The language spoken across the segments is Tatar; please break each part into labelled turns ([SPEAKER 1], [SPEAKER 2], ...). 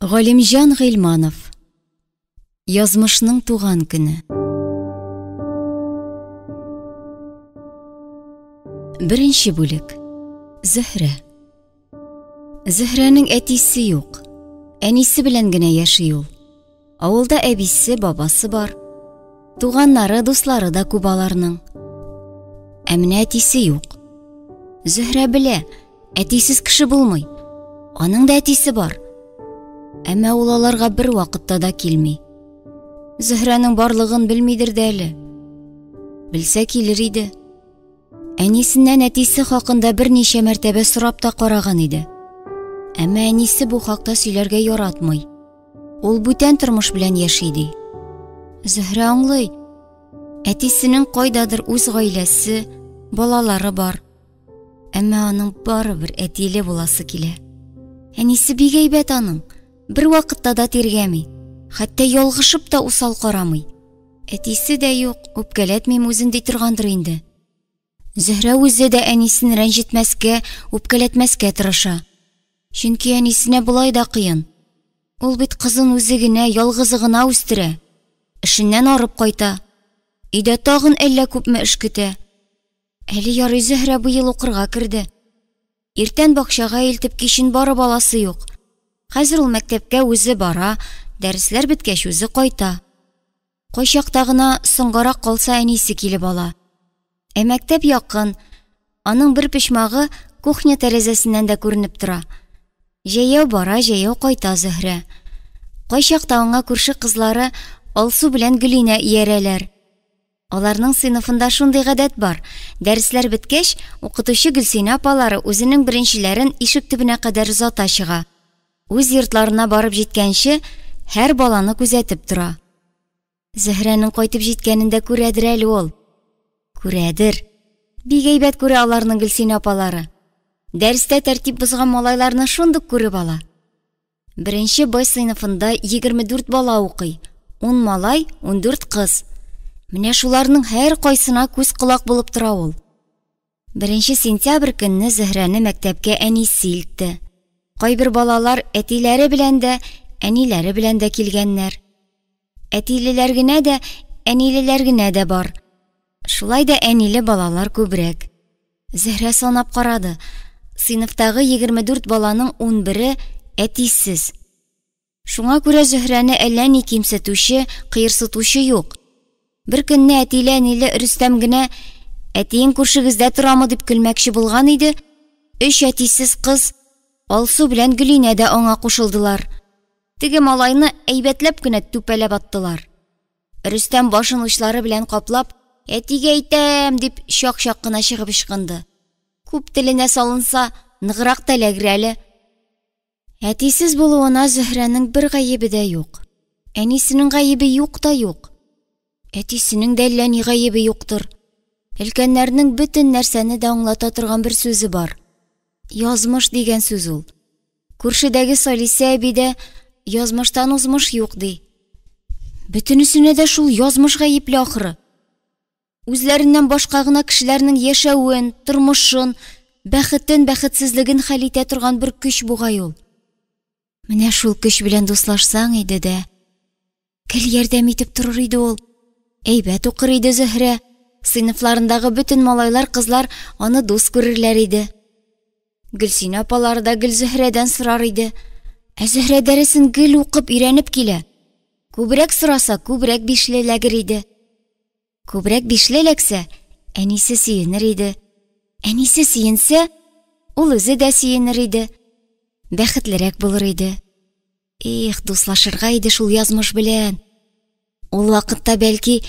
[SPEAKER 1] Галимҗан Гыйльманов. Язмышның туган көне. Беренче бүлек. Зөһрә. Зөһрәнең әтисе юк. Әнисе белән генә яши ул. Авылда әбисе, бабасы бар. Туганнары, дуслары да күп аларның. Ә менә әтисе юк. Зөһрә белә, әтисез кеше булмый. Аның да әтисе бар. Әмма ул аларга бер вакытта да килми. Зөһрәнең барлыгын белмидер дә әле. Белсә килер иде. Әнисеннән әтисе хакында берничә мәртәбә сорап та караган иде. Әмма әнисе бу хакта сөйләргә яратмый. Ул бүтән тормыш белән яши ди. Зөһрә аңлый. Әтисенең кайдадыр үз гаиләсе, балалары бар. Әмма аның барыбер әтиле буласы килә. Әнисе бик әйбәт аның. Бер вакытта да тиргәми. Хәтта ялгышып та усал карамый. Әтисе дә юк, үпкәләтмим үзен ди торгандыр инде. Зөһрә үзе дә әнисен рәнҗетмәскә, үпкәләтмәскә тырыша. Чөнки әнисенә булай да кыен. Ул бит кызын үзе генә, ялгызы гына үстерә. Эшеннән арып кайта. Өйдә тагын әллә күпме эш көтә. Әле ярый Зөһрә быел укырга керде. Иртән бакчага илтеп кичен барып аласы юк. Хәзер ул мәктәпкә үзе бара, дәресләр беткәч үзе кайта. Кайчакта гына соңгарак калса әнисе килеп ала. Ә мәктәп якын, аның бер пичмагы кухня тәрәзәсеннән дә күренеп тора. Җәяү бара, җәяү кайта Зөһрә. Кайчакта аңа күрше кызлары Алсу белән Гөлинә иярәләр. Аларның сыйныфында шундый гадәт бар. Дәресләр беткәч, укытучы Гөлсинә апалары үзенең беренчеләрен ишек төбенә кадәр озата чыга. Үз йортларына барып җиткәнче, һәр баланы күзәтеп тора. Зөһрәнең кайтып җиткәнен дә күрәдер әле ул. Күрәдер. Бик әйбәт күрә аларның Гөлсинә апалары. Дәрестә тәртип бозган малайларны шундук күреп ала. Беренче Б сыйныфында 24 бала укый. 10 малай, 14 кыз. Менә шуларның һәр кайсына күз колак булып тора ул. 1 сентябрь көнне Зөһрәне мәктәпкә әнисе илтте. Кайбер балалар әтиләре белән дә, әниләре белән дә килгәннәр. Әтилеләр генә дә, әнилеләр генә дә бар. Шулай да әниле балалар күбрәк. Зөһрә санап карады. Сыйныфтагы 24 баланың 11-е әтисез. Шуңа күрә Зөһрәне әллә ни кимсетүче, кыерсытучы юк. Бер көнне әтиле әниле Рөстәм генә әтиең күршегездә торамы дип көлмәкче булган иде. 3 әтисез кыз Алсу белән Гөлинә дә аңа кушылдылар. Теге малайны әйбәтләп кенә түпәләп аттылар. Рөстәм башын учлары белән каплап, әтигә әйтәм дип чак-чак кына чыгып ышкынды. Күп теленә салынса, ныграк тәләгер әле. Әтисез булуына Зөһрәнең бер гаебе дә юк. Әнисенең гаебе юк та юк. Әтисенең дә әллә ни гаебе юктыр. Өлкәннәрнең бөтен нәрсәне дә аңлата торган бер сүзе бар. Язмыш дигән сүз ул. Күршедәге Салиса әбидә язмыштан узмыш юк ди. Бөтенесенә дә шул язмыш гаепле ахыры. Үзләреннән башка гына кешеләрнең яшәвен, тормышын, бәхетен, бәхетсезлеген хәл итә торган бер көч бугай ул. Менә шул көч белән дуслашсаң иде дә, кел ярдәм итеп торыр иде ул. Әйбәт укыр иде Зөһрә. Сыйныфларындагы бөтен малайлар, кызлар аны дус күрерләр иде. Гөлсинә апалары да Зөһрәдән сорар иде. Ә Зөһрә дәресен гел укып өйрәнеп килә. Күбрәк сораса, күбрәк бишлеләгер иде. Күбрәк бишлеләксә, әнисе сөенер иде. Әнисе сөенсә, ул үзе дә сөенер иде. Бәхетлерәк булыр иде. Их, дуслашырга иде шул язмыш белән. Ул вакытта бәлки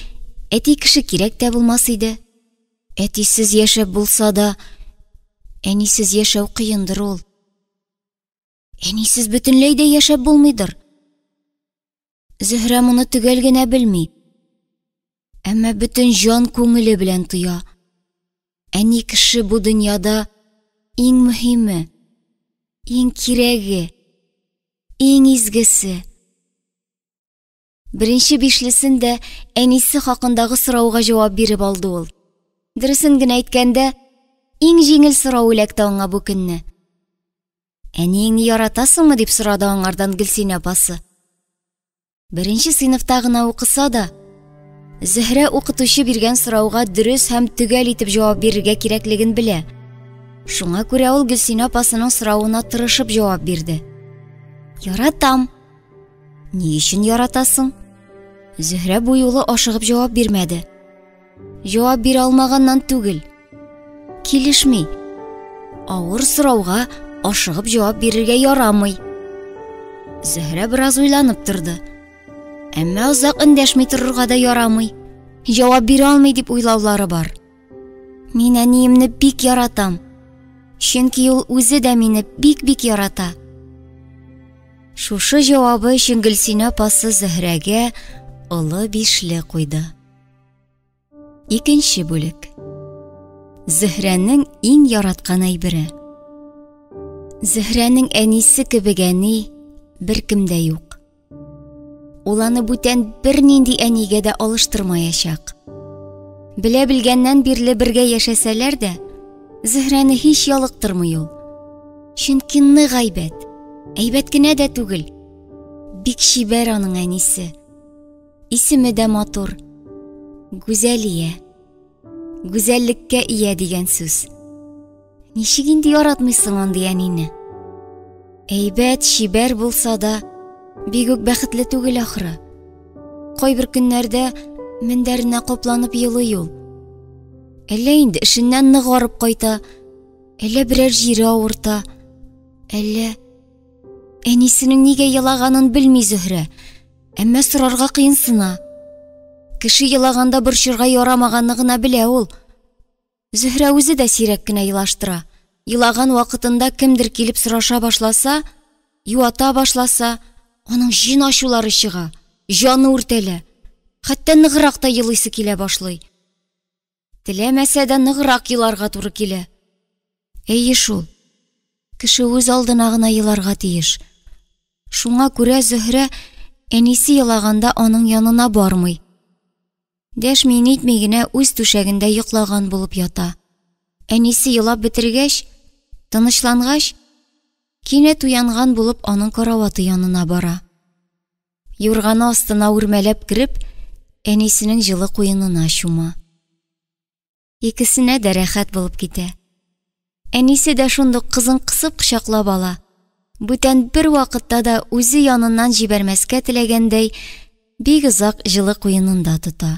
[SPEAKER 1] әти кеше кирәк тә булмас иде. Әтисез яшәп булса да, әнисез яшәү кыендыр ул. Әнисез бөтенләй дә яшәп булмыйдыр. Зөһрә моны төгәл генә белми. Әмма бөтен җан күңеле белән тоя. Әни кеше бу дөньяда иң мөһиме, иң кирәге, иң изгесе. Беренче бишлесендә әнисе хакындагы сорауга җавап биреп алды ул. Дөресен генә әйткәндә, иң җиңел сорау эләкте аңа бу көнне. Әниеңне яратасыңмы дип сорады аңардан Гөлсинә апасы. Беренче сыйныфта гына укыса да, Зөһрә укытучы биргән сорауга дөрес һәм төгәл итеп җавап бирергә кирәклеген белә. Шуңа күрә ул Гөлсинә апасының соравына тырышып җавап бирде. Яратам. Ни өчен яратасың? Зөһрә бу юлы ашыгып җавап бирмәде. Җавап бирә алмаганнан түгел. Килешми. Авыр сорауга ашыгып җавап бирергә ярамый. Зөһрә бераз уйланып торды. Әмма озак эндәшми торырга да ярамый. Җавап бирә алмый дип уйлаулары бар. Мин әниемне бик яратам. Чөнки ул үзе дә мине бик ярата. Шушы җавабы өчен Гөлсинә апасы Зөһрәгә олы бишле куйды. Икенче бүлек. Зөһрәнең иң яраткан әйбере. Зөһрәнең әнисе кебек әни беркемдә юк. Ул аны бүтән бернинди әнигә дә алыштырмаячак. Белә белгәннән бирле бергә яшәсәләр дә, Зөһрәне һич ялыктырмый ул. Чөнки нык әйбәт кенә дә түгел. Бик чибәр аның әнисе. Исеме дә матур. Гүзәлия. Гүзәллеккә ия дигән сүз. Ничек инде яратмыйсың андый әнине? Әйбәт, чибәр булса да, бик үк бәхетле түгел ахры. Кайбер көннәрдә мендәренә капланып елый ул. Әллә инде эшеннән нык арып кайта, әллә берәр җире авырта, әллә әнисенең нигә елаганын белми Зөһрә, әмма сорарга кыенсына. Кеше елаганда борчырга ярамаганны гына белә ул. Зөһрә үзе дә сирәк кенә елаштыра. Елаган вакытында кемдер килеп сораша башласа, юата башласа, аның җин ачулары чыга, җаны үртәлә. Хәтта ныграк та елыйсы килә башлый. Теләмәсә дә ныграк еларга туры килә. Әйе шул. Кеше үз алдына гына еларга тиеш. Шуңа күрә Зөһрә әнисе елаганда аның янына бармый. Дәшми-нитми генә үз түшәгендә йоклаган булып ята. Әнисе елап бетергәч, тынычлангач, кинәт уянган булып аның караваты янына бара. Юрганы астына үрмәләп кирип, әнисенең җылы куенына чума. Икесенә дә рәхәт булып китә. Әнисе дә шундук кызын кысып кочаклап ала. Бүтән бер вакытта да үзе яныннан җибәрмәскә теләгәндәй, бик озак җылы куенында тота.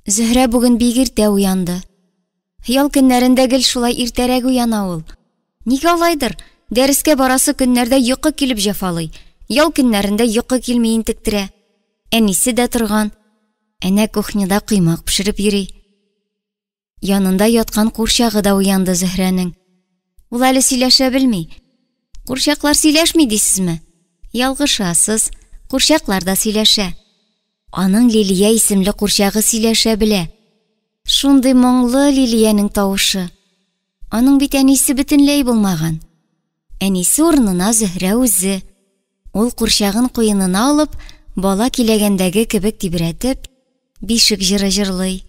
[SPEAKER 1] Зөһрә бүген бик иртә уянды. Ял көннәрендә гел шулай иртәрәк уяна ул. Ник алайдыр? Дәрескә барасы көннәрдә йокы килеп җафалый. Ял көннәрендә йокы килми интектерә. Әнисе дә торган. Әнә кухняда кыймак пешереп йөри. Янында яткан курчагы да уянды Зөһрәнең. Ул әле сөйләшә белми. Курчаклар сөйләшми дисезме? Ялгышасыз. Курчаклар да сөйләшә. Аның Лилия исемле курчагы сөйләшә белә. Шундый моңлы Лилиянең тавышы. Аның бит әнисе бөтенләй булмаган. Әнисе урынына Зөһрә үзе. Ул курчагын куенына алып, бала киләгәндәге кебек тибрәтеп, бишек җыры җырлый.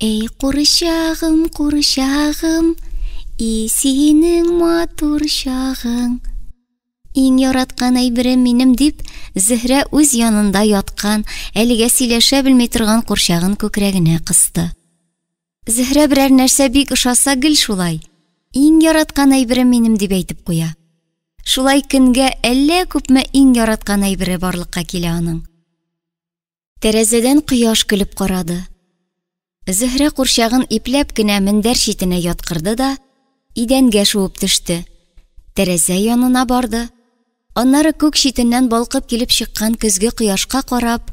[SPEAKER 1] Эй курчагым, курчагым, и синең матур чагың. Иң яраткан әйберем минем дип, Зөһрә үз янында яткан, әлегә сөйләшә белми торган курчагын күкрәгенә кысты. Зөһрә берәр нәрсә бик ошаса гел шулай. Иң яраткан әйберем минем дип әйтеп куя. Шулай көнгә әллә күпме иң яраткан әйбере барлыкка килә аның. Тәрәзәдән кояш көлеп карады. Зөһрә курчагын ипләп кенә мендәр читенә яткырды да, идәнгә шуып төште. Тәрәзә янына барды. Аннары күк читеннән балкып килеп чыккан көзге кояшка карап,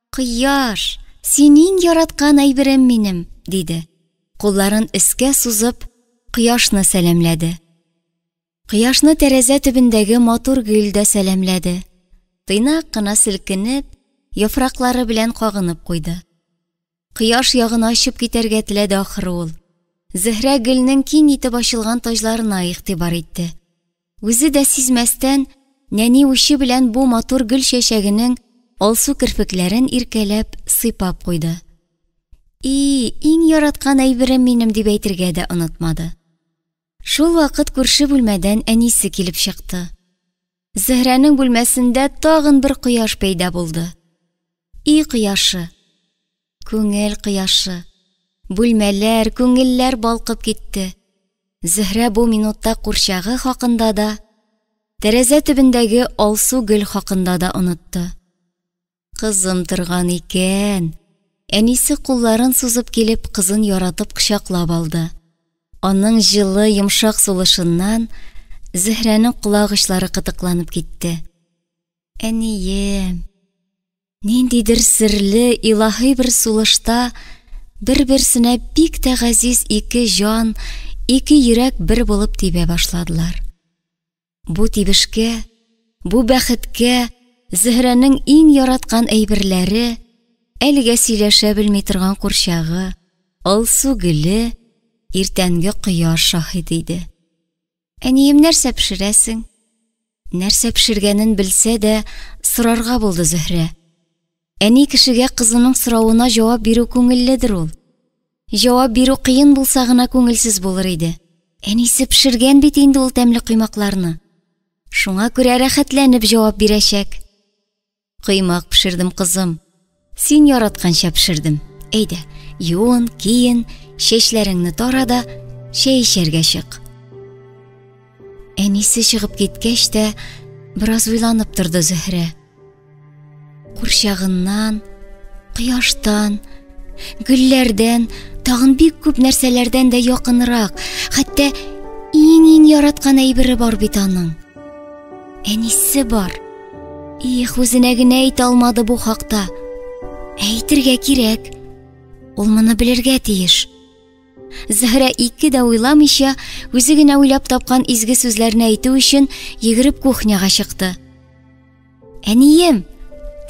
[SPEAKER 1] "Кояш, син иң яраткан әйберем минем", диде. Кулларын өскә сузып, кояшны сәламләде. Кояшны тәрәзә төбендәге матур гөл дә сәламләде. Тыйнак кына селкенеп, яфраклары белән кагынып куйды. Кояш ягына очып китәргә теләде ахры ул. Зөһрә гөлнең киң итеп ачылган таҗларына игътибар итте. Үзе дә сизмәстән, нәни ушы белән бу матур гөл чәчәгенең алсу кирпекләрен иркәләп сыйпап куйды. Иң яраткан әйберем минем дип әйтергә дә онытмады. Шул вакыт күрше бүлмәдән әнисе килеп чыкты. Зөһрәнең бүлмәсендә тагын бер кояш пәйда булды. И кояшы, күңел кояшы. Бүлмәләр, күңелләр балкып китте. Зөһрә бу минутта курчагы хакында да, тәрәзә төбендәге алсу гөл хакында да онытты. Кызым торган икән. Әнисе кулларын сузып килеп кызын яратып кочаклап алды. Аның җылы, йомшак сулышыннан Зөһрәнең колагычлары кытыкланып китте. Әнием, ниндидер серле, илаһи бер сулышта бер-берсенә бик тә газиз ике җан, ике йөрәк бер булып тибә башладылар. Бу тибешкә, бу бәхеткә Зөһрәнең иң яраткан әйберләре, әлегә сөйләшә белми торган курчагы, алсу гөле, иртәнге кояш шаһид иде. Әнием, нәрсә пешерәсең? Нәрсә пешергәнен белсә дә, сорарга булды Зөһрә. Әни кешегә кызының соравына җавап бирү күңелледер ул. Җавап бирү кыен булса гына күңелсез булыр иде. Әнисе пешергән бит инде ул тәмле кыймакларны. Шуңа күрә рәхәтләнеп җавап бирәчәк. Кыймак пешердем, кызым. Син яратканча пешердем. Әйдә, юын, киен, чәчләреңне тара да, чәй эчәргә чык. Әнисе чыгып киткәч тә, бераз уйланып торды Зөһрә. Курчагыннан, кояштан, гөлләрдән, тагын бик күп нәрсәләрдән дә якынрак, хәтта иң яраткан әйбере бар бит аның. Әнисе бар. Их, үзенә генә әйтә алмады бу хакта. Әйтергә кирәк. Ул моны белергә тиеш. Зөһрә ике дә уйламыйча, үзе генә уйлап тапкан изге сүзләрне әйтү өчен йөгереп кухняга чыкты. Әнием,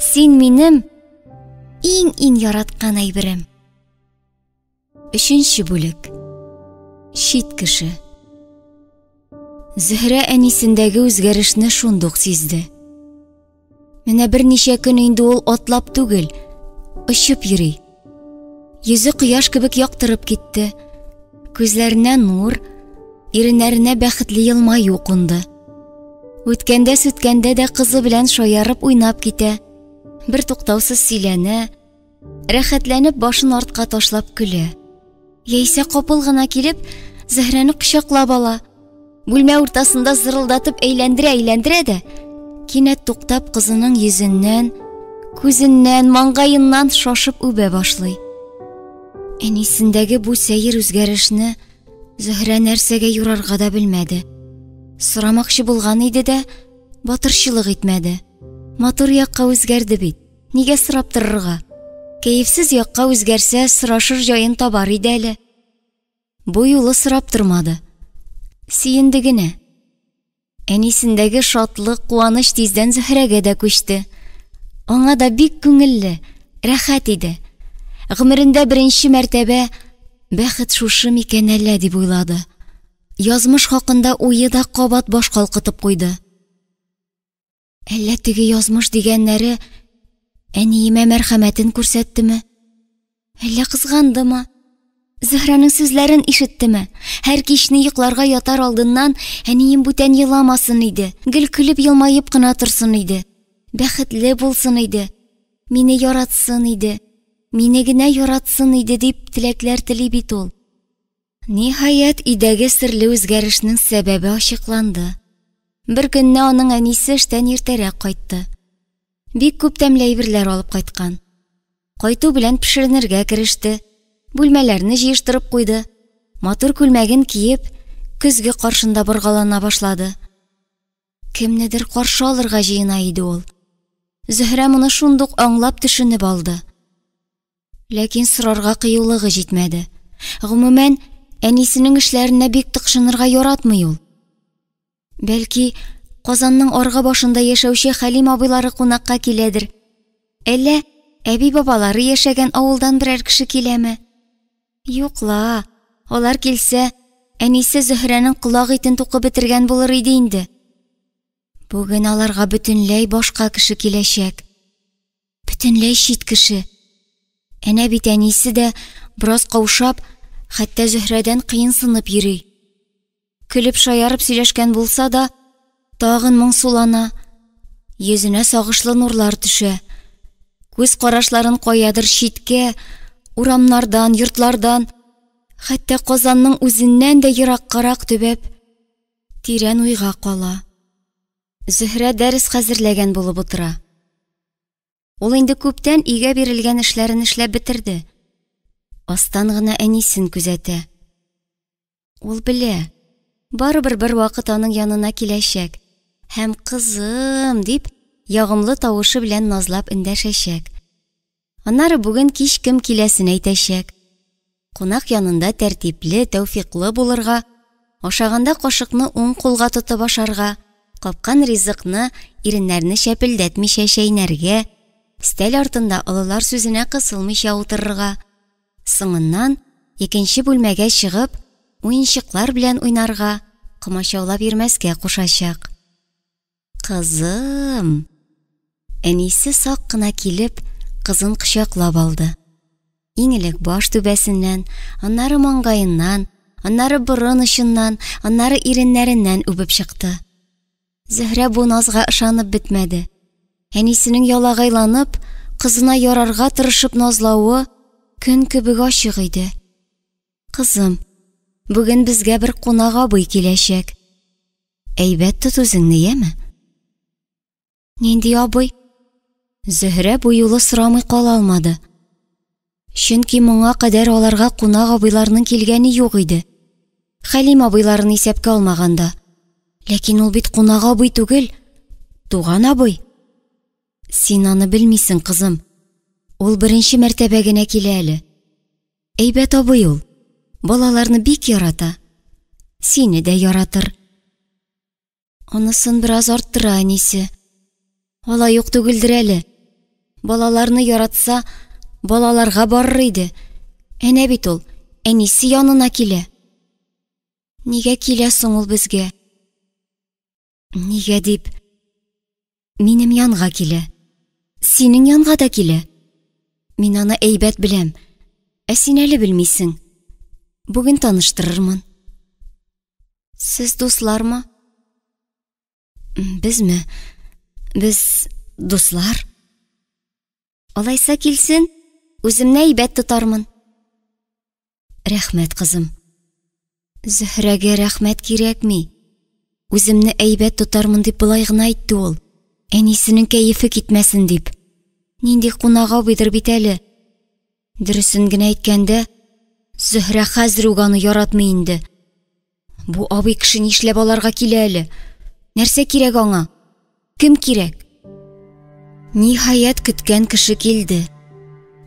[SPEAKER 1] син минем иң яраткан әйберем. 3нче бүлек. Чит кеше. Зөһрә әнисендәге үзгәрешне шундук сизде. Менә берничә көн инде ул атлап түгел, очып йөри. Йөзе кояш кебек яктырып китте. Күзләренә нур, иреннәренә бәхетле елмаю кунды. Үткәндә дә кызы белән шаярып уйнап китә. Бер туктаусыз сөйләнә, рәхәтләнеп башын артка ташлап көлә. Яисә капыл гына килеп, Зөһрәне кочаклап ала. Бүлмә уртасында зырылдатып әйләндерә дә, кинәт туктап кызының йөзеннән, күзеннән, маңгайыннан шашып үбә башлый. Әнисендәге бу сәер үзгәрешне Зөһрә нәрсәгә юрарга да белмәде. Сорамакчы булган иде дә, батырчылык итмәде. Матур якка үзгәрде бит. Нигә сорап торырга? Кәефсез якка үзгәрсә, сорашыр җаен табар иде әле. Бу юлы сорап тормады. Сөенде генә. Әнисендәге шатлык, куаныч тиздән Зөһрәгә дә күчте. Аңа да бик күңелле, рәхәт иде. Гомерендә беренче мәртәбә бәхет шушы микән әллә дип уйлады. Язмыш хакында уйы да кабат баш калкытып куйды. Әллә теге язмыш дигәннәре әниемә мәрхәмәтен күрсәттеме? Әллә кызгандымы? Зөһрәнең сүзләрен ишеттеме? Һәр кичне йокларга ятар алдыннан әнием бүтән еламасын иде. Гел көлеп елмаеп кына торсын иде. Бәхетле булсын иде. Мине яратсын иде. Мине генә яратсын иде дип теләкләр тели бит ул. Ниһаять, идәге серле үзгәрешнең сәбәбе ачыкланды. Бер көнне аның әнисе эштән иртәрәк кайтты. Бик күп тәмле әйберләр алып кайткан. Кайту белән пешеренергә кереште. Бүлмәләрне җыештырып куйды. Матур күлмәген киеп, көзге каршында боргалана башлады. Кемнедер каршы алырга җыена иде ул. Зөһрә моны шундук аңлап төшенеп алды. Ләкин сорарга кыюлыгы җитмәде. Гомумән, әнисенең эшләренә бик тыкшынырга яратмый ул. Бәлки, Казанның аргы башында яшәүче Хәлим абыйлары кунакка киләдер. Әллә әби бабалары яшәгән авылдан берәр кеше киләме? Юкла, алар килсә, әнисе Зөһрәнең колак итен тукып бетергән булыр иде инде. Бүген аларга бөтенләй башка кеше киләчәк. Бөтенләй чит кеше. Әнә бит әнисе дә бераз каушап, хәтта Зөһрәдән кыенсынып йөри. Көлеп шаярып сөйләшкән булса да, тагын моңсулана. Йөзенә сагышлы нурлар төшә. Күз карашларын каядыр читкә, урамнардан, йортлардан, хәтта Казанның үзеннән дә ераккарак төбәп, тирән уйга кала. Зөһрә дәрес хәзерләгән булып утыра. Ул инде күптән өйгә бирелгән эшләрен эшләп бетерде. Астан гына әнисен күзәтә. Ул белә, барыбер бер вакыт аның янына киләчәк һәм кызым дип ягымлы тавышы белән назлап эндәшәчәк. Аннары бүген кич кем киләсен әйтәчәк. Кунак янында тәртипле, тәүфиклы булырга, ашаганда кашыкны уң кулга тотып ашарга, капкан ризыкны иреннәрне шәпелдәтмичә чәйнәргә, стәл артында олылар сүзенә кысылмыйча утырырга, соңыннан икенче бүлмәгә чыгып, уенчыклар белән уйнарга, комачаулап йөрмәскә кушачак. Кызым! Әнисе сак кына килеп, кызын кочаклап алды. Иң элек баш түбәсеннән, аннары маңгайыннан, аннары борын очыннан, аннары иреннәреннән үбеп чыкты. Зөһрә бу назга ышанып бетмәде. Әнисенең ялагайланып, кызына ярарга тырышып назлавы көн кебек ачык иде. Кызым, бүген безгә бер кунак абый киләчәк. Әйбәт тот үзеңне, яме? Нинди абый? Зөһрә бу юлы сорамый кала алмады. Чөнки моңа кадәр аларга кунак абыйларның килгәне юк иде. Хәлим абыйларын исәпкә алмаганда. Ләкин ул бит кунак абый түгел, туган абый. Син аны белмисең, кызым. Ул беренче мәртәбә генә килә әле. Әйбәт абый ул. Балаларны бик ярата. Сине дә яратыр. Анысын бераз арттыра әнисе. Алай юк түгелдер әле. Балаларны яратса, балаларга барыр иде. Әнә бит ул, әнисе янына килә. Нигә килә соң ул безгә? Нигә дип? Минем янга килә. Синең янга да килә. Мин аны әйбәт беләм. Ә син әле белмисең. Бүген таныштырырмын. Сез дуслармы? Безме? Без дуслар. Алайса килсен, үземне әйбәт тотармын. Рәхмәт, кызым. Зөһрәгә рәхмәт кирәкми. Үземне әйбәт тотармын дип былай гына әйтте ул. Әнисенең кәефе китмәсен дип. Нинди кунак абыйдыр бит әле. Дөресен генә әйткәндә, Зөһрә хәзер үк аны яратмый инде. Бу абый кеше нишләп аларга килә әле? Нәрсә кирәк аңа? Кем кирәк? Ниһаять көткән кеше килде.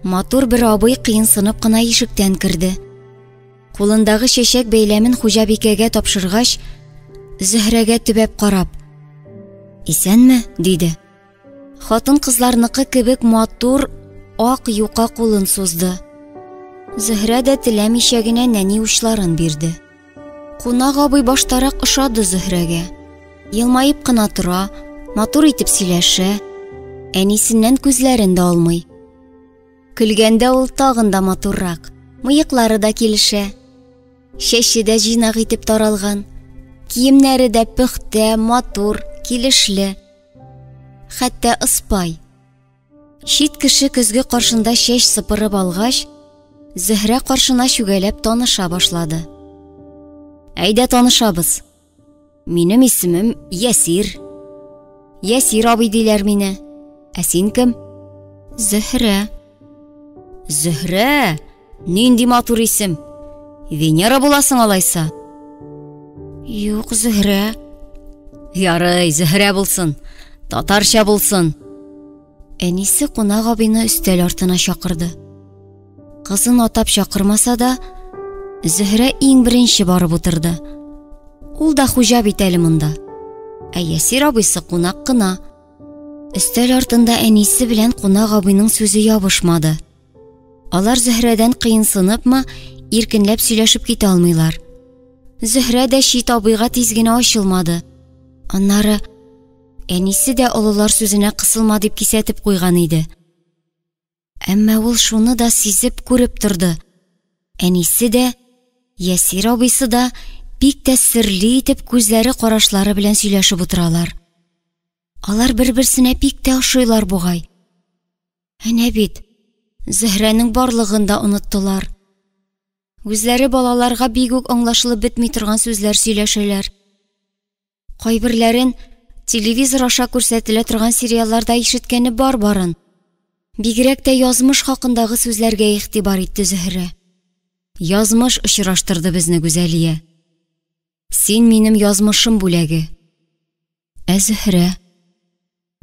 [SPEAKER 1] Матур бер абый кыенсынып кына ишектән керде. Кулындагы чәчәк бәйләмен хуҗабикәгә тапшыргач, Зөһрәгә төбәп карап, "Исәнме?" диде. Хатын-кызларныкы кебек матур ак юка кулын сузды. Зөһрә дә теләмичә генә нәни учларын бирде. Кунак абый баштарак ошады Зөһрәгә. Елмаеп кына тора, матур итеп сөйләшә, әнисеннән күзләрен дә алмый. Көлгәндә ул тагын да матуррак, мыеклары да килешә. Чәче дә җыйнак итеп таралган, киемнәре дә пөхтә, матур, килешле. Хәтта ыспай. Чит кеше көзге каршында чәч сыпырып алгач, Зөһрә каршына чүгәләп таныша башлады. Әйдә танышабыз. Минем исемем Ясир. Ясир абый диләр мине. Ә син кем? Зөһрә. Зөһрә? Нинди матур исем. Венера буласың алайса? Юк, Зөһрә. Ярый, Зөһрә булсын. Татарча булсын. Әнисе кунак абыйны өстәл артына чакырды. Кызын атап чакырмаса да, Зөһрә иң беренче барып утырды. Ул да хуҗа бит әле монда. Ә Ясир абыйсы кунак кына. Өстәл артында әнисе белән кунак абыйның сүзе ябышмады. Алар Зөһрәдән кыенсыныпмы, иркенләп сөйләшеп китә алмыйлар. Зөһрә дә чит абыйга тиз генә ачылмады. Аннары әнисе дә олылар сүзенә кысылма дип кисәтеп куйган иде. Әмма ул шуны да сизеп күреп торды. Әнисе дә, Ясир абыйсы да бик тә серле итеп күзләре карашлары белән сөйләшеп утыралар. Алар бер-берсенә бик тә ошыйлар бугай. Әнә бит, Зөһрәнең барлыгын да оныттылар. Үзләре балаларга бик үк аңлашылып бетми торган сүзләр сөйләшәләр. Кайберләрен телевизор аша күрсәтелә торган сериалларда ишеткәне бар-барын. Бигрәк тә язмыш хакындагы сүзләргә игътибар итте Зөһрә. Язмыш очраштырды безне Гүзәлия. Син минем язмышым бүләге. Зөһрә.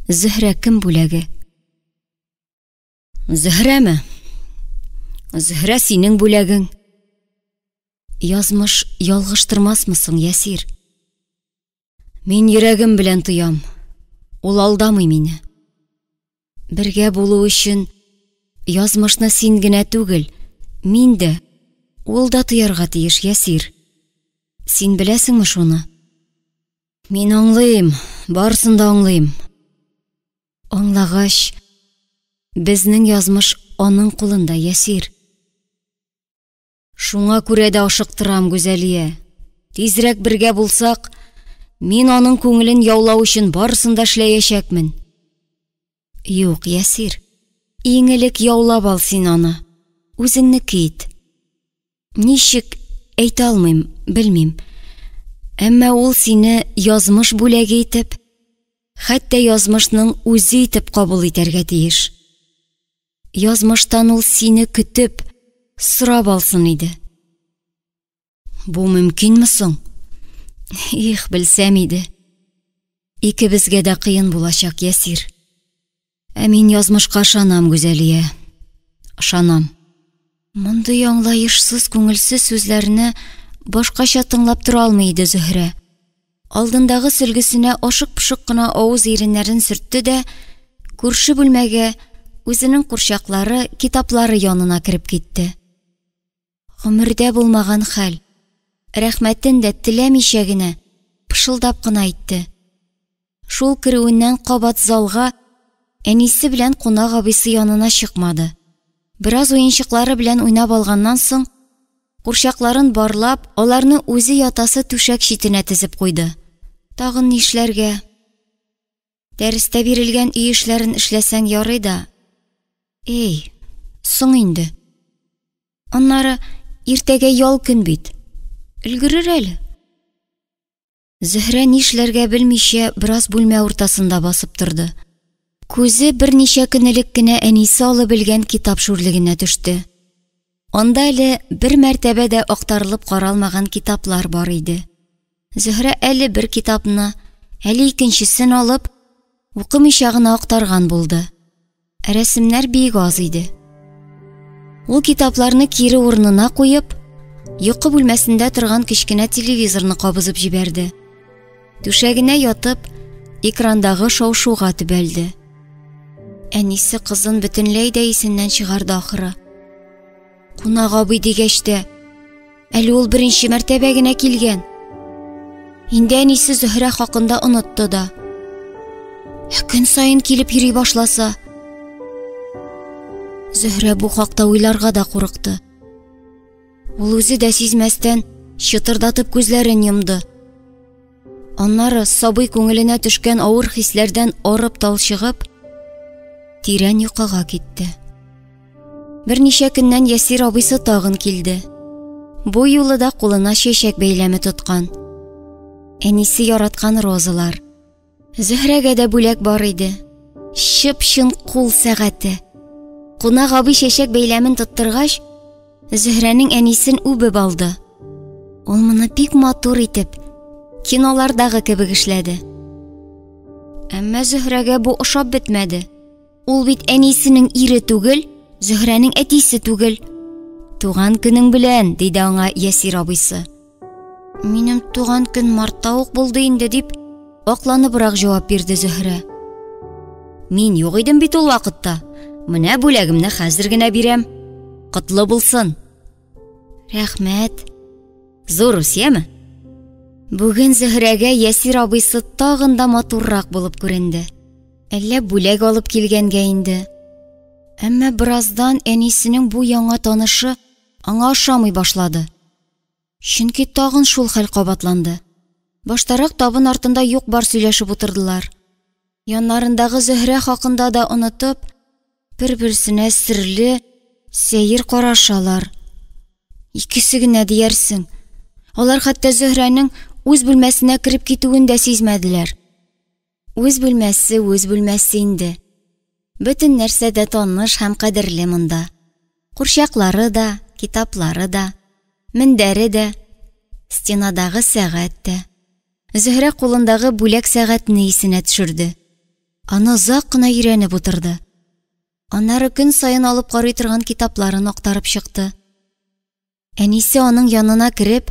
[SPEAKER 1] Зөһрә кем бүләге? Зөһрәме? Зөһрә синең бүләгең. Язмыш ялгыштырмасмысың, Ясир? Мин йөрәгем белән тоям. Ул алдамый мине. Бергә булу өчен язмышны син генә түгел, мин дә, ул да тоярга тиеш, Ясир. Син беләсеңме шуны? Мин аңлыйм, барсын да аңлыйм. Аңлагач, безнең язмыш аның кулында, Ясир. Шуңа күрә дә ашыктырам, Гүзәлия. Тизрәк бергә булсак, мин аның күңелен яулау өчен барсын да эшләячәкмен. Юк, Ясир. Иң элек яулап ал син аны. Үзеңнеке ит. Ничек әйтә алмыйм, белмим. Әмма ул сине язмыш бүләге итеп, хәтта язмышның үзе итеп кабул итәргә тиеш. Язмыштан ул сине көтеп, сорап алсын иде. Бу мөмкинме соң? Их, белсәм иде. Икебезгә дә кыен булачак, Ясир. Ә мин язмышка ышанам, Гүзәлия. Ышанам. Мондый аңлаешсыз, күңелсез сүзләрне башкача тыңлап тора алмый иде Зөһрә. Алдындагы сөлгесенә ашык-пошык кына авыз иреннәрен сөртте дә, күрше бүлмәгә үзенең курчаклары, китаплары янына кереп китте. Гомердә булмаган хәл. Рәхмәтен дә теләмичә генә, пышылдап кына әйтте. Шул керүеннән кабат залга әнисе белән кунак абыйсы янына чыкмады. Бераз уенчыклары белән уйнап алганнан соң, курчакларын барлап, аларны үзе ятасы түшәк читенә тезеп куйды. Тагын нишләргә? Дәрестә бирелгән үй эшләрен эшләсәң ярый да. Эй, соң инде. Аннары иртәгә ял көн бит. Өлгерер әле. Зөһрә нишләргә белмичә бераз бүлмә уртасында басып торды. Күзе берничә көн элек кенә әнисе алып белгән китап шүрлегенә төште. Анда әле бер мәртәбә дә актарылып каралмаган китаплар бар иде. Зөһрә әле бер китапны, әле икенчесен алып, укымыйча гына актарган булды. Рәсемнәр бик аз иде. Ул китапларны кире урынына куеп, йокы бүлмәсендә торган кечкенә телевизорны кабызып җибәрде. Түшәгенә ятып, экрандагы шау-шуга төбәлде. Әнисе кызын бөтенләй дә исеннән чыгарды ахыры. Кунак абый дигәч тә, әле ул беренче мәртәбә генә килгән. Инде әнисе Зөһрә хакында онытты да. Көн сайын килеп йөри башласа. Зөһрә бу хакта уйларга да курыкты. Ул үзе дә сизмәстән чытырдатып күзләрен йомды. Аннары сабый күңеленә төшкән авыр хисләрдән арып талчыгып, тирән йокыга китте. Берничә көннән Ясир абыйсы тагын килде. Бу юлы да кулына чәчәк бәйләме тоткан. Әнисе яраткан розалар. Зөһрәгә дә бүләк бар иде. Чып-чын кул сәгате. Кунак абый чәчәк бәйләмен тоттыргач, Зөһрәнең әнисен үбеп алды. Ул моны бик матур итеп, кинолардагы кебек эшләде. Әмма Зөһрәгә бу ошап бетмәде. Ул бит әнисенең ире түгел, Зөһрәнең әтисе түгел. Туган көнең белән, диде аңа Ясир абыйсы. Минем туган көн мартта ук булды инде, дип акланыбрак җавап бирде Зөһрә. Мин юк идем бит ул вакытта. Менә бүләгемне хәзер генә бирәм. Котлы булсын. Рәхмәт. Зур үсәме? Бүген Зөһрәгә Ясир абыйсы тагын да матуррак булып күренде. Әллә бүләк алып килгәнгә инде. Әмма бераздан әнисенең бу яңа танышы аңа ошамый башлады. Чөнки тагын шул хәл кабатланды. Баштарак табын артында юк-бар сөйләшеп утырдылар. Яннарындагы Зөһрә хакында да онытып, бер-берсенә серле, сәер карашалар. Икесе генә диярсең. Алар хәтта Зөһрәнең үз бүлмәсенә кирип китүен дә сизмәделәр. Үз бүлмәсе инде. Бөтен нәрсә дә таныш һәм кадерле монда. Курчаклары да, китаплары да, мендәре дә, стенадагы сәгать тә. Зөһрә кулындагы бүләк сәгатьне исенә төшерде. Аны озак кына өйрәнеп утырды. Аннары көн сайын алып карый торган китапларын актарып чыкты. Әнисе аның янына кирип,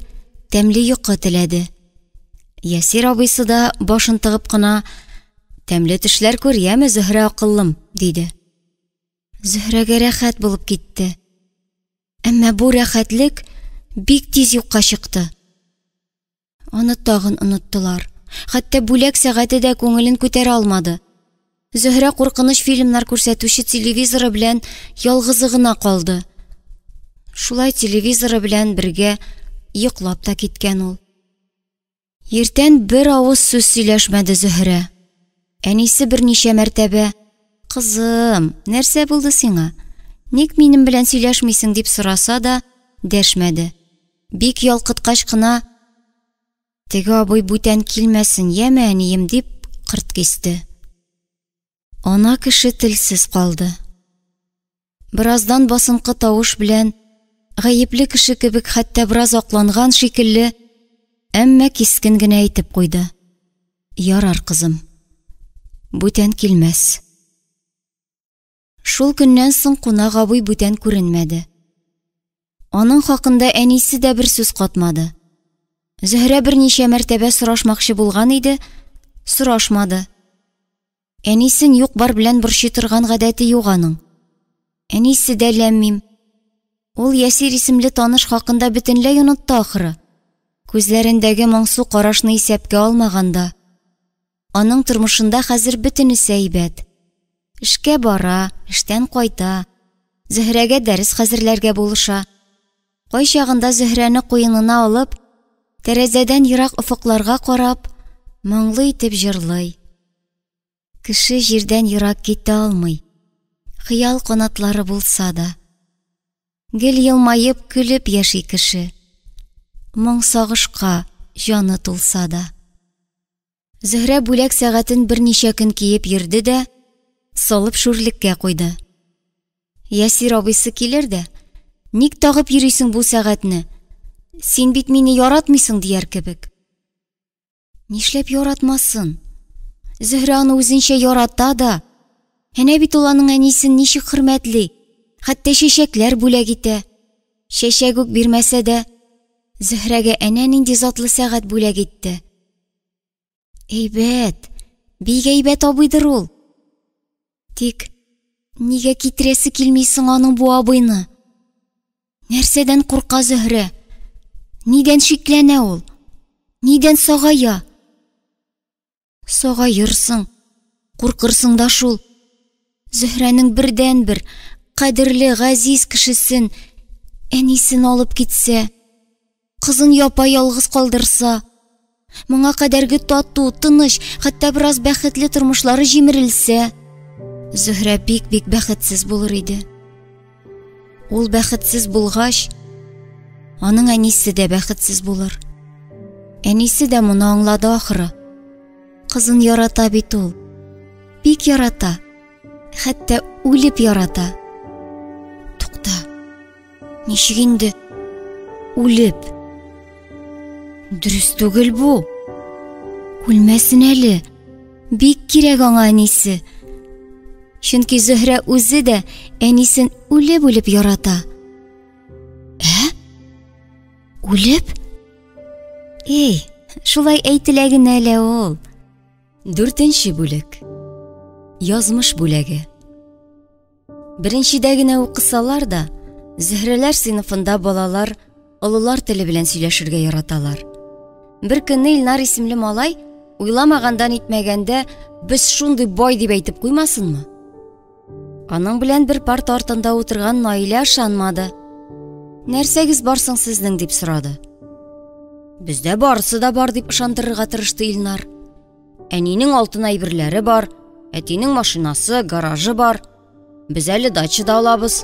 [SPEAKER 1] тәмле йокы теләде. Ясир абыйсы да башын тыгып кына: "Тәмле төшләр күрәме, Зөһрә акыллым", диде. Зөһрәгә рәхәт булып китте. Әмма бу рәхәтлек бик тиз юкка чыкты. Аны тагын оныттылар. Хәтта бүләк сәгате дә күңелен күтәрә алмады. Зөһрә куркыныч фильмнар күрсәтүче телевизоры белән ялгызы гына калды. Шулай телевизоры белән бергә йоклап та киткән ул. Иртән бер авыз сүз сөйләшмәде Зөһрә. Әнисе берничә мәртәбә: "Кызым, нәрсә булды сиңа? Ник минем белән сөйләшмисең?" дип сораса да дәшмәде. Бик ялкыткач кына: "Теге абый бүтән килмәсен, яме әнием", дип кырт кисте. Ана кеше телсез калды. Бираздан басынкы тавыш белән, гаепле кеше кебек, хәтта бераз акланган шикелле, әмма кискен генә әйтеп куйды: "Ярар, кызым. Бүтән килмәс." Шул көннән соң кунак абый бүтән күренмәде. Аның хакында әнисе дә бер сүз катмады. Зөһрә берничә мәртәбә сорашмакчы булган иде, сорашмады. Әнисен юк-бар белән борчый торган гадәте юк аның. Әнисе дә ләммим. Ул Ясир исемле таныш хакында бөтенләй онытты ахыры. Күзләрендәге моңсу карашны исәпкә алмаганда. Аның тормышында хәзер бөтенесе әйбәт. Эшкә бара, эштән кайта. Зөһрәгә дәрес хәзерләргә булыша. Кай чагында Зөһрәне куенына алып, тәрәзәдән ерак офыкларга карап, моңлы итеп җырлый. Кеше җирдән ерак китә алмый. Хыял канатлары булса да. Гел елмаеп көлеп яши кеше. Моң сагышка җаны тулса да. Зөһрә бүләк сәгатен берничә көн киеп йөрде дә, салып шүрлеккә куйды. Ясир абыйсы килер дә: "Ник тагып йөрисең бу сәгатьне? Син бит мине яратмыйсың", дияр кебек. Нишләп яратмасын? Зөһрә аны үзенчә ярата да. Әнә бит ул аның әнисен ничек хөрмәтли, хәтта чәчәкләр бүләк итә. Чәчәк үк бирмәсә дә, Зөһрәгә әнә нинди затлы сәгать бүләк итте. Әйбәт, бик әйбәт абыйдыр ул. Тик нигә китерәсе килмисең аның бу абыйны? Нәрсәдән курка Зөһрә? Нидән шикләнә ул? Нидән сагая? Сагайырсың, куркырсың да шул. Зөһрәнең бердән-бер кадерле, газиз кешесен, әнисен алып китсә, кызын япа-ялгыз калдырса, моңа кадәрге тату, тыныч, хәтта бераз бәхетле тормышлары җимерелсә, Зөһрә бик бәхетсез булыр иде. Ул бәхетсез булгач, аның әнисе дә бәхетсез булыр. Әнисе дә моны аңлады ахыры. Кызын ярата бит ул. Бик ярата. Хәтта үлеп ярата. Тукта. Ничек инде үлеп? Дөрес түгел бу. Үлмәсен әле. Бик кирәк аңа әнисе. Чөнки Зөһрә үзе дә әнисен үлеп ярата. Үлеп? Шулай әйтелә генә әле ул. 4-нче бүлек. Язмыш бүләге. Беренчедә генә укысалар да, Зөһрәләр сыйныфында балалар олылар теле белән сөйләшергә яраталар. Бер көнне Илнар исемле малай уйламагандан итмәгәндә без шундый бай дип әйтеп куймасынмы? Аның белән бер парта артында утырган Наилә ышанмады. Нәрсәгез барсың сезнең дип сорады. Бездә барысы да бар дип ышандырырга тырышты Илнар. Әнинең алтын әйберләре бар, әтинең машинасы, гаражы бар. Без әле дачада алабыз.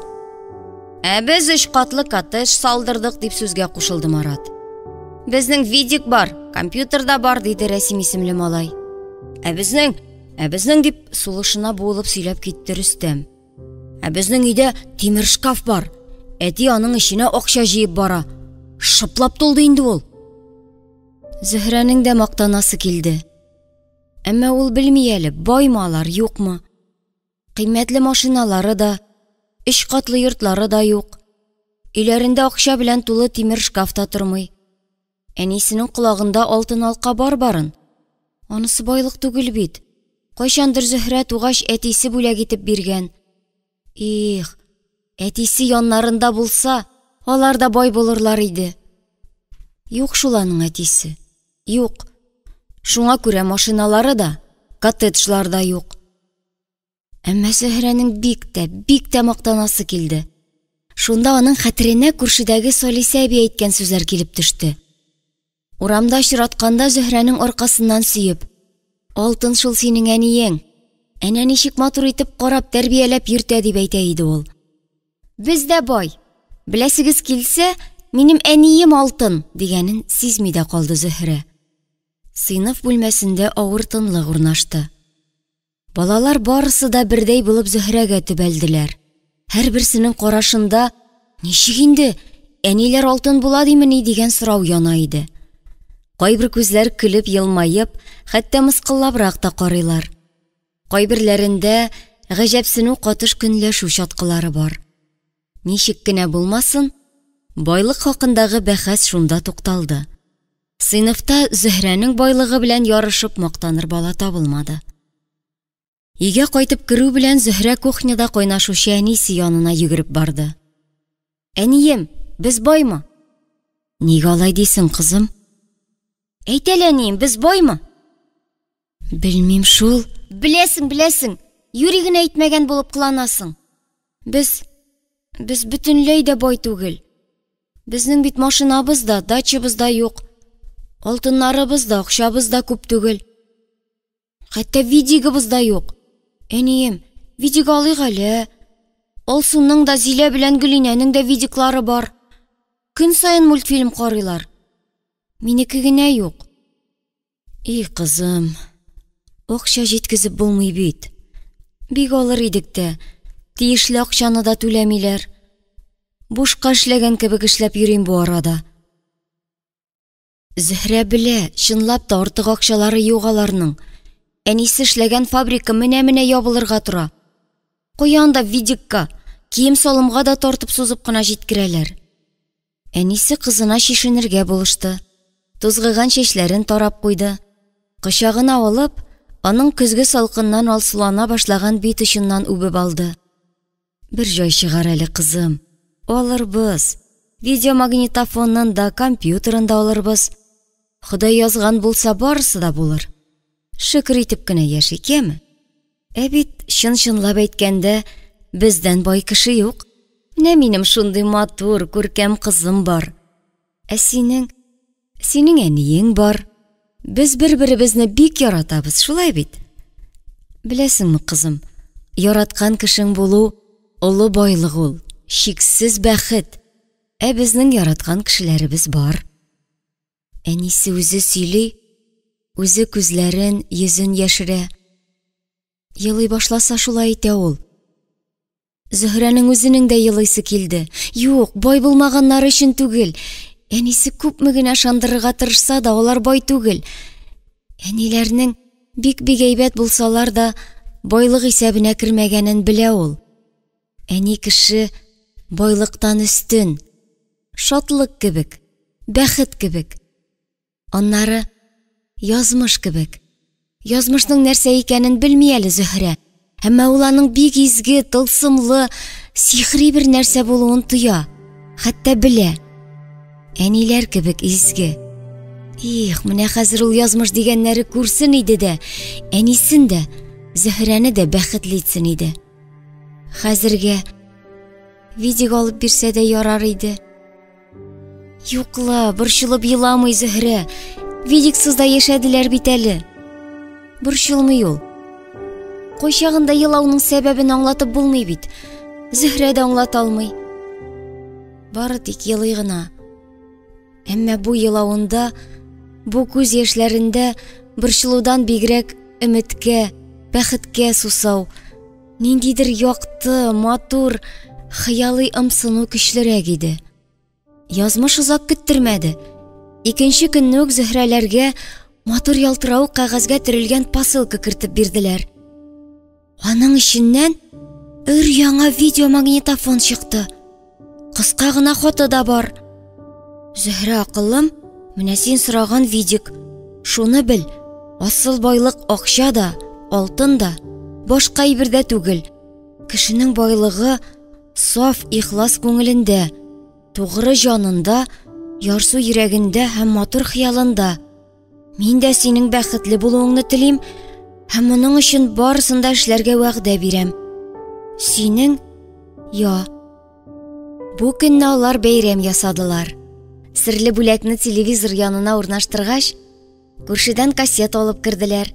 [SPEAKER 1] Без 3 катлы коттедж салдырдык дип сүзгә кушылды Марат. Безнең видик бар, компьютерда бар диде Рәсим исемле малай. Безнең дип сулышына буылып сөйләп китте Рөстәм. Безнең өйдә тимер шкаф бар. Әти аның эченә акча җыеп бара. Шыплап тулды инде ул. Зөһрәнең дә мактанасы килде. Әмма ул белми әле, баймалар юкмы? Кыйммәтле машиналары да, 3 катлы йортлары да юк. Өйләрендә акча белән тулы тимер шкафта тормый. Әнисенең колагында алтын алка барын. Анысы байлык түгел бит. Кайчандыр Зөһрә тугач әтисе бүләк итеп биргән. Әтисе яннарында булса, алар да бай булырлар иде. Юк шул аның әтисе. Юк. Шуңа күрә машиналары да, коттеджлар да юк. Әмма Зөһрәнең бик тә мактанасы килде. Шунда аның хәтеренә күршедәге Салиса әби әйткән сүзләр килеп төште. Урамда очратканда Зөһрәнең аркасыннан сөеп: "Алтын шул синең әниең. Әнә ничек матур итеп карап тәрбияләп йөртә" дип әйтә иде ул. Бездә бай. Беләсегез килсә, минем әнием алтын дигәнен сизми дә калды Зөһрә. Сыйныф бүлмәсендә авыр тынлык урнашты. Балалар барысы да бердәй булып Зөһрәгә төбәлделәр. Һәрберсенең карашында "Ничек инде? Әниләр алтын була димени?" дигән сорау яна иде. Кайбер күзләр көлеп, елмаеп, хәтта мыскыллабрак та карыйлар. Кайберләрендә гаҗәпсенү катыш көнләшү чаткылары бар. Ничек кенә булмасын, байлык хакындагы бәхәс шунда тукталды. Сыйныфта Зөһрәнең байлыгы белән ярышып мактаныр бала табылмады. Өйгә кайтып керү белән Зөһрә кухняда кайнашучы әнисе янына йөгереп барды. "Әнием, безаймы?" "Нигә алай дисең, кызым?" "Әйт әле, әнием, без баймы?" "Белмим шул." Беләсең, юри генә әйтмәгән булып кыланасың. Без бөтенләй дә бай түгел. Безнең бит машинабыз да, дачабыз да юк. Алтыннарыбыз да, акчабыз да күп түгел. Хәтта видигыбыз да юк. Әнием, видиг алыйк әле. Алсуның да, Зилә белән Гөлинәнең дә видиклары бар. Көн сайын мультфильм карыйлар. Минеке генә юк." Кызым, акча җиткезеп булмый бит. Бик алыр идек тә, тиешле акчаны да түләмиләр. Бушка эшләгән кебек эшләп йөрим бу арада. Зөһрә белә, чынлап та артык акчалары юк аларның. Әнисе эшләгән фабрика менә ябылырга тора. Куян да видикка, кием салымга да тартып сузып кына җиткерәләр. Әнисе кызына чишенергә булышты. Тузгыган чәчләрен тарап куйды. Кочагына алып, аның көзге салкыннан алсулана башлаган бит очыннан үбеп алды. "Бер җай чыгар әле, кызым. Алырбыз. Видеомагнитофонын да, компьютерын да алырбыз. Ходай язган булса, барысы да булыр. Шөкер итеп кенә яшикәме? Бит чын-чынлап әйткәндә, бездән бай кеше юк. Менә минем шундый матур, күркәм кызым бар. Синең әниең бар. Без бер-беребезне бик яратабыз, шулай бит? Беләсеңме, кызым, яраткан кешең булу олы байлык ул, чиксез бәхет. Безнең яраткан кешеләребез бар." Әнисе үзе сөйли, үзе күзләрен, йөзен яшерә. Елый башласа шулай итә ул. Зөһрәнең үзенең дә елыйсы килде. Юк, бай булмаганнары өчен түгел. Әнисе күпме генә шандырырга тырышса да, алар бай түгел. Әниләрнең бик әйбәт булсалар да, байлык исәбенә кермәгәнен белә ул. Әни кеше байлыктан өстен, шатлык кебек, бәхет кебек. Аннары язмыш кебек. Язмышның нәрсә икәнен белми әле Зөһрә. Әмма ул аның бик изге, тылсымлы, сихри бер нәрсә булуын тоя. Хәтта белә. Әниләр кебек изге. Менә хәзер ул язмыш дигәннәре күрсен иде дә, әнисен дә, Зөһрәне дә бәхетле итсен иде. Хәзергә видео алып бирсә дә ярар иде. Юкла, борчылып еламый Зөһрә. Видиксыз да яшәделәр бит әле. Борчылмый ул. Кайчагында елауның сәбәбен аңлатып булмый бит. Зөһрә дә аңлата алмый. Бары тик елый гына. Әмма бу елавында, бу күз яшьләрендә борчылудан бигрәк өметкә, бәхеткә сусау, ниндидер якты, матур, хыялый ымсыну көчлерәк иде. Язмыш озак көттермәде. Икенче көнне үк Зөһрәләргә матур ялтырау кәгазьгә төрелгән посылка кертеп бирделәр. Аның эченнән өр-яңа видеомагнитофон чыкты. Кыска гына хаты да бар. Зөһрә акыллым, менә син сораган видик. Шуны бел, асыл байлык акча да, алтын да, башка әйбердә түгел. Кешенең байлыгы саф ихлас күңелендә, тугры җанында, ярсу йөрәгендә һәм матур хыялында. Мин дә синең бәхетле булуыңны телим һәм моның өчен барысын да эшләргә вәгъдә бирәм. Синең Бу көнне алар бәйрәм ясадылар. Серле бүләкне телевизор янына урнаштыргач, күршедән кассета алып керделәр.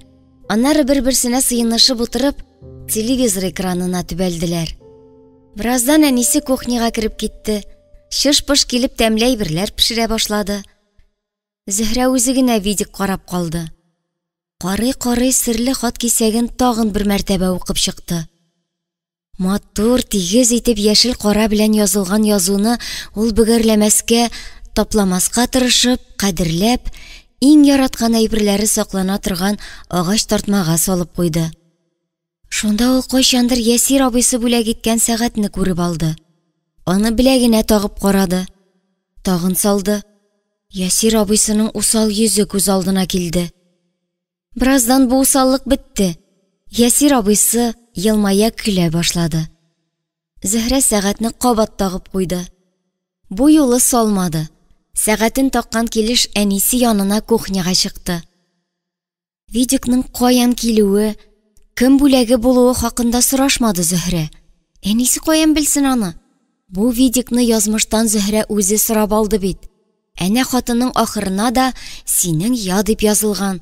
[SPEAKER 1] Аннары бер-берсенә сыйынышып утырып, телевизор экранына төбәлделәр. Бираздан әнисе кухняга кирип китте. Шыш-пыш килеп тәмле әйберләр пешерә башлады. Зөһрә үзе генә видик карап калды. Карый-карый серле хат кисәген тагын бер мәртәбә укып чыкты. Матур, тигез итеп яшел кара белән язылган язуны ул бөгәрләмәскә, тапламаска тырышып, кадерләп, иң яраткан әйберләре саклана торган агач тартмага салып куйды. Шунда ул кайчандыр Ясир абыйсы бүләк иткән сәгатьне күреп алды. Аны беләгенә тагып карады. Тагын салды. Ясир абыйсының усал йөзе күз алдына килде. Бираздан бу усаллык бетте. Ясир абыйсы елмая көлә башлады. Зөһрә сәгатьне кабат тагып куйды. Бу юлы салмады. Сәгатен таккан килеш әнисе янына кухняга чыкты. Видикның каян килүе, кем бүләге булуы хакында сорашмады Зөһрә. Әнисе каян белсен аны? Бу видикны язмыштан Зөһрә үзе сорап алды бит. Әнә хатының ахырына да синең дип язылган.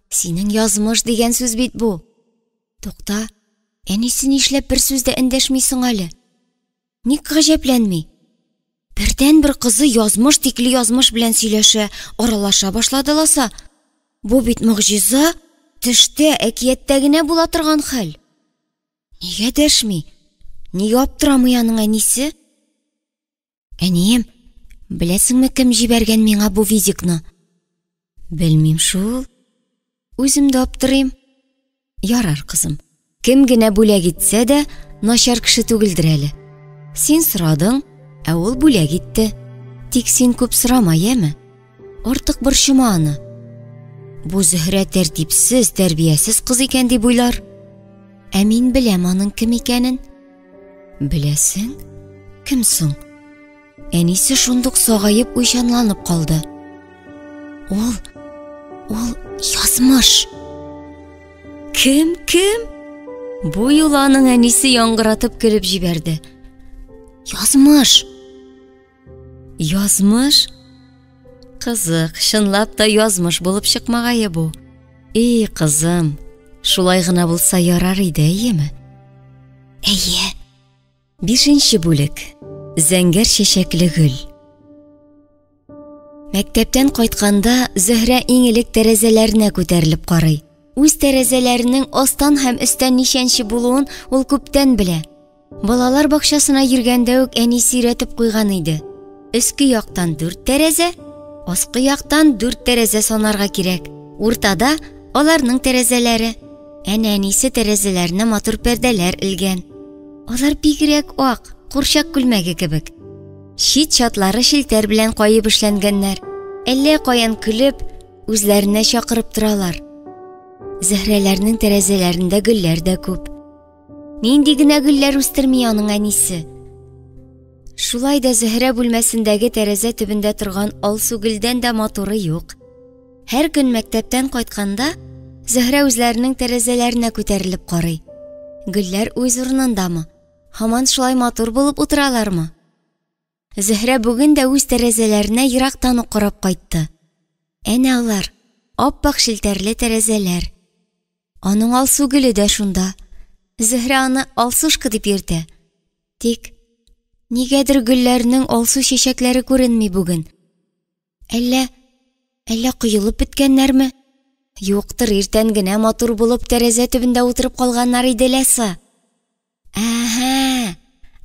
[SPEAKER 1] Синең язмыш дигән сүз бит бу. Тукта, әнисе нишләп бер сүздә эндәшмисең әле? Ник гаҗәпләнми? Бердән бер кызы язмыш тикле язмыш белән сөйләшә, аралаша башлады ласа. Бу бит мөгъҗиза, төштә, әкияттә генә була торган хәл. Нигә дәшми? Нигә аптырамый аның әнисе? Әнием, беләсеңме кем җибәргән миңа бу видикны? Белмим шул. Үзем дә аптырыйм. Ярар, кызым. Кем генә бүләк итсә дә, начар кеше түгелдер әле. Син сорадың, ә ул бүләк итте. Тик син күп сорама, яме? Артык борчыма аны. Бу Зөһрә тәртипсез, тәрбиясез кыз икән дип уйлар. Ә мин беләм аның кем икәнен. Беләсең? Кем соң? Әнисе шундук сагайып уйчанланып калды. Ул язмыш. Кем? Бу юлы аның әнисе яңгыратып көлеп җибәрде. Язмыш. Язмыш? Кызык, чынлап та язмыш булып чыкмагае бу. Кызым, шулай гына булса ярар иде, әйеме? Әйе. 5-нче бүлек. Зәңгәр чәчәкле гөл. Мәктәптән кайтканда Зөһрә иң элек тәрәзәләренә күтәрелеп карый. Үз тәрәзәләренең астан һәм өстән ничәнче булуын ул күптән белә. Балалар бакчасына йөргәндә үк әнисе өйрәтеп куйган иде. Өске яктан 4 тәрәзә, аскы яктан 4 тәрәзә санарга кирәк. Уртада аларның тәрәзәләре. Әнә әнисе тәрәзәләренә матур пәрдәләр илгән. Алар бигрәк ак, курчак күлмәге кебек. Чит чатлары шелтәр белән кайып эшләнгәннәр. Әллә каян көлеп, үзләренә чакырып торалар. Зөһрәләрнең тәрәзәләрендә гөлләр дә күп. Нинди генә гөлләр үстерми аның әнисе. Шулай да Зөһрә бүлмәсендәге тәрәзә төбендә торган алсу гөлдән дә матуры юк. Һәр көн мәктәптән кайтканда Зөһрә үзләренең тәрәзәләренә күтәрелеп карый. Гөлләр үз урынындамы? Һаман шулай матур булып утыралармы? Зөһрә бүген дә үз тәрәзәләренә ерактан ук карап кайтты. Әнә алар, аппак шелтәрле тәрәзәләр. Аның алсу гөле дә шунда. Зөһрә аны алсушка дип йөртә. Тик нигәдер гөлләрнең алсу чәчәкләре күренми бүген. Әллә коелып беткәннәрме? Юктыр, иртән генә матур булып тәрәзә төбендә утырып калганнар иде ләса.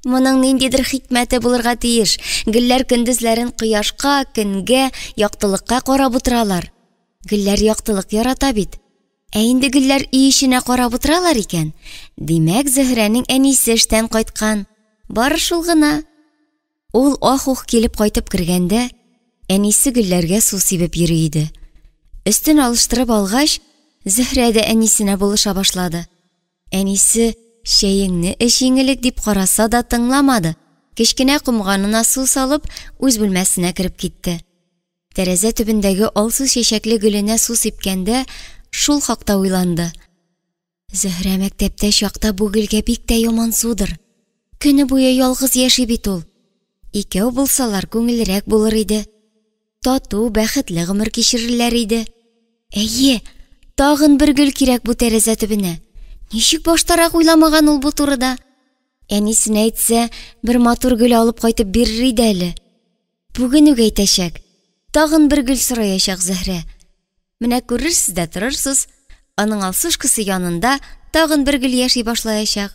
[SPEAKER 1] Моның ниндидер хикмәте булырга тиеш. Гөлләр көндезләрен кояшка, көнгә, яктылыкка карап утыралар. Гөлләр яктылык ярата бит. Инде гөлләр өй эченә карап утыралар икән. Димәк, Зөһрәнең әнисе эштән кайткан. Бары шул гына. Ул ах-ух килеп кайтып кергәндә, әнисе гөлләргә су сибеп йөри иде. Өстен алыштырып алгач, Зөһрә дә әнисенә булыша башлады. Әнисе шәеңне эч еңелек дип караса да тыңламады. Кечкенә кумганына су салып, үз бүлмәсенә кирип китте. Тәрәзә төбендәге алсу чәчәкле гөленә су сипкәндә, шул хакта уйланды. Зөһрә мәктәптә чакта бу гөлгә бик тә яман судыр. Көне буе ялгыз яши бит ул. Икәү булсалар күңелрәк булыр иде. Тату, бәхетле гомер кичерерләр иде. Әйе, тагын бер гөл кирәк бу тәрәзә төбенә. Ничек баштарак уйламаган ул бу турыда? Әнисенә әйтсә, бер матур гөл алып кайтып бирер иде әле. Бүген үк әйтәчәк. Тагын бер гөл сораячак Зөһрә. Менә күрерсез дә торырсыз, аның алсушкасы янында тагын бер гөл яши башлаячак.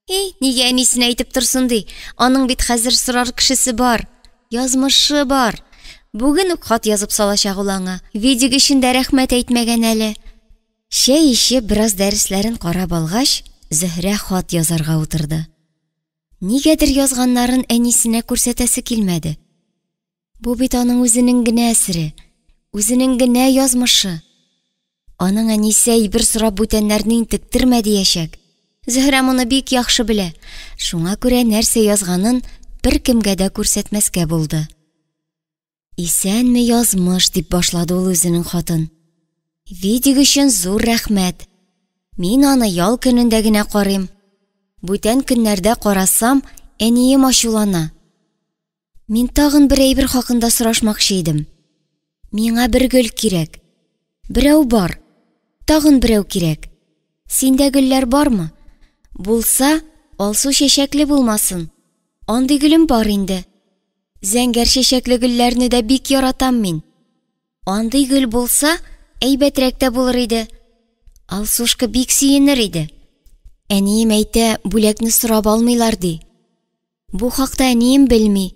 [SPEAKER 1] Нигә әнисенә әйтеп торсын ди? Аның бит хәзер сорар кешесе бар, язмышы бар. Бүген үк хат язып салачак ул аңа. Видео өчен дә рәхмәт әйтмәгән әле. Шәй ичеп, бераз дәресләрен карап алгач, Зөһрә хат язарга утырды. Нигәдер язганнарын әнисенә күрсәтәсе килмәде. Бу бит аның үзенең генә әсере, үзенең генә язмышы. Аның әнисе әйбер сорап бүтәннәрне интектермә диячәк. Зөһрә моны бик яхшы белә. Шуңа күрә нәрсә язганын бер кемгә дә күрсәтмәскә булды. Исәнме язмыш дип башлады ул үзенең хатын. Видео өчен зур рәхмәт. Мин аны ял көнендә генә карыйм. Бүтән көннәрдә карасам, әнием ачулана. Мин тагын бер әйбер хакында сорашмакчы идем. Миңа бер гөл кирәк. Берәү бар. Тагын берәү кирәк. Синдә гөлләр бармы? Булса, алсу чәчәкле булмасын. Андый гөлем бар инде. Зәңгәр чәчәкле гөлләрне дә бик яратам мин. Андый гөл булса, әйбәтрәк тә булыр иде. Алсушка бик сөенер иде. Әнием әйтә, бүләкне сорап алмыйлар ди. Бу хакта әнием белми.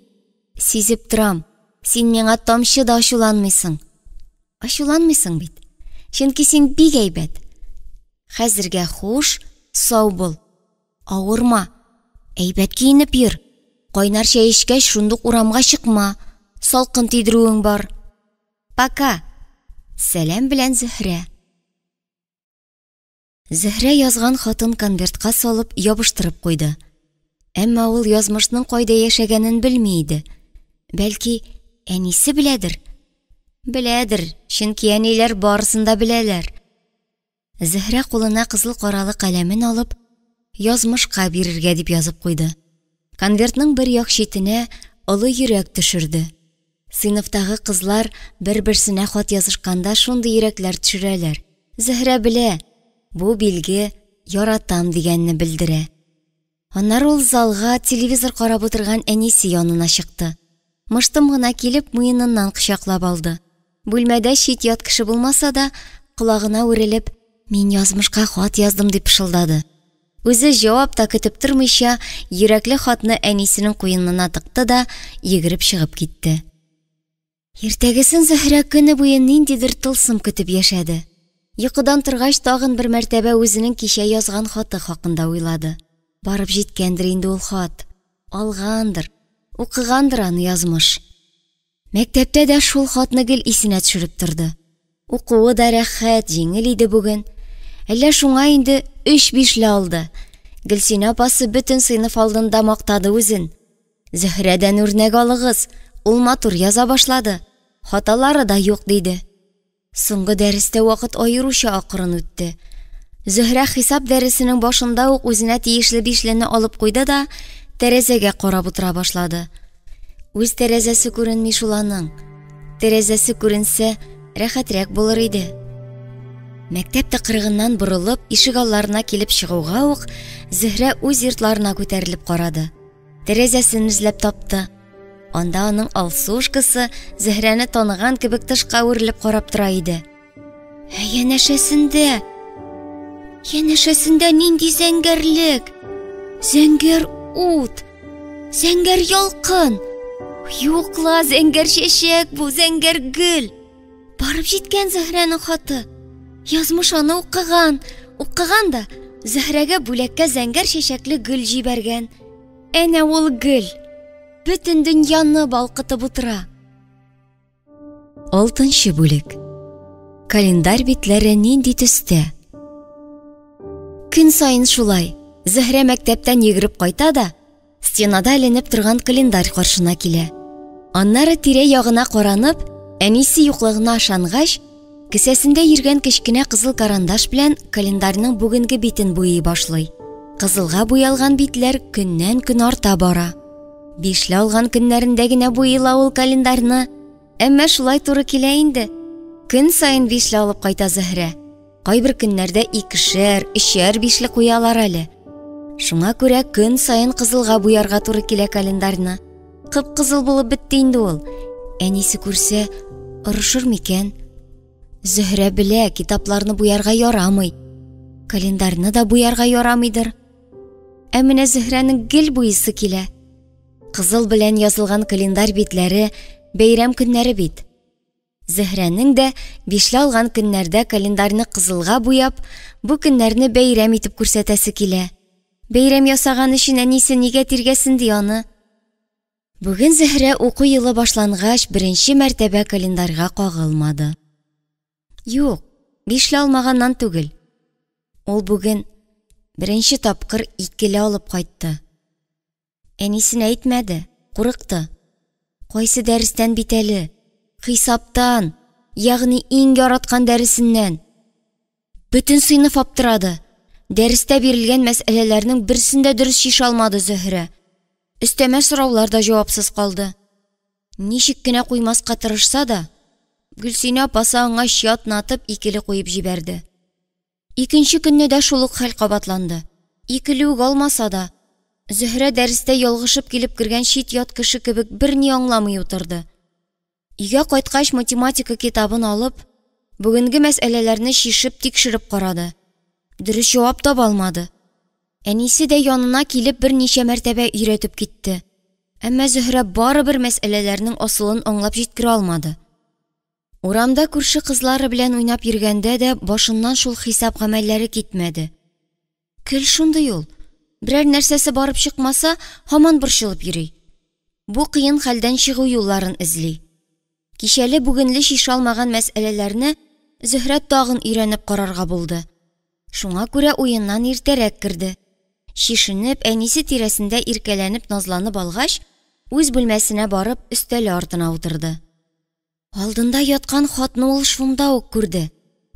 [SPEAKER 1] Сизеп торам. Син миңа тамчы да ачуланмыйсың. Ачуланмыйсың бит. Чөнки син бик әйбәт. Хәзергә хуш, сау бул. Авырма. Әйбәт киенеп йөр. Кайнар чәй эчкәч шундук урамга чыкма. Салкын тидерүең бар. Пока. Сәлам белән Зөһрә. Зөһрә язган хатын конвертка салып ябыштырып куйды. Әмма ул язмышның кайда яшәгәнен белми иде. Бәлки, әнисе беләдер. Беләдер, чөнки әниләр барысын да беләләр. Зөһрә кулына кызыл каралы каләмен алып, язмышка бирергә дип язып куйды. Конвертның бер як читенә олы йөрәк төшерде. Сыйныфтагы кызлар бер-берсенә хат язышканда шундый йөрәкләр төшерәләр. Зөһрә белә, бу билге яратам дигәнне белдерә. Аннары ул залга телевизор карап утырган әнисе янына чыкты. Мыштым гына килеп муеныннан кочаклап алды. Бүлмәдә чит ят кеше булмаса да, колагына үрелеп, мин язмышка хат яздым дип пышылдады. Үзе җавап та көтеп тормыйча, йөрәкле хатны әнисенең куенына тыкты да, йөгереп чыгып китте. Иртәгесен Зөһрә көне буе ниндидер тылсым көтеп яшәде. Йокыдан торгач тагын бер мәртәбә үзенең кичә язган хаты хакында уйлады. Барып җиткәндер инде ул хат. Алгандыр, укыгандыр аны язмыш. Мәктәптә дә шул хатны гел исенә төшереп торды. Укуы да рәхәт, җиңел иде бүген. Әллә шуңа инде 3-5 алды. Гөлсинә апасы бөтен сыйныф алдында мактады үзен. Зөһрәдән үрнәк алыгыз, ул матур яза башлады. Хаталары да юк диде. Соңгы дәрестә вакыт аеруча акырын үтте. Зөһрә хисап дәресенең башында ук үзенә тиешле 5-лене алып куйды да тәрәзәгә карап утыра башлады. Үз тәрәзәсе күренми шул аның. Тәрәзәсе күренсә, рәхәтрәк булыр иде. Мәктәп тыкрыгыннан борылып, ишек алларына килеп чыгуга ук, Зөһрә үз йортларына күтәрелеп карады. Тәрәзәсен эзләп тапты. Анда аның алсушкасы Зөһрәне таныган кебек тышка үрелеп карап тора иде. Янәшәсендә нинди зәңгәрлек! Зәңгәр ут! Зәңгәр ялкын! Юкла, зәңгәр чәчәк бу, зәңгәр гөл! Барып җиткән Зөһрәнең хаты. Язмыш аны укыган да Зөһрәгә бүләккә зәңгәр чәчәкле гөл җибәргән. Әнә ул гөл. Бөтен дөньяны балкытып утыра. 6-нчы бүлек. Календарь битләре нинди төстә? Көн сайын шулай. Зөһрә мәктәптән йөгереп кайта да, стенада эленеп торган календарь каршына килә. Аннары тирә-ягына каранып, әнисе юклыгына ышангач, кесәсендә йөргән кечкенә кызыл карандаш белән календарьның бүгенге битен буйый башлый. Кызылга буялган битләр көннән-көн арта бара. 5 алган көннәрендә генә буйыла ул календарьны, әмма шулай туры килә инде. Көн сайын 5 алып кайта Зөһрә. Кайбер көннәрдә 2-шәр, 3-шәр 5 куялар әле. Шуңа күрә көн сайын кызылга буярга туры килә календарьны. Кып-кызыл булып бетте инде ул. Әнисе күрсә, орышыр микән? Зөһрә белә, китапларны буярга ярамый. Календарьны да буярга ярамыйдыр. Ә менә Зөһрәнең гел буйысы килә. Кызыл белән язылган календарь битләре бәйрәм көннәре бит. Зөһрәнең дә 5 алган көннәрдә календарьны кызылга буяп, бу көннәрне бәйрәм итеп күрсәтәсе килә. Бәйрәм ясаган өчен әнисе нигә тиргәсен ди аны? Бүген Зөһрә уку елы башлангач беренче мәртәбә календарьга кагылмады. Юк, 5 алмаганнан түгел. Ул бүген беренче тапкыр 2 алып кайтты. Әнисен әйтмәде, курыкты. Кайсы дәрестән бит әле? Хисаптан, ягъни иң яраткан дәресеннән. Бүтән сыйныф аптырады. Дәрестә бирелгән мәсьәләләрнең берсендә дөрес шиша алмады Зөһрә. Өстәмә сораулар да җавапсыз калды. Ничек кенә куймаска тырышса да, Гөлсинә апасы аңа чатнатып 2 куеп җибәрде. Икенче көнне дә шул ук хәл кабатланды. 2 үк алмаса да, Зөһрә дәрестә ялгышып килеп кергән чит ят кеше кебек берни аңламый утырды. Өйгә кайткач математика китабын алып, бүгенге мәсьәләләрне шишеп тикшереп карады. Дөрес җавап таба алмады. Әнисе дә янына килеп берничә мәртәбә өйрәтеп китте. Әмма Зөһрә барыбер мәсьәләләрнең асылын аңлап җиткерә алмады. Урамда күрше кызлары белән уйнап йөргәндә дә башыннан шул хисап гамәлләре китмәде. Көл шундый ул. Берәр нәрсәсе барып чыкмаса, һаман борчылып йөри. Бу кыен хәлдән чыгу юлларын эзли. Кичәле бүгенле шиша алмаган мәсьәләләрне Зөһрә тагын өйрәнеп карарга булды. Шуңа күрә уеннан иртәрәк керде. Шишенеп, әнисе тирәсендә иркәләнеп назланып алгач, үз бүлмәсенә барып өстәле артына утырды. Алдында яткан хатны ул шунда ук күрде.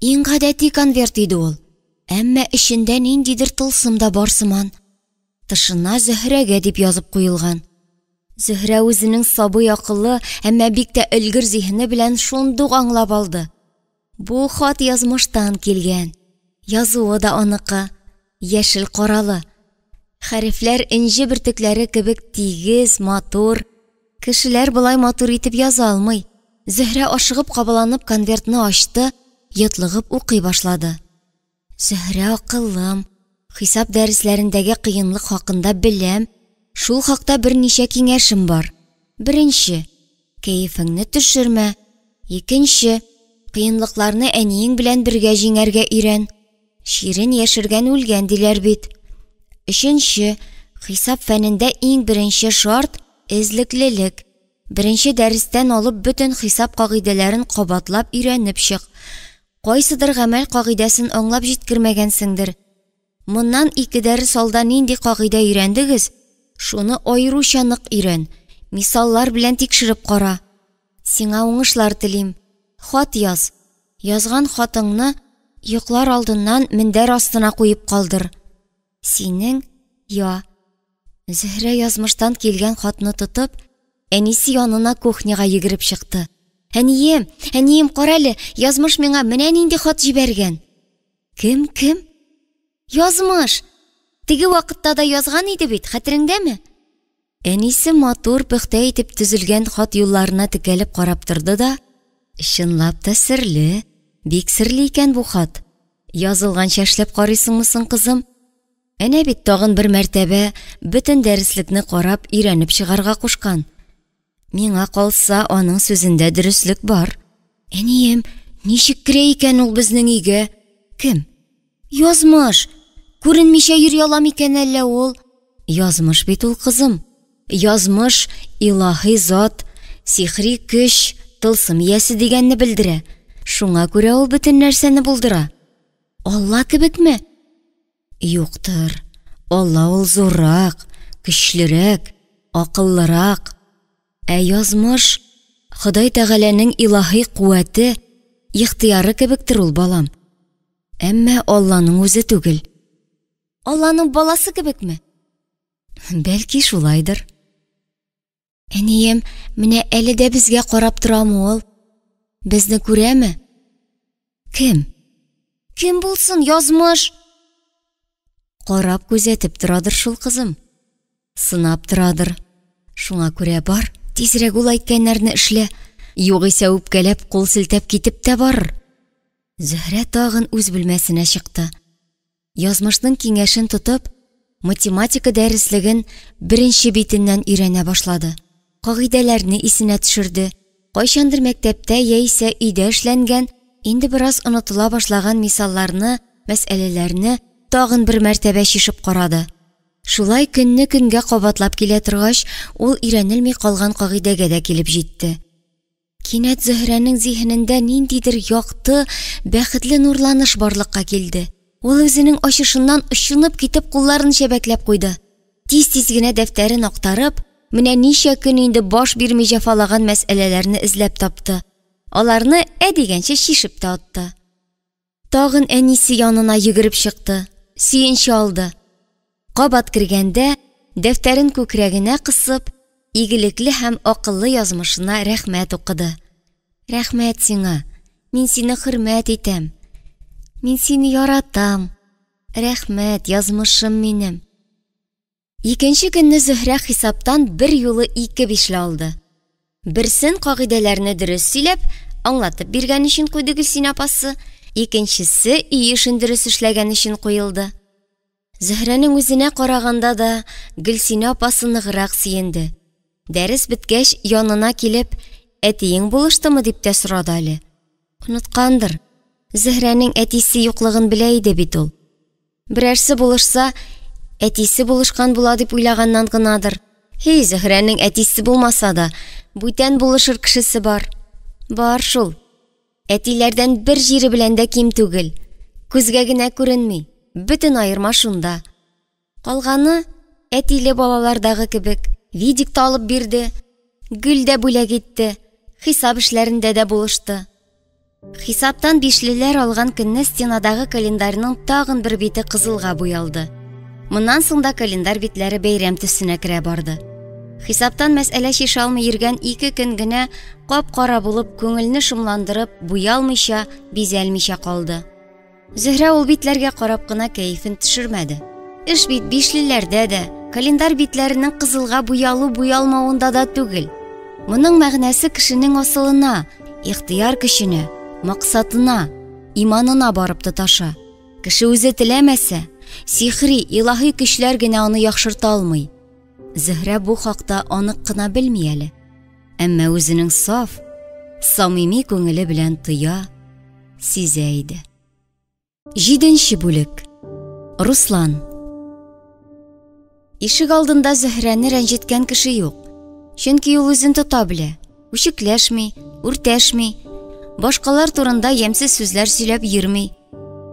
[SPEAKER 1] Иң гадәти конверт иде ул. Әмма эчендә ниндидер тылсым да бар сыман. Тышына Зөһрәгә дип язып куелган. Зөһрә үзенең сабый акыллы, әмма бик тә өлгер зиһене белән шундук аңлап алды. Бу хат язмыштан килгән. Язуы да аныкы, яшел каралы. Хәрефләр инҗе бөртекләре кебек тигез, матур. Кешеләр булай матур итеп яза алмый. Зөһрә ашыгып кабаланып конвертны ачты, йотлыгып укый башлады. Зөһрә акыллым, хисап дәресләрендәге кыенлык хакында беләм. Шул хакта берничә киңәшем бар. Беренче, кәефеңне төшермә. Икенче, кыенлыкларны әниең белән бергә җиңәргә өйрән. Ширин яшергән үлгән диләр бит. Өченче, хисап фәнендә иң беренче шарт эзлеклелек. Беренче дәрестән алып бөтен хисап кагыйдәләрен кабатлап өйрәнеп чык. Кайсыдыр гамәл кагыйдәсен аңлап җиткермәгәнсеңдер. Моннан 2 дәрес алда нинди кагыйдә өйрәндегез? Шуны аеруча нык өйрән. Мисаллар белән тикшереп кара. Сиңа уңышлар телим. Хат яз. Язган хатыңны йоклар алдыннан мендәр астына куеп калдыр. Синең, я. Зөһрә язмыштан килгән хатны тотып, әнисе янына кухняга йөгереп чыкты. Әнием, карале, язмыш миңа менә нинди хат җибәргән. Кем? Язмыш. Теге вакытта да язган иде бит, хәтереңдәме? Әнисе матур пөхтә итеп төзелгән хат юлларына текәлеп карап торды да, чынлап та серле, бик серле икән бу хат. Язылганча эшләп карыйсыңмы соң, кызым? Әнә бит тагын бер мәртәбә бөтен дәреслекне карап өйрәнеп чыгарга кушкан. Миңа калса, аның сүзендә дөрестлек бар. Әнием, ничек керә икән ул безнең өйгә? Кем? Язмыш. Күренмичә йөри алам икән әллә ул? Язмыш бит ул, кызым. Язмыш илаһи зат, сихри көч, тылсым иясе дигәнне белдерә. Шуңа күрә ул бөтен нәрсәне булдыра. Алла кебекме? Юктыр. Алла ул зуррак, көчлерәк, акыллырак. Язмыш Ходай Тәгаләнең илаһи куәте, ихтыяры кебектер ул, балам. Әмма Алланың үзе түгел. Алланың баласы кебекме? Бәлки шулайдыр. Әнием, менә әле дә безгә карап торамы ул? Безне күрәме? Кем? Кем булсын, язмыш? Карап күзәтеп торадыр шул, кызым. Сынап торадыр. Шуңа күрә бар, тизрәк ул әйткәннәрне эшлә. Югыйсә үпкәләп, кул селтәп китеп тә барыр. Зөһрә тагын үз бүлмәсенә чыкты. Язмышның киңәшен тотып, математика дәреслеген беренче битеннән өйрәнә башлады. Кагыйдәләрне исенә төшерде. Кайчандыр мәктәптә яисә өйдә эшләнгән, инде бераз онытыла башлаган мисалларны, мәсьәләләрне тагын бер мәртәбә чишеп карады. Шулай көнне көнгә кабатлап килә торгач, ул өйрәнелми калган кагыйдәгә дә килеп җитте. Кинәт Зөһрәнең зиһенендә ниндидер якты, бәхетле нурланыш барлыкка килде. Ул үзенең ачышыннан ычынып китеп кулларын чәбәкләп куйды. Тиз-тиз генә дәфтәрен актарып, менә ничә көн инде баш бирми җәфалаган мәсьәләләрне эзләп тапты. Аларны дигәнчә чишеп тә атты. Тагын әнисе янына йөгереп чыкты. Сөенче алды. Кабат кергәндә, дәфтәрен күкрәгенә кысып, игелекле һәм акыллы язмышына рәхмәт укыды. Рәхмәт сиңа. Мин сине хөрмәт итәм. Мин сине яратам. Рәхмәт, язмышым минем. Икенче көнне Зөһрә хисаптан бер юлы 2 бишле алды. Берсен кагыйдәләрне дөрес сөйләп, аңлатып биргән өчен куйды Гөлсинә апасы, икенчесе өй эшен дөрес эшләгән өчен куелды. Зөһрәнең үзенә караганда да Гөлсинә апасы ныграк сөенде. Дәрес беткәч, янына килеп, әтиең булыштымы дип тә сорады әле. Уныткандыр. Зөһрәнең әтисе юклыгын белә иде бит ул. Берәрсе булышса, әтисе булышкан була дип уйлаганнан гынадыр. Зөһрәнең әтисе булмаса да, бүтән булышыр кешесе бар. Бар шул. Әтиләрдән бер җире белән дә ким түгел. Күзгә генә күренми. Бөтен айырма шунда. Калганы әтиле балалардагы кебек. Видик та алып бирде. Гөл дә бүләк итте. Хисап эшләрендә дә булышты. Хисаптан бишлеләр алган көнне стенадагы календарьның тагын бер бите кызылга буялды. Моннан соң да календарь битләре бәйрәм төсенә керә барды. Хисаптан мәсьәлә чишә алмый йөргән 2 көн генә кап-кара булып, күңелне шомландырып, буялмыйча, бизәлмичә калды. Зөһрә ул битләргә карап кына кәефен төшермәде. Эш бит бишлеләрдә дә, календарь битләренең кызылга буялу-буялмавында да түгел. Моның мәгънәсе кешенең асылына, ихтыяр көченә, максатына, иманына барып тоташа. Кеше үзе теләмәсә, сихри, илаһи көчләр генә аны яхшырта алмый. Зөһрә бу хакта анык кына белми әле. Әмма үзенең саф, самими күңеле белән тоя, сизә иде. 7нче бүлек. Руслан. Ишек алдында Зөһрәне рәнҗеткән кеше юк. Чөнки ул үзен тота белә, үчекләшми, үртәшми, башкалар турында ямьсез сүзләр сөйләп йөрми.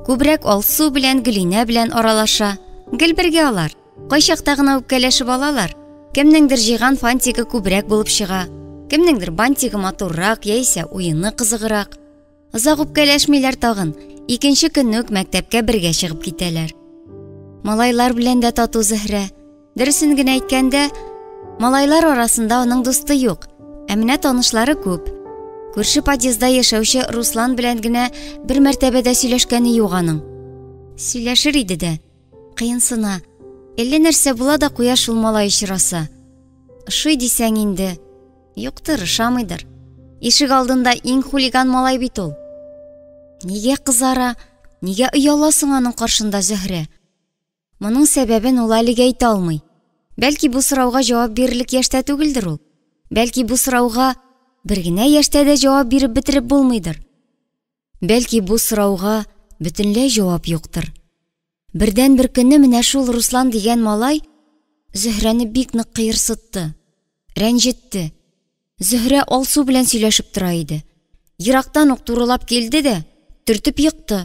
[SPEAKER 1] Күбрәк Алсу белән Гөлинә белән аралаша. Гел бергә алар. Кайчакта гына үпкәләшеп алалар. Кемнеңдер җыйган фантигы күбрәк булып чыга. Кемнеңдер бантигы матуррак яисә уенны кызыграк. Озак үпкәләшмиләр тагын. Икенче көнне үк мәктәпкә бергә чыгып китәләр. Малайлар белән дә тату Зөһрә. Дөресен генә әйткәндә, Малайлар арасында аның дусты юк, ә менә танышлары күп. Күрше подъездда яшәүче Руслан белән генә бер мәртәбәдә сөйләшкәне юк аның. Сөйләшер иде дә, кыенсына. Әллә нәрсә була да куя шул малай очраса. Ошый дисәң инде. Юктыр, ошамыйдыр. Ишек алдында иң хулиган малай бит ул. Нигә кызара, нигә ояласың аның каршында, Зөһрә? Моның сәбәбен ул әлегә әйтә алмый. Бәлки бу сорауга җавап бирерлек яшьтә түгелдер ул. Бәлки бу сорауга бер генә яшьтә дә җавап биреп бетереп булмыйдыр. Бәлки бу сорауга бөтенләй җавап юктыр. Бердән бер көнне менә шул Руслан дигән малай Зөһрәне бик нык кыерсытты, рәнҗетте. Зөһрә Алсу белән сөйләшеп тора иде. Ерактан ук турылап килде дә, төртеп йыкты.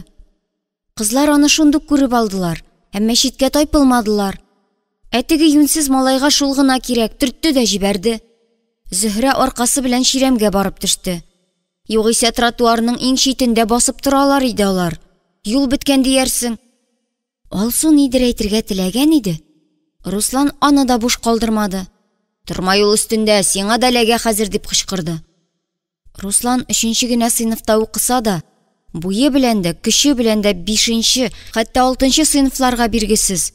[SPEAKER 1] Кызлар аны шундук күреп алдылар, әмма читкә тайпылмадылар. Әтеге юнсез малайга шул гына кирәк, төртте дә җибәрде. Зөһрә аркасы белән чирәмгә барып төште. Югыйсә тротуарның иң читендә басып торалар иде алар. Юл беткән диярсең. Алсу нидер әйтергә теләгән иде. Руслан аны да буш калдырмады. Тормай ул өстендә, сиңа да ләгә хәзер дип кычкырды. Руслан 3нче генә сыйныфта укыса да, буе белән дә, көче белән дә 5нче, хәтта 6нчы сыйныфларга биргесез.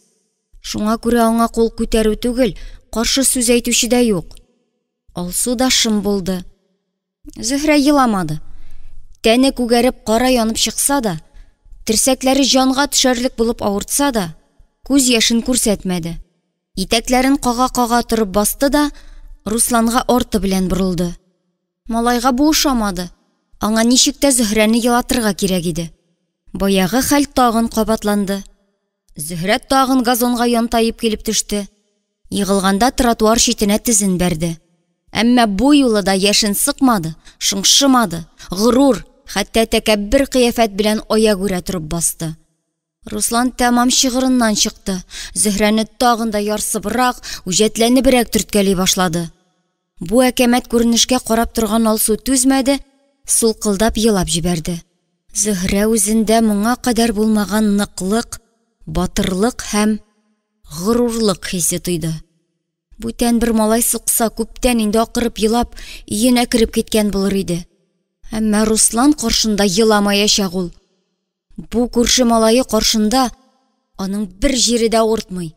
[SPEAKER 1] Шуңа күрә аңа кул күтәрү түгел, каршы сүз әйтүче дә юк. Алсу да шым булды. Зөһрә еламады. Тәне күгәреп кара янып чыкса да, терсәкләре җанга төшәрлек булып авыртса да, күз яшен күрсәтмәде. Итәкләрен кага-кага торып басты да, Русланга арты белән борылды. Малайга бу ошамады. Аңа ничек тә Зөһрәне елатырга кирәк иде. Баягы хәл тагын кабатланды. Зөһрә тагын газонга янтайып килеп төште. Йыгылганда тротуар читенә тезен бәрде. Әмма бу юлы да яшен сыкмады, шыңшымады. Горур, хәтта тәкәббер кыяфәт белән аягүрә турып басты. Руслан тәмам чыгырыннан чыкты. Зөһрәне тагын да ярсыбрак, үҗәтләнебрәк төрткәли башлады. Бу әкәмәт күренешкә карап торган Алсу түзмәде, сулкылдап елап җибәрде. Зөһрә үзендә моңа кадәр булмаган ныклык, батырлык һәм горурлык хисе тойды. Бүтән бер малай сукса, күптән инде акырып елап, өенә кереп киткән булыр иде. Әмма Руслан каршында еламаячак ул. Бу күрше малайы каршында аның бер җире дә авыртмый.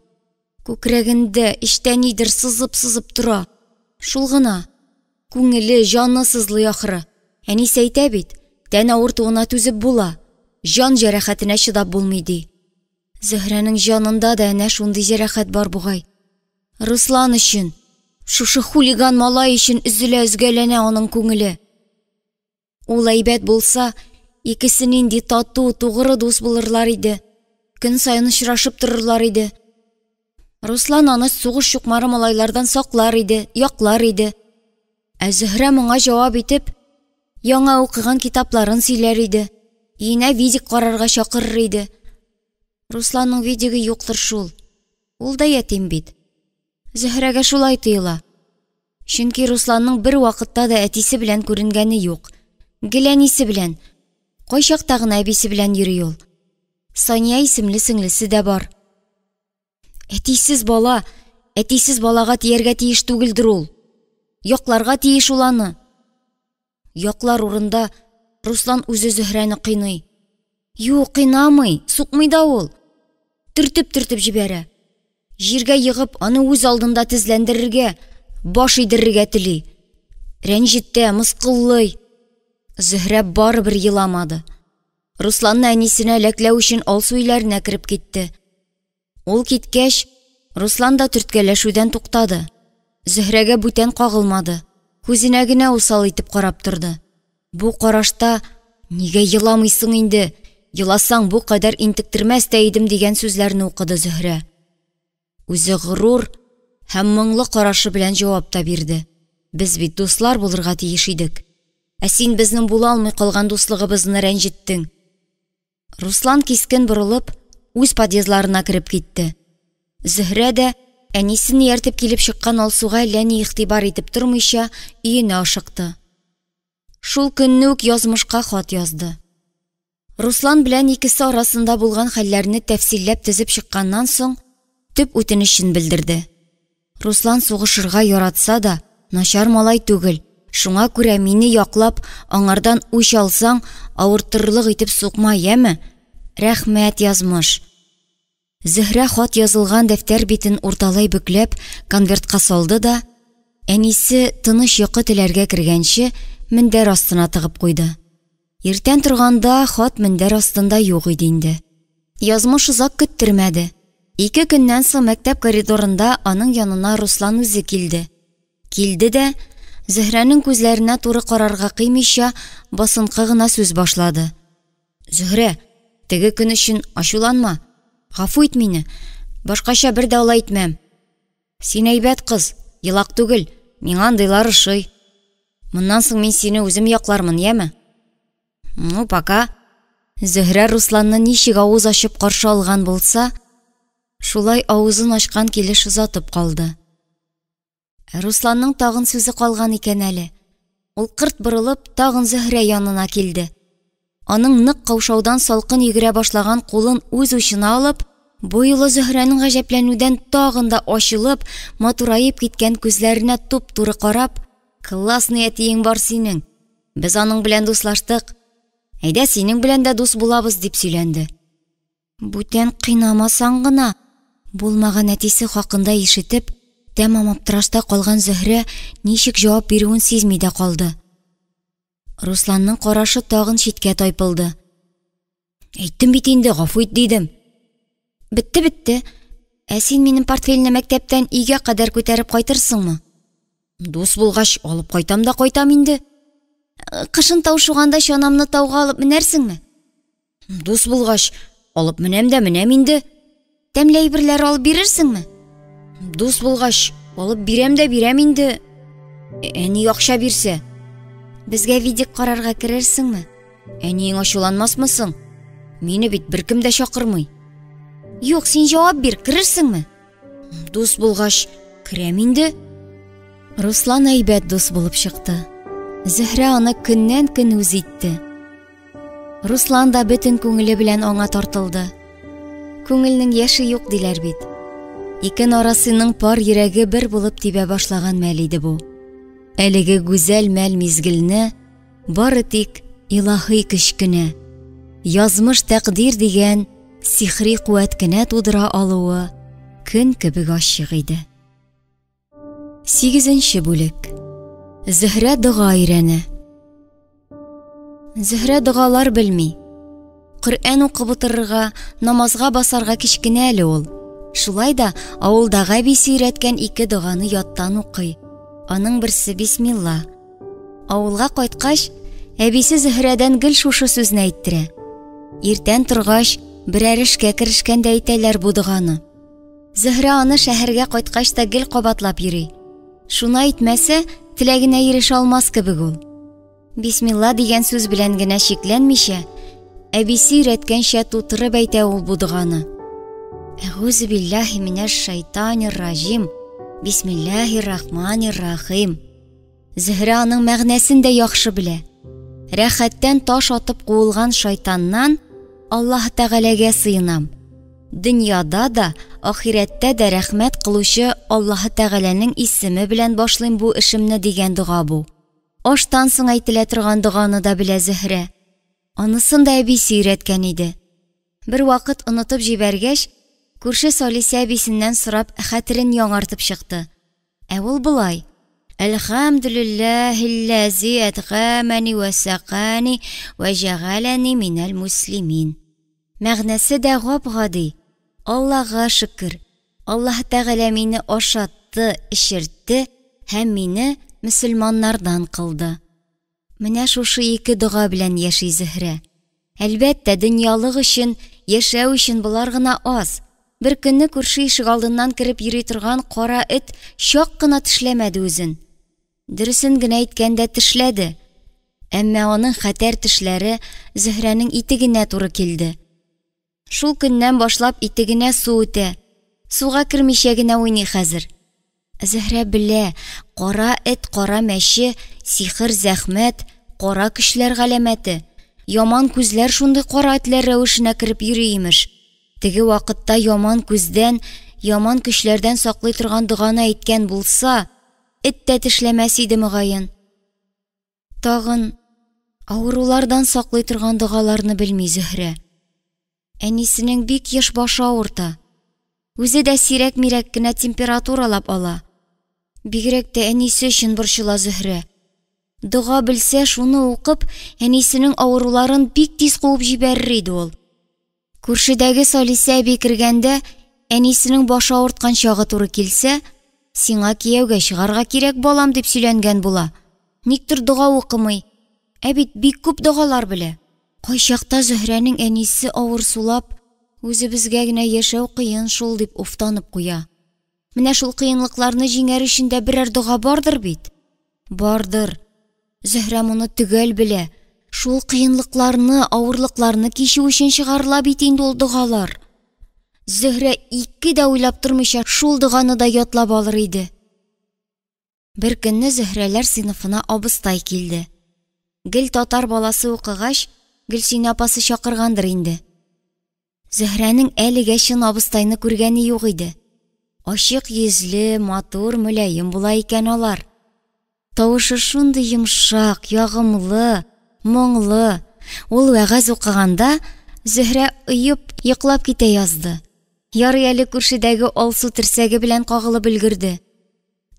[SPEAKER 1] Күкрәгендә эчтә нидер сызып тора. Шул гына. Күңеле, җаны сызлый ахры. Әнисе әйтә бит, тән авыртуына түзеп була. Җан җәрәхәтенә чыдап булмый ди. Зөһрәнең җанында да әнә шундый җәрәхәт бар бугай. Руслан өчен, шушы хулиган малай өчен өзелә-өзгәләнә аның күңеле. Ул әйбәт булса, икесе нинди тату, тугры дус булырлар иде. Көн сайын очрашып торырлар иде. Руслан аны сугыш чукмары малайлардан саклар иде, яклар иде. Ә Зөһрә моңа җавап итеп, яңа укыган китапларын сөйләр иде. Өенә видик карарга чакырыр иде. Русланның видиге юктыр шул. Ул да ятим бит. Зөһрәгә шулай тоела. Чөнки Русланның бер вакытта да әтисе белән күренгәне юк. Геләнисе белән, кайчакта гына әбисе белән йөри ул. Сания исемле сеңлесе дә бар. Әтисез балага тияргә тиеш түгелдер ул. Якларга тиеш ул аны. Яклар урында Руслан үзе Зөһрәне кыйный. Юк, кыйнамый, сукмый да ул. Төртеп җибәрә. Җиргә йыгып, аны үз алдында тезләндерергә, баш идерергә тели. Рәнҗеттә, мыскыллый. Зөһрә барыбер еламады. Русланны әнисенә ләкләү өчен Алсу өйләренә кереп китте. Ул киткәч, Руслан да төрткәләшүдән туктады. Зөһрәгә бүтән кагылмады. Күзенә генә усал итеп карап торды. Бу карашта, нигә еламыйсың инде? Еласаң бу кадәр интектермәс тә идем дигән сүзләрне укыды Зөһрә. Үзе горур һәм моңлы карашы белән җавап та бирде. Без бит дуслар булырга тиеш идек. Ә син безнең була алмый калган дуслыгыбызны рәнҗеттең. Руслан кискен борылып, үз подъездларына кереп китте. Зөһрә дә әнисен ияртеп килеп чыккан Алсуга ләни игътибар итеп тормыйча өенә ашыкты. Шул көнне үк язмышка хат язды. Руслан белән икесе арасында булган хәлләрне тәфсилләп тезеп чыкканнан соң, төп үтенечен белдерде. Руслан сугышырга яратса да, начар малай түгел. Шуңа күрә мине яклап, аңардан үч алсаң, авыртырлык итеп сукма, яме? Рәхмәт, язмыш. Зөһрә хат язылган дәфтәр битен урталай бүкләп, конвертка салды да, әнисе тыныч йокы теләргә кергәнче, мендәр астына тыгып куйды. Иртән торганда хат мендәр астында юк иде инде. Язмыш озак көттермәде. 2 көннән соң мәктәп коридорында аның янына Руслан үзе килде. Килде дә, Зөһрәнең күзләренә туры карарга кыймыйча, басынкы гына сүз башлады. Зөһрә, теге көн өчен ачуланма. Гафу ит мине. Башкача бер дә алай итмәм. Син әйбәт кыз, елак түгел. Миңа андыйлар ошый. Моннан соң мин сине үзем яклармын, яме? Ну, пока. Зөһрә Русланны ничек авыз ачып каршы алган булса, шулай авызын ачкан килеш узатып калды. Русланның тагын сүзе калган икән әле. Ул кырт борылып, тагын Зөһрә янына килде. Аның нык каушаудан салкын йөгерә башлаган кулын үз учына алып, бу юлы Зөһрәнең гаҗәпләнүдән тагын да ачылып, матурайып киткән күзләренә туп-туры карап, "Классный әтиең бар синең. Без аның белән дуслаштык. Әйдә синең белән дә дус булабыз", дип сөйләнде. Бүтән кыйнамасаң гына, булмаган әтисе хакында ишетеп, тәмам аптырашта калган Зөһрә ничек җавап бирүен сизми дә калды. Русланның карашы тагын читкә тайпылды. "Әйттем бит инде, гафу ит дидем." Бетте. Ә син минем портфельне мәктәптән өйгә кадәр күтәреп кайтырсыңмы? Дус булгач, алып кайтам да кайтам инде. Кышын тау шуганда чанамны тауга алып менәрсеңме? Дус булгач, алып менәм дә менәм инде. Тәмле әйберләр алып бирерсеңме? Дус булгач, алып бирәм дә бирәм инде. Әни акча бирсә, безгә видик карарга керерсеңме? Әниең ачуланмасмысың? Мине бит беркем дә чакырмый. Юк, син җавап бир, керерсеңме? Дус булгач, керәм инде. Руслан әйбәт дус булып чыкты. Зөһрә аны көннән-көн үз итте. Руслан да бөтен күңеле белән аңа тартылды. Күңелнең яше юк диләр бит. Икен арасының пар йөрәге бер булып тибә башлаган мәл иде бу. Әлеге гүзәл мәл мизгелне бары тик илаһи көч кенә, язмыш тәкъдир дигән сихри куәт кенә тудыра алуы көн кебек ачык иде. 8нче бүлек. Зөһрә дуга өйрәнә. Зөһрә дугалар белми. Коръән укып утырырга, намазга басарга кичкенә әле ул. Шулай да авылдагы әбисе өйрәткән 2 дуганы яттан укый. Аның берсе бисмилла. Авылга кайткач, әбисе Зөһрәдән гел шушы сүзне әйттерә. Иртән торгач, берәр эшкә керешкәндә әйтәләр бу дуганы. Зөһрә аны шәһәргә кайткач та гел кабатлап йөри. Шуны әйтмәсә, теләгенә ирешә алмас кебек ул. Бисмилла дигән сүз белән генә шикләнмичә, әбисе өйрәткәнчә тутырып әйтә ул бу дуганы. Әгъузу биллаһи минәш шайтанир ражим. Бисмиллаһир-рахманир-рахим. Зөһрә аның мәгънәсен дә яхшы белә. Рәхәттән таш атып куылган шайтаннан Аллаһ Тәгаләгә сыйынам. Дөньяда да, ахирәттә дә рәхмәт кылучы Аллаһ Тәгаләнең исеме белән башлыйм бу эшемне дигән дуга бу. Аштан соң әйтелә торган дуганы да белә Зөһрә. Анысын да әбисе өйрәткән иде. Бер вакыт онытып җибәргәч, күрше Салиса әбисеннән сорап хәтерен яңартып чыкты. Ә ул булай: Әлхәмдүлиллаһилләзи әдгамәни ва сақани ва җәгаләни минәл муслимин. Мәгънәсе дә гап-гади. Аллаһка шөкер. Аллаһ Тәгалә мине ашатты, эшертте һәм мине мөселманнардан кылды. Менә шушы 2 дуга белән яши Зөһрә. Әлбәттә, дөньялык өчен, яшәү өчен булар гына аз. Бер көнне күрше ишек алдыннан кирип йөри торган кара эт чак кына тешләмәде үзен. Дөресен генә әйткәндә тешләде. Әмма аның хәтәр тешләре Зөһрәнең итегенә туры килде. Шул көннән башлап итегенә су үтә. Суга кермичә генә уйный хәзер. Зөһрә белә, кара эт, кара мәче, сихер, зәхмәт, кара көчләр галәмәте. Яман күзләр шундый кара этләр рәвешенә кирип йөри имеш. Теге вакытта яман күздән, яман көчләрдән саклый торган дуганы әйткән булса, эт тә тешләмәс иде мөгаен. Тагын авырулардан саклый торган дугаларны белми Зөһрә. Әнисенең бик еш башы авырта. Үзе дә сирәк-мирәк кенә температуралап ала. Бигрәк тә әнисе өчен борчыла Зөһрә. Дуга белсә, шуны укып, әнисенең авыруларын бик тиз куып җибәрер иде ул. Күршедәге Салиса әби кергәндә, әнисенең башы авырткан чагы туры килсә, сиңа кияүгә чыгарга кирәк балам дип сөйләнгән була. Никтер дуга укымый. Ә бит бик күп дугалар белә. Кайчакта Зөһрәнең әнисе авыр сулап, үзебезгә генә яшәү кыен шул дип уфтанып куя. Менә шул кыенлыкларны җиңәр өчен дә берәр дуга бардыр бит. Бардыр. Зөһрә моны төгәл белә. Шул кыенлыкларны, авырлыкларны кичү өчен чыгарыла бит инде ул дугалар. Зөһрә ике дә уйлап тормыйча шул дуганы да ятлап алыр иде. Бер көнне Зөһрәләр сыйныфына абыстай килде. Гел татар баласы укыгач, Гөлсинә апасы чакыргандыр инде. Зөһрәнең әлегә чын абыстайны күргәне юк иде. Ачык йөзле, матур, мөлаем була икән алар. Тавышы шундый йомшак, ягымлы, моңлы. Ул вәгазь укыганда Зөһрә ыеп, йоклап китә язды. Ярый әле күршедәге алсу терсәге белән кагылып өлгерде.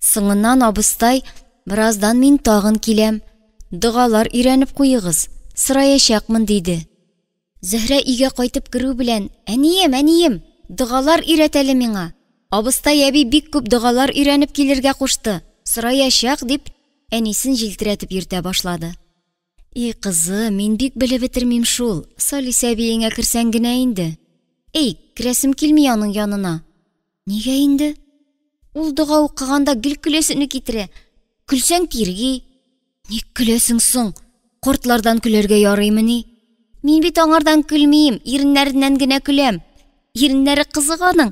[SPEAKER 1] Соңыннан абыстай, "Бираздан мин тагын киләм. Дугалар өйрәнеп куегыз, сыраячакмын" диде. Зөһрә өйгә кайтып керү белән, әнием, дугалар өйрәт әле миңа. Абыстай әби бик күп дугалар өйрәнеп килергә кушты. Сыраячак" дип, әнисен җилтерәтеп йөртә башлады. Кызы, мин бик белеп бетермим шул. Салиса әбиеңә керсәң генә инде. Керәсем килми аның янына. Нигә инде? Ул дуга укыганда гел көләсене китерә. Көлсәң тирги. Ник көләсең соң? Кортлардан көләргә ярыймыни? Мин бит аңардан көлмим, иреннәреннән генә көләм. Иреннәре кызыганың.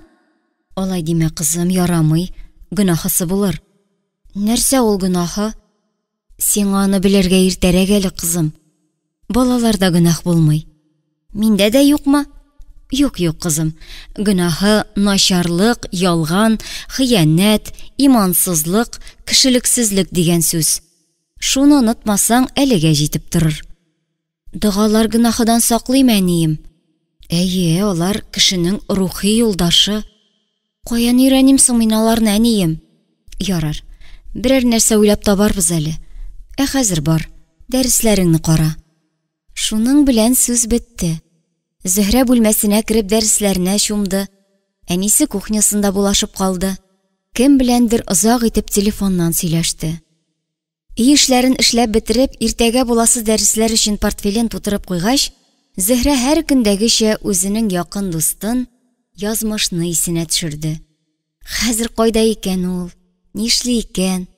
[SPEAKER 1] Алай димә, кызым, ярамый. Гөнаһысы булыр. Нәрсә ул гөнаһы? Син аны белергә иртәрәк әле, кызым. Балаларда гөнаһ булмый. Миндә дә юкмы? Юк, кызым. Гөнаһы начарлык, ялган, хыянәт, имансызлык, кешелексезлек дигән сүз. Шуны онытмасаң, әлегә җитеп торыр. Дугалар гөнаһыдан саклыймы, әнием? Әйе, алар кешенең рухи юлдашы. Каян өйрәним соң мин аларны, әнием? Ярар. Берәр нәрсә уйлап табарбыз әле. Хәзер бар, дәресләреңне кара. Шуның белән сүз бетте. Зөһрә бүлмәсенә кереп дәресләренә чумды. Әнисе кухнясында булашып калды. Кем беләндер озак итеп телефоннан сөйләште. Өй эшләрен эшләп бетереп, иртәгә буласы дәресләр өчен портфелен тутырып куйгач, Зөһрә һәр көндәгечә үзенең якын дустын, язмышны исенә төшерде. Хәзер кайда икән ул? Нишли икән?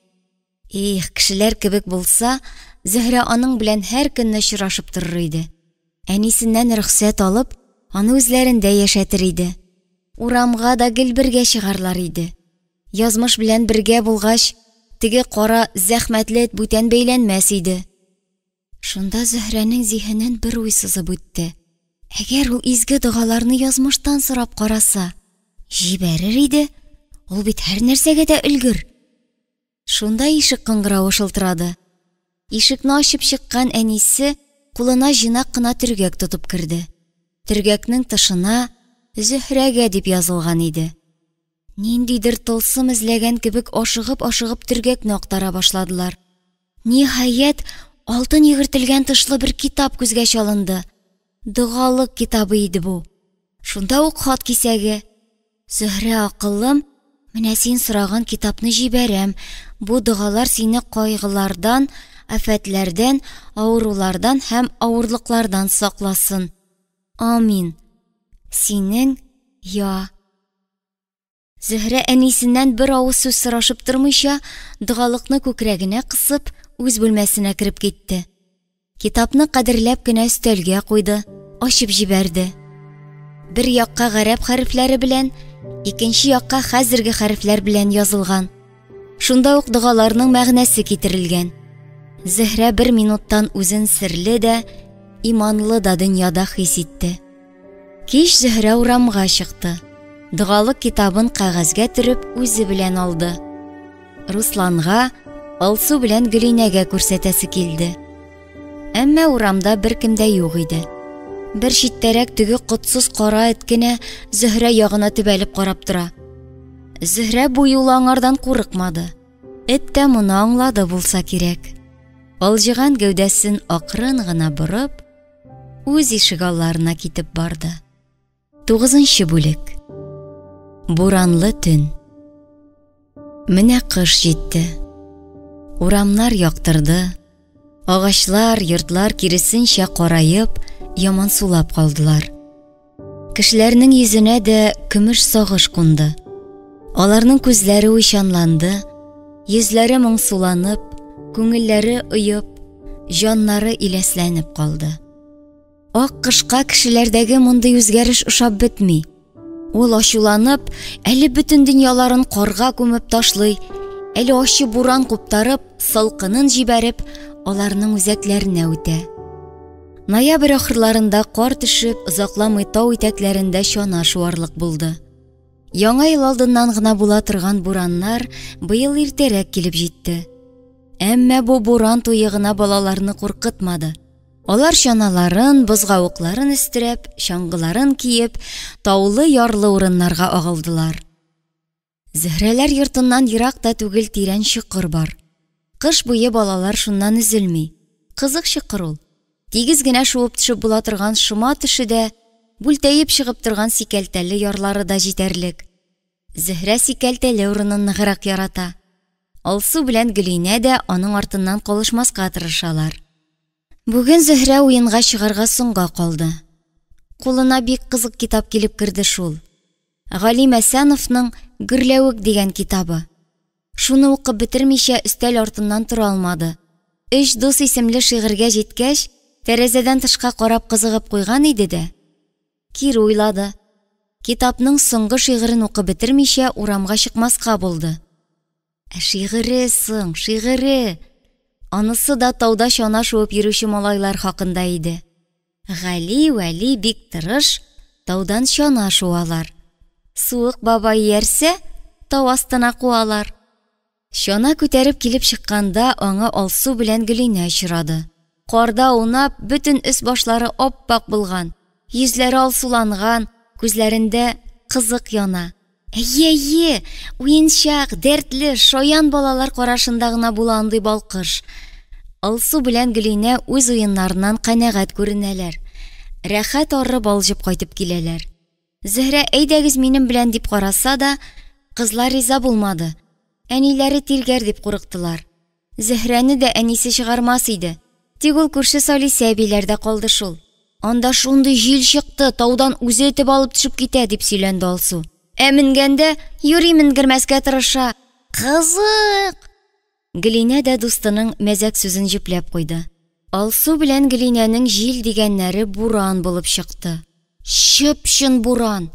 [SPEAKER 1] Кешеләр кебек булса, Зөһрә аның белән һәр көнне очрашып торыр иде. Әнисеннән рөхсәт алып, аны үзләрендә яшәтер иде. Урамга да гел бергә чыгарлар иде. Язмыш белән бергә булгач, теге кара зәхмәтле бүтән бәйләнмәс иде. Шунда Зөһрәнең зиһенен бер уй сызып үтте. Әгәр ул изге дугаларны язмыштан сорап караса, җибәрер иде. Ул бит һәр нәрсәгә дә өлгер. Шунда ишек кыңгыравы шылтырады. Ишекне ачып чыккан әнисе кулына җыйнак кына төргәк тотып керде. Төргәкнең тышына Зөһрәгә дип язылган иде. Ниндидер тылсым эзләгән кебек ашыгып төргәкне актара башладылар. Ниһаять, алтын йөгертелгән тышлы бер китап күзгә чалынды. Дугалык китабы иде бу. Шунда ук хат кисәге. Зөһрә, акыллым, менә син сораган китапны җибәрәм. Бу дугалар сине кайгылардан, афәтләрдән, авырулардан һәм авырлыклардан сакласын. Амин. Синең я. Зөһрә әнисеннән бер авыз сүз сорашып тормыйча, дугалыкны күкрәгенә кысып, үз бүлмәсенә кереп китте. Китапны кадерләп кенә өстәлгә куйды, ачып җибәрде. Бер якка гарәп хәрефләре белән, икенче якка хәзерге хәрефләр белән язылган. Шунда ук дугаларның мәгънәсе китерелгән. Зөһрә бер минуттан үзен серле дә, иманлы да дөньяда хис итте. Кич Зөһрә урамга чыкты. Дұғалық китабын қағазға түріп үзе белән алды. Русланга Алсу белән Гөлинәгә күрсәтәсе килде. Әмма урамда бер кем дә юк иде. Бер читтәрәк теге котсыз кара эт кенә Зөһрә ягына төбәлеп карап тора. Зөһрә бу юлы аңардан курыкмады. Эт тә моны аңлады булса кирәк. Алҗыган гәүдәсен акрын гына борып, үз ишегалларына китеп барды. 9-нчы бүлек. Буранлы төн. Менә кыш җитте. Урамнар яктырды. Агачлар, йортлар киресенчә карайып, яман сулап калдылар. Кешеләрнең йөзенә дә көмеш сагыш кунды. Аларның күзләре уйчанланды, йөзләре моңсуланып, күңелләре ыеп, җаннары иләсләнеп калды. Ак кышка кешеләрдәге мондый үзгәреш ошап бетми. Ул ачуланып, әле бөтен дөньяларын карга күмеп ташлый, әле ачы буран куптарып, салкынын җибәреп, аларның үзәкләренә үтә. Ноябрь ахырларында кар төшеп, озакламый тау итәкләрендә чана шуарлык булды. Яңа ел алдыннан гына була торган бураннар быел иртәрәк килеп җитте. Әмма бу буран туе гына балаларны куркытмады. Алар чаналарын, бозгавыкларын истереп, чаңгыларын киеп, таулы ярлы урыннарга агылдылар. Зөһрәләр йортыннан ерак та түгел тирән чокыр бар. Кыш буе балалар шуннан üzелми. Кызык чокыр ул. Тигез генә шуып төшеп була торган шома төшедә, бүлтәеп чыгып торган сикәлтәле ярлары да җитәрлек. Зөһрә сикәлтәле урынын ныграк ярата. Алсу белән Гөлинә дә аның артыннан калышмаска тырышалар. Бүген Зөһрә уенга чыгарга соңга калды. Кулына бик кызык китап килеп керде шул. Галим Әсәновның Гөрләвек дигән китабы. Шуны укып бетермичә өстәл артыннан тора алмады. 3 дус исемле шигырьгә җиткәч, тәрәзәдән тышка карап кызыгып куйган иде дә. Кир уйлады. Китапның соңгы шигырен укып бетермичә урамга чыкмаска булды. Шигыре соң, шигыре. Анысы да тауда чана шуып йөрүче малайлар хакында иде. Гали Вәли бик тырыш, таудан чана шуалар. Суык бабай ярсә, тау астына куалар. Чана күтәреп килеп чыкканда аңа Алсу белән Гөлинә очрады. Карда унап, бөтен өс башлары оппак булган, йөзләре алсуланган, күзләрендә кызык яна. Әйе, уенчак, дәртле, шаян балалар карашында гына була андый балкыш. Алсу белән Гөлинә үз уеннарыннан канәгать күренәләр. Рәхәт арып алҗып кайтып киләләр. Зөһрә әйдәгез минем белән дип караса да, кызлар риза булмады. Әниләре тиргәр дип курыктылар. Зөһрәне дә әнисе чыгармас иде. Тик ул күрше Салиса әбиләрдә калды шул. Анда шундый җил чыкты, таудан үзе этеп алып төшеп китә дип сөйләнде Алсу. Менгәндә юри менгермәскә тырыша. Кызык! Гөлинә дә дустының мәзәк сүзен җипләп куйды. Алсу белән Гөлинәнең җил дигәннәре буран булып чыкты. Чып-чын буран.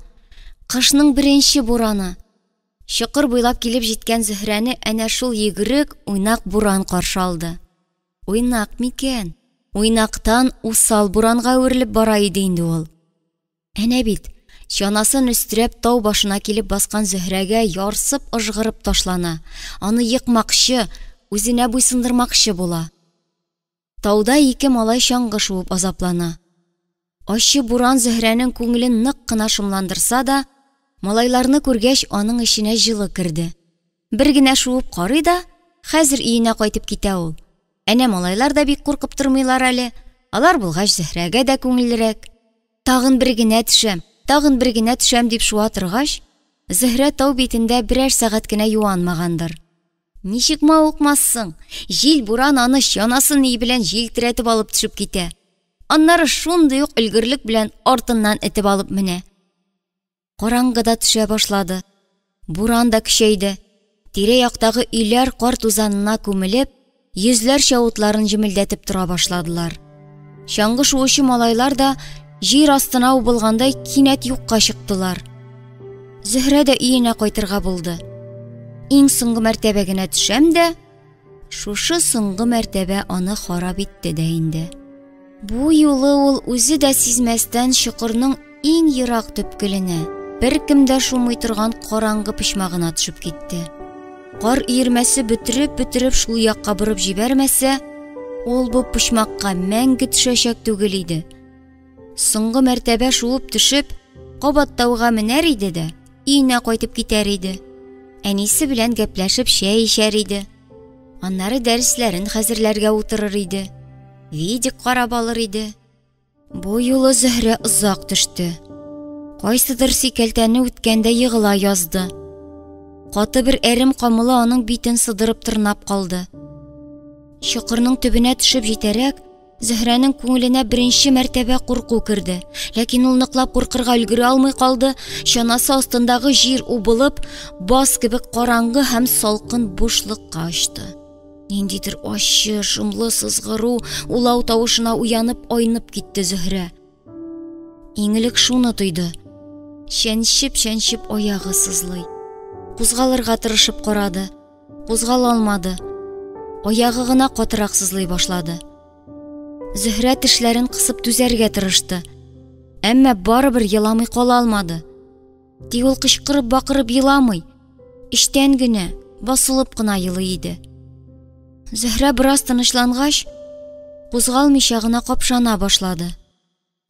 [SPEAKER 1] Кышның беренче бураны. Чокыр буйлап килеп җиткән Зөһрәне әнә шул йөгрек, уйнак буран каршы алды. Уйнак микән? Уйнактан усал буранга үрелеп бара иде инде ул. Әнә бит, чанасын өстерәп тау башына килеп баскан Зөһрәгә ярсып ыжгырып ташлана. Аны йыкмакчы, үзенә буйсындырмакчы була. Тауда 2 малай чаңгы шуып азаплана. Ачы буран Зөһрәнең күңелен нык кына шомландырса да, малайларны күргәч аның эченә җылы керде. Бер генә шуып карый да, хәзер өенә кайтып китә ул. Әнә малайлар да бик куркып тормыйлар әле. Алар булгач Зөһрәгә дә күңеллерәк. Тагын бер генә төшәм дип шуа торгач, Зөһрә тау битендә берәр сәгать кенә юанмагандыр. Ничек мавыкмассың? Җил буран аны чанасын ий белән җилтерәтеп алып төшеп китә. Аннары шундый ук өлгерлек белән артыннан этеп алып менә. Караңгы да төшә башлады. Буран да көчәйде. Тирә-яктагы өйләр кар тузанына күмелеп, йөзләр чавытларын җимелдәтеп тора башладылар. Чаңгы шуучы малайлар да җир астына убылгандай кинәт юкка чыктылар. Зөһрә дә өенә кайтырга булды. Иң соңгы мәртәбә генә төшәм дә, шушы соңгы мәртәбә аны харап итте дә инде. Бу юлы ул үзе дә сизмәстән чокырның иң ерак төпкеленә, бер кем дә шумый торган караңгы почмагына төшеп китте. Кар иермәсе бөтереп шул якка борып җибәрмәсә, ул бу почмакка мәңге төшәчәк түгел иде. Соңгы мәртәбә шуып төшеп, кабат тауга менәр иде дә, өенә кайтып китәр иде. Әнисе белән гәпләшеп чәй ишәр иде. Аннары дәресләрен хәзерләргә утырыр иде. Видик карап алыр иде. Бу юлы Зөһрә озак төште. Кайсыдыр сикәлтәне үткәндә йыгыла язды. Каты бер әрем камылы аның битен сыдырып тырнап калды. Чокырның төбенә төшеп җитәрәк, Зөһрәнең күңеленә беренче мәртәбә курку керде. Ләкин ул ныклап куркырга өлгерә алмый калды. Чанасы астындагы җир убылып, бас кебек караңгы һәм салкын бушлыкка очты. Ниндидер ачы, шомлы сызгыру, улау тавышына уянып айнып китте Зөһрә. Иңелек шуны тойды. Шәншеп аягы сызлый. Кузгалырга тырышып карады. Кузгала алмады. Аягы гына катырак сызлый башлады. Зөһрә тешләрен кысып түзәргә тырышты. Әмма барыбер еламый кала алмады. Тик ул кычкырып бакырып еламый, иштән генә, басылып кына елый иде. Зөһрә бераз тынычлангач, кузгалмыйча гына капшана башлады.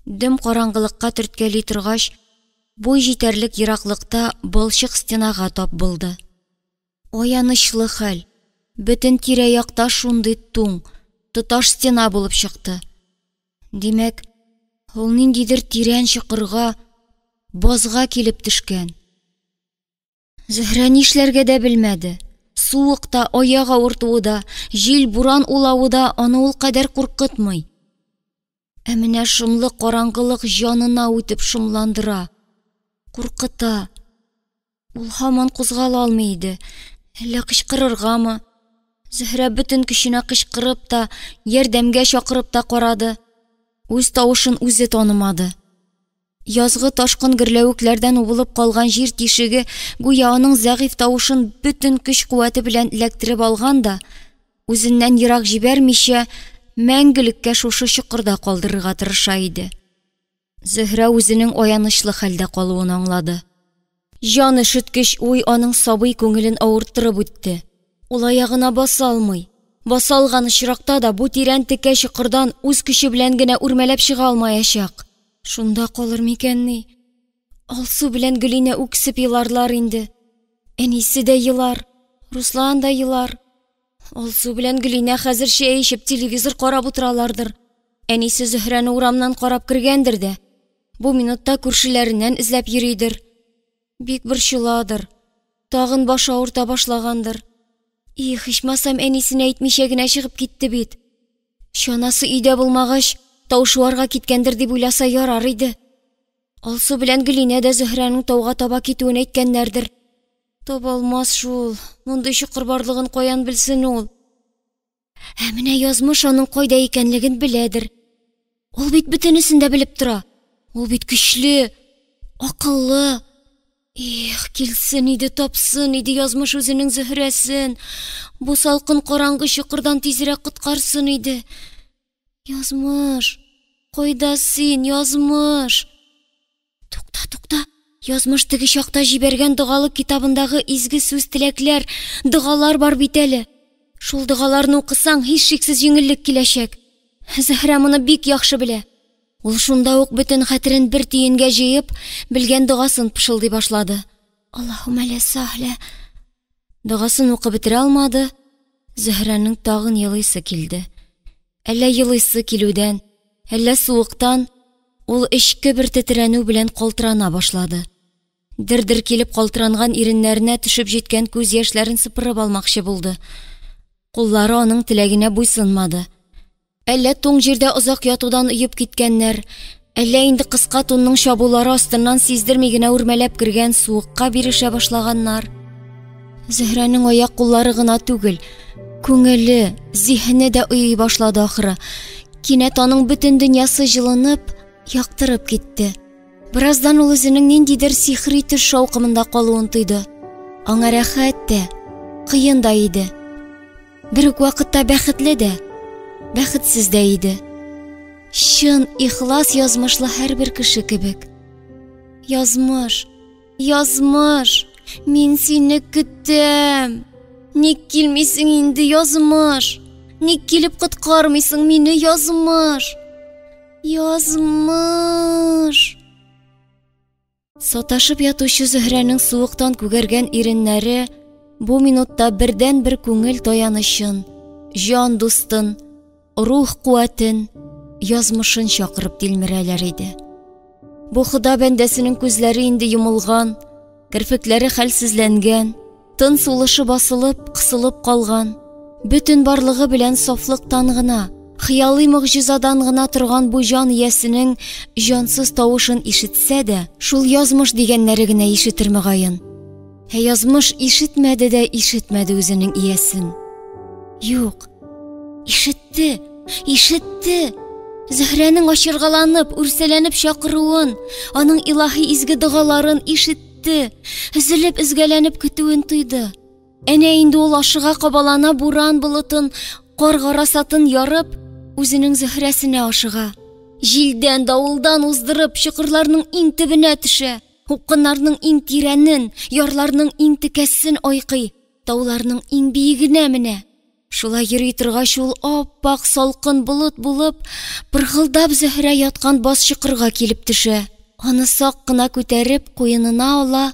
[SPEAKER 1] Дөм караңгылыкка төрткәли торгач, буй җитәрлек ераклыкта балчык стенага тап булды. Аянычлы хәл. Бөтен тирә-якта шундый туң, тоташ стена булып чыкты. Димәк, ул ниндидер тирән чокырга, базга килеп төшкән. Зөһрә нишләргә дә белмәде. Суыкта, аяк авыртуы да, җил, буран улавы да аны ул кадәр куркытмый. Ә менә шомлы караңгылык җанына үтеп шомландыра, куркыта. Ул һаман кузгала алмый иде. Әллә кычкырыргамы? Зөһрә бөтен көченә кычкырып та, ярдәмгә чакырып та карады. Үз тавышын үзе танымады. Язгы ташкын гөрләвекләрдән убылып калган җир тишеге гүя аның зәгыйфь тавышын бөтен көч-куәте белән эләктереп алган да, үзеннән ерак җибәрмичә, мәңгелеккә шушы чокырда калдырырга тырыша иде. Зөһрә үзенең аянычлы хәлдә калуын аңлады. Җан өшеткеч уй аның сабый күңелен авырттырып үтте. Ул аягына баса алмый. Баса алган очракта да бу тирән текә чокырдан үз көче белән генә үрмәләп чыга алмаячак. Шунда калыр микәнни? Алсу белән Гөлинә үксеп еларлар инде. Әнисе дә елар, Руслан да елар. Алсу белән Гөлинә хәзер чәй эчеп телевизор карап утыралардыр. Әнисе Зөһрәне урамнан карап кергәндер дә. Бу минутта күршеләреннән эзләп йөридер. Бик борчыладыр. Тагын башы авырта башлагандыр. Ичмасам әнисенә әйтмичә генә чыгып китте бит. Чанасы өйдә булмагач, таушуарга киткәндер дип уйласа ярар иде. Алсу белән Гөлинә дә Зөһрәнең тауга таба китүен әйткәннәрдер. Таба алмас шул. Мондый чокыр барлыгын каян белсен ул? Ә менә язмыш аның кайда икәнлеген беләдер. Ул бит бөтенесен дә белеп тора. Ул бит көчле, акыллы. Килсен иде, тапсын иде язмыш үзенең Зөһрәсен. Бу салкын караңгы чокырдан тизрәк коткарсын иде. Язмыш, кайда син, язмыш? Тукта. Язмыш теге чакта җибәргән дугалык китабындагы изге сүз теләкләр, дугалар бар бит әле. Шул дугаларны укысаң, һич шиксез җиңеллек киләчәк. Зөһрә моны бик яхшы белә. Ул шунда ук бөтен хәтерен бер тиенгә җыеп, белгән дугасын пышылдый башлады. Аллаһумма ля сахля. Дугасын укып бетерә алмады. Зөһрәнең тагын елыйсы килде. Әллә елыйсы килүдән, әллә суыктан ул эчке бер тетрәнү белән калтырана башлады. Дер-дер килеп калтыранган иреннәренә төшеп җиткән күз яшьләрен сыпырып алмакчы булды. Куллары аның теләгенә буйсынмады. Әллә туң җирдә озак ятудан уеп киткәннәр, әллә инде кыска тунның чабулары астыннан сиздерми генә үрмәләп кергән суыкка бирешә башлаганнар. Зөһрәнең аяк куллары гына түгел, күңеле, зиһене дә уйый башлады ахыры. Кинәт аның бөтен дөньясы җылынып, яктырып китте. Бераздан ул үзенең ниндидер сихри төш шаукымында калуын тойды. Аңа рәхәт тә, кыен да иде. Бер үк вакытта бәхетле дә, бәхетсез дә иде. Чын ихлас язмышлы һәрбер кеше кебек. Язмыш, Язмыш, мин сине көтәм. Ник килмисең инде, Язмыш? Ник килеп коткармыйсың мине, Язмыш? Язмыш. Саташып ятучы Зөһрәнең суыктан күгәргән иреннәре бу минутта бердән-бер күңел таянычын, җан дустын, рух куәтен, Язмышын чакырып тилмерәләр иде. Бу Хода бәндәсенең күзләре инде йомылган, кирпекләре хәлсезләнгән, тын сулышы басылып, кысылып калган, бөтен барлыгы белән сафлыктан гына, хыялый мөгъҗизадан гына торган бу җан иясенең җансыз тавышын ишетсә дә, шул Язмыш дигәннәре генә ишетер мөгаен. Язмыш ишетмәде дә ишетмәде үзенең иясен. Юк, ишетте, ишетте. Зөһрәнең ачыргаланып, үрсәләнеп чакыруын, аның илаһи изге дугаларын ишетте, өзелеп изгәләнеп көтүен тойды. Әнә инде ул ашыга кабалана буран болытын, кар гарасатын ярып, үзенең Зөһрәсенә ашыга. Җилдән, давылдан уздырып, чокырларның иң төбенә төшә, хупкыннарның иң тирәнен, ярларның иң текәсен айкый, тауларның иң биегенә менә. Шулай йөри торгач ул ап-ак салкын болыт булып, пыргылдап Зөһрә яткан бас чокырга килеп төшә. Аны сак кына күтәреп куенына ала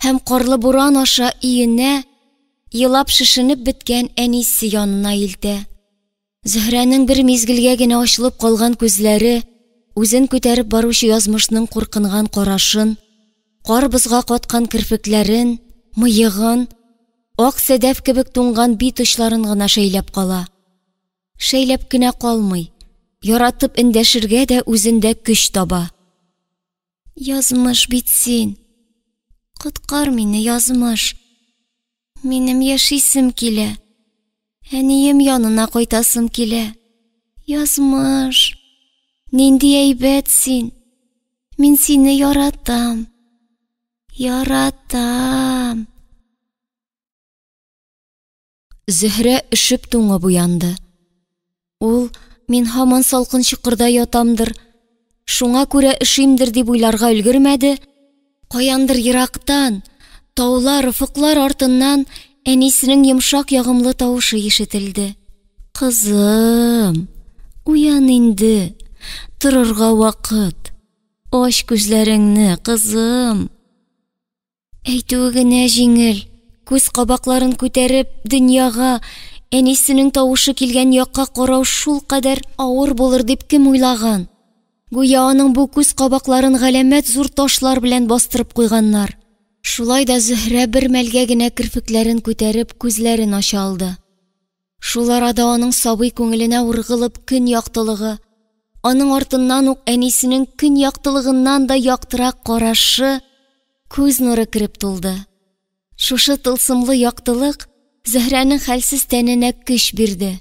[SPEAKER 1] һәм карлы буран аша иенә, елап шишенеп беткән әнисе янына илтә. Зөһрәнең бер мизгелгә генә ачылып калган күзләре үзен күтәреп баручы Язмышның куркынган карашын, кар бозга каткан кирпекләрен, мыегын, ак сәдәф кебек туңган бит очларын гына шәйләп кала. Шәйләп кенә калмый, яратып эндәшергә дә үзендә көч таба. Язмыш бит син. Коткар мине, Язмыш. Минем яшисем килә. Әнием янына кайтасым килә. Язмыш. Нинди әйбәт син. Мин сине яратам. Яратам. Зөһрә өшеп туңып уянды. Ул, мин һаман салкын чокырда ятамдыр, шуңа күрә өшимдер дип уйларга өлгермәде. Каяндыр ерактан, таулар, уфыклар артыннан әнисенең йомшак ягымлы тавышы ишетелде. Кызым, уян инде, торырга вакыт. Аш күзләреңне, кызым. Әйтүе генә җиңел. Күз кабакларын күтәреп дөньяга, әнисенең тавышы килгән якка карау шул кадәр авыр булыр дип кем уйлаган? Гүя аның бу күз кабакларын галәмәт зур ташлар белән бастырып куйганнар. Шулай да Зөһрә бер мәлгә генә кирпекләрен күтәреп күзләрен ача алды. Шул арада аның сабый күңеленә ургылып көн яктылыгы, аның артыннан ук әнисенең көн яктылыгыннан да яктырак карашы, күз нуры кирип тулды. Шушы тылсымлы яктылык Зөһрәнең хәлсез тәненә көч бирде.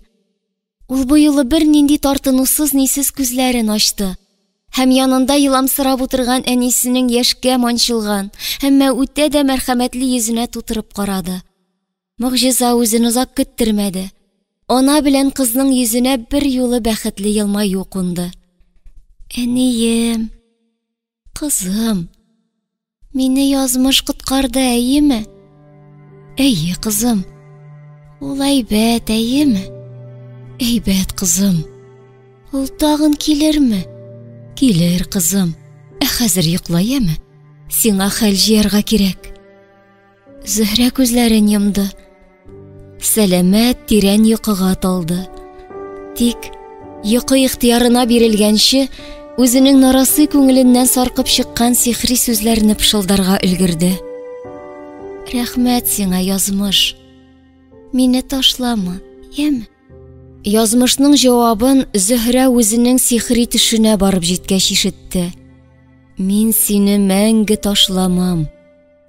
[SPEAKER 1] Ул бу юлы бер нинди тартынусыз нисез күзләрен ачты һәм янында еламсырап утырган әнисенең яшькә манчылган, әмма үтә дә мәрхәмәтле йөзенә тутырып карады. Мөгъҗиза үзен озак көттермәде. Ана белән кызның йөзенә бер юлы бәхетле елмаю кунды. Әнием, кызым, мине Язмыш коткарды, әйеме? Әйе, кызым. Ул әйбәт, әйеме? Әйбәт, кызым. Ул тагын килерме? Килер, кызым. Хәзер йоклаемы? Сиңа хәл җыярга кирәк. Зөһрә күзләрен йомды. Сәламәт, тирән йокыга талды. Тик йокы ихтыярына бирелгәнче үзенең нарасы күңеленнән саркып чыккан сихри сүзләрне пышылдарга өлгерде. Рәхмәт сиңа, Язмыш. Мине ташлама, яме? Язмышның җавабын Зөһрә үзенең сихри төшенә барып җиткәч ишетте. Мин сине мәңге ташламам,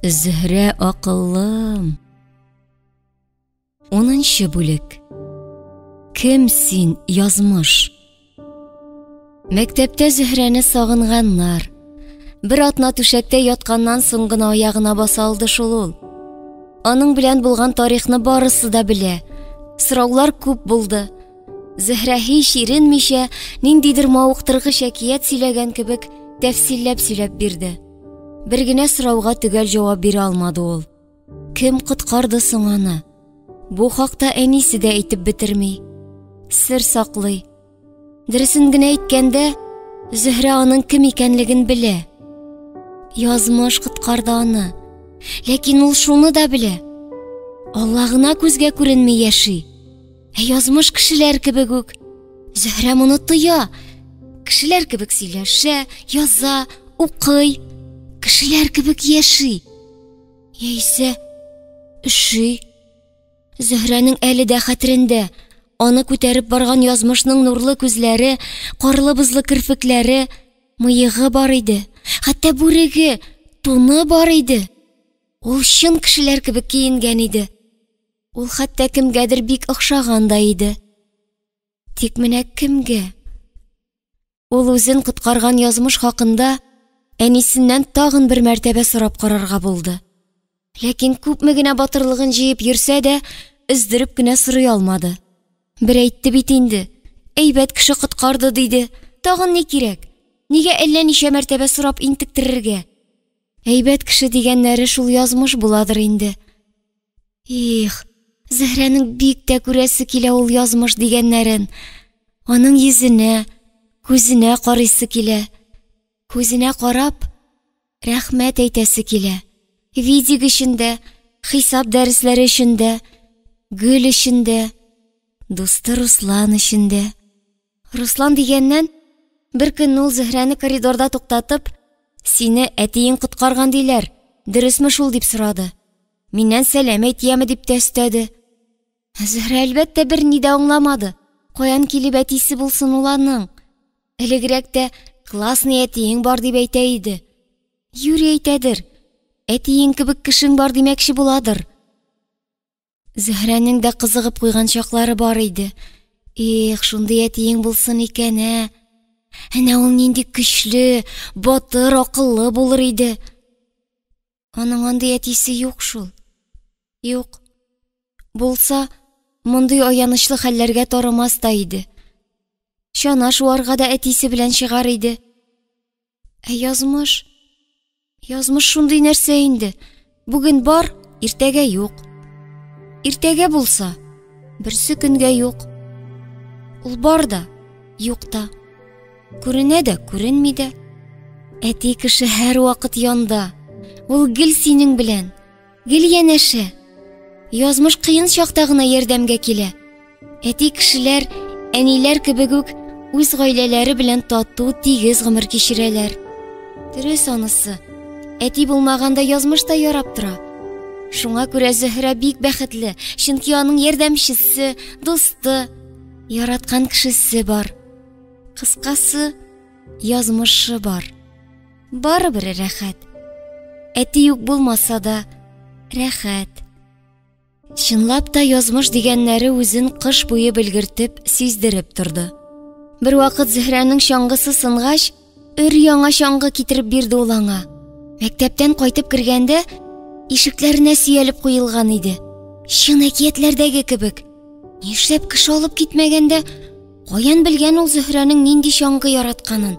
[SPEAKER 1] Зөһрә акыллым. 10-нчы бүлек. Кем син, Язмыш? Мәктәптә Зөһрәне сагынганнар. Бер атна түшәктә ятканнан соң гына аягына басалды шул ул. Аның белән булган тарихны барысы да белә. Сораулар күп булды. Зөһрә һич иренмичә, ниндидер мавыктыргыч әкият сөйләгән кебек тәфсилләп сөйләп бирде. Бер генә сорауга төгәл җавап бирә алмады ул. Кем коткарды соң аны? Бу хакта әнисе дә әйтеп бетерми. Сер саклый. Дөресен генә әйткәндә, Зөһрә аның кем икәнлеген белә. Язмыш коткарды аны. Ләкин ул шуны да белә. Алла гына күзгә күренми яши. Язмыш кешеләр кебек үк. Зөһрә моны тоя. Кешеләр кебек сөйләшә, яза, укый. Кешеләр кебек яши. Яисә эши. Зөһрәнең әле дә хәтерендә. Аны күтәреп барган язмышның нурлы күзләре, карлы-бызлы кирпекләре, мыегы бар иде. Хәтта бүреге, туны бар иде. Ул чын кешеләр кебек киенгән иде. Ул хәтта кемгәдер бик охшаган да иде. Тик менә кемгә? Ул үзен коткарган язмыш хакында әнисеннән тагын бер мәртәбә сорап карарга булды. Ләкин күпме генә батырлыгын җыеп йөрсә дә, өздереп кенә сорый алмады. Бер әйтте бит инде. Әйбәт кеше коткарды диде. Тагын ни кирәк? Нигә әллә ничә мәртәбә сорап интектерергә? Әйбәт кеше дигәннәре шул язмыш буладыр инде. Их, Зөһрәнең бик тә күрәсе килә ул язмыш дигәннәрен. Аның йөзенә, күзенә карыйсы килә. Күзенә карап, рәхмәт әйтәсе килә. Видик эчендә, хисап дәресләре эчендә, гөл эчендә, дусты Руслан эчендә. Руслан дигәннән, бер көн ул Зөһрәне коридорда туктатып, сине әтиең коткарган диләр, дөресме шул дип сорады. Миннән сәлам әйтәме дип тә өстәде. Зөһрә әлбәттә бер ни дә аңламады. Каян килеп әтисе булсын ул аның? Элегрәк тә классный әтиең бар дип әйтә иде. Юри әйтәдер. Әтиең кебек кешең бар димәкче буладыр. Зөһрәнең дә кызыгып куйган чаклары бар иде. Их, шундый әтиең булсын икән, ә? Әнә ул нинди көчле, батыр, акыллы булыр иде. Аның андый әтисе юк шул. Юк. Булса, мондый аянычлы хәлләргә тарымас та иде. Чана шуарга да әтисе белән чыгар иде. Язмыш? Язмыш шундый нәрсә инде. Бүген бар, иртәгә юк. Иртәгә булса, берсе көнгә юк. Ул бар да, юк та. Күренә дә, күренми дә. Әти кеше һәр вакыт янда. Ул гел синең белән. Гел янәшә. Язмыш кыен чакта гына ярдәмгә килә. Әти кешеләр, әниләр кебек үк үз гаиләләре белән тату, тигез гомер кичерәләр. Дөрес анысы. Әти булмаганда язмыш та ярап тора. Шуңа күрә Зөһрә бик бәхетле, чөнки аның ярдәмчесе, дусты, яраткан кешесе бар. Кыскасы, язмышы бар. Барыбер рәхәт. Әти юк булмаса да, рәхәт. Чынлап та язмыш дигәннәре үзен кыш буе белгертеп, сиздереп торды. Бер вакыт Зөһрәнең чаңгысы сынгач, өр-яңа чаңгы китереп бирде ул аңа. Мәктәптән кайтып кергәндә, ишекләренә сөялеп куелган иде. Чын әкиятләрдәге кебек. Нишләп кеше алып китмәгәндә, каян белгән ул Зөһрәнең нинди чаңгы яратканын?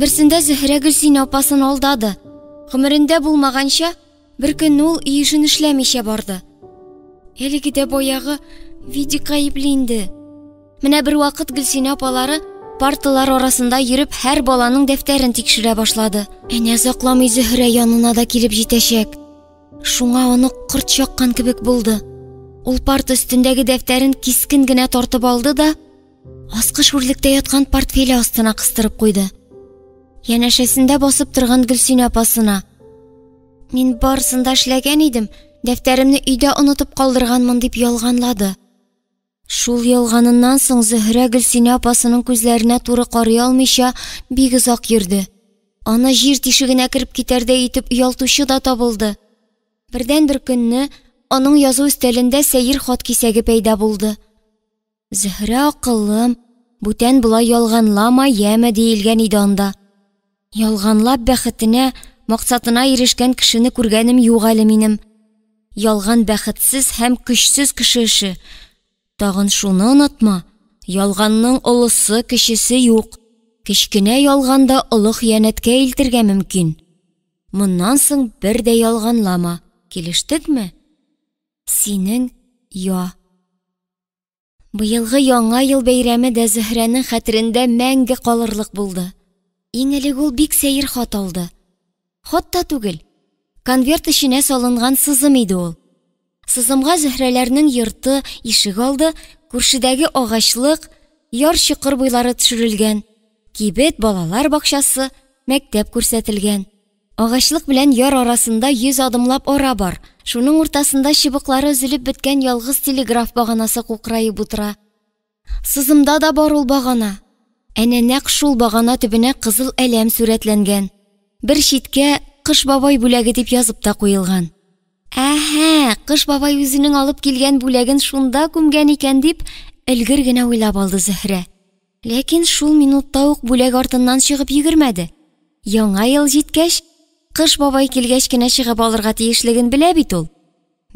[SPEAKER 1] Берсендә Зөһрә Гөлсинә апасын алдады. Гомерендә булмаганча, бер көн ул иешен эшләмичә барды. Әлеге дә баягы Видик гаепле инде. Менә бер вакыт Гөлсинә апалары парталар арасында йөреп һәр баланың дәфтәрен тикшерә башлады. Әнә закламый Зөһрә янына да килеп җитәчәк. Шуңа аны кырт чаккан кебек булды. Ул парта өстендәге дәфтәрен кискен генә тартып алды да, аскы шүрлектә яткан портфеле астына кыстырып куйды. Янәшәсендә басып торган Гөлсинә апасына: "Мин барсында эшләгән идем, дәфтәремне өйдә онытып калдырганмын", дип ялганлады. Шул ялганыннан соң Зөһрә Гөлсинә апасының күзләренә туры карый алмыйча бик озак йөрде. Аны җир тишегенә кереп китәрдәй итеп оялтучы да табылды. Бердән бер көнне аның язу өстәлендә сәер хат кисәге пәйда булды. Зөһрә акыллым, бүтән булай ялганлама, яме диелгән иде анда. Ялганлап бәхетенә, максатына ирешкән кешене күргәнем юк әле минем. Ялган бәхетсез һәм көчсез кеше эше. Тагын шуны онытма, ялганның олысы, кечесе юк. Кечкенә ялганда олы хыянәткә илтергә мөмкин. Моннан соң бер дә ялганлама. Килештекме? Синең я. Быелгы яңа ел бәйрәме дә Зөһрәнең хәтерендә мәңге калырлык булды. Иң элек ул бик сәер хат алды. Хат та түгел. Конверт эченә салынган сызым иде ул. Сызымга Зөһрәләрнең йорты, ишек алды, күршедәге агачлык, яр чокыр буйлары төшерелгән. Кибет, балалар бакчасы, мәктәп күрсәтелгән. Агачлык белән яр арасында 100 адымлап ара бар. Шуның уртасында чыбыклары өзелеп беткән ялгыз телеграф баганасы кукраеп утыра. Сызымда да бар ул багана. Әнә нәкъ шул багана төбенә кызыл әләм сүрәтләнгән. Бер читкә Кыш бабай бүләге дип язып та куелган. Әһә, Кыш бабай үзенең алып килгән бүләген шунда күмгән икән дип элгер генә уйлап алды Зөһрә. Ләкин шул минутта ук бүләк артыннан чыгып йөгермәде. Яңа ел җиткәч, Кыш бабай килгәч кенә чыгып алырга тиешлеген белә бит ул.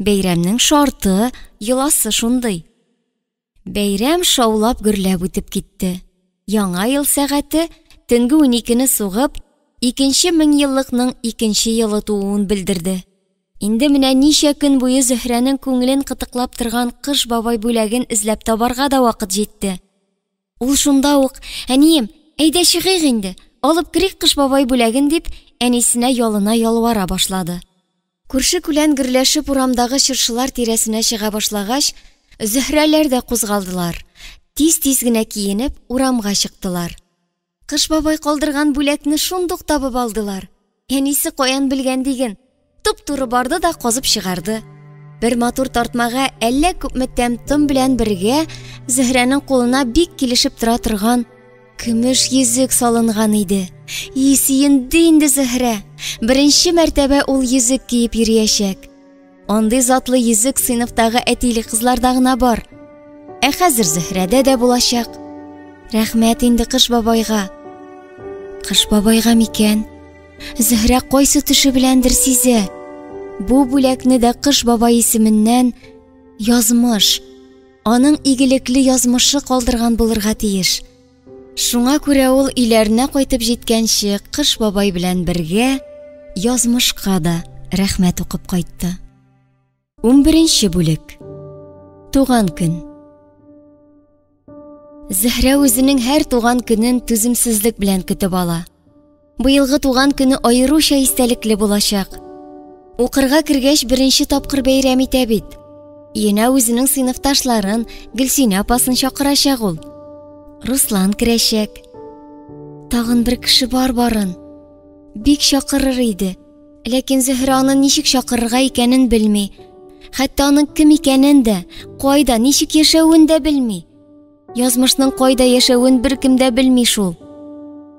[SPEAKER 1] Бәйрәмнең шарты, йоласы шундый. Бәйрәм шаулап гөрләп үтеп китте. Яңа ел сәгате төнге 12-не сугып, 2-нче меңьеллыкның 2-нче елы тууын белдерде. Инде менә ничә көн буе Зөһрәнең күңелен кытыклап торган Кыш бабай бүләген эзләп табарга да вакыт җитте. Ул шунда ук: "Әнием, әйдә чыгыйк инде, алып керик Кыш бабай бүләген" дип, әнисенә ялына ялвара башлады. Күрше-күлән гөрләшеп урамдагы чыршылар тирәсенә чыга башлагач, Зөһрәләр дә кузгалдылар. Тиз-тиз генә киенеп, урамга чыктылар. Кыш бабай калдырган бүләкне шундук табып алдылар. Әнисе каян белгән диген, туп-туры барды да казып чыгарды. Бер матур тартмага әллә күпме тәм-том белән бергә Зөһрәнең кулына бик килешеп тора торган көмеш йөзек салынган иде. Сөенде инде Зөһрә. Беренче мәртәбә ул йөзек киеп йөриячәк. Андый затлы йөзек сыйныфтагы әтиле кызларда гына бар. Хәзер Зөһрәдә дә булачак. Рәхмәт инде Кыш бабайга. Кыш бабайга микән? Зөһрә кайсы төше беләндер сизә. Бу бүләкне дә Кыш бабай исеменнән язмыш, аның игелекле язмышы калдырган булырга тиеш. Шуңа күрә ул иләренә кайтып җиткәнче Кыш бабай белән бергә язмышка да рәхмәт укып кайтты. 11-нче бүлек. Туган көн. Зөһрә үзенең һәр туган көнен түземсезлек белән көтеп ала. Быелгы туган көне аеруча истәлекле булачак. Укырга кергәч беренче тапкыр бәйрәм итә бит. Янә үзенең сыйныфташларын, Гөлсинә апасын чакырачак ул. Руслан керәчәк. Тагын бер кеше барын. Бик чакырыр иде. Ләкин Зөһрә аны ничек чакырырга икәнен белми. Хәтта аның кем икәнен дә, кайда, ничек яшәвен дә белми. Язмышның кайда яшәвен беркем дә белми шул.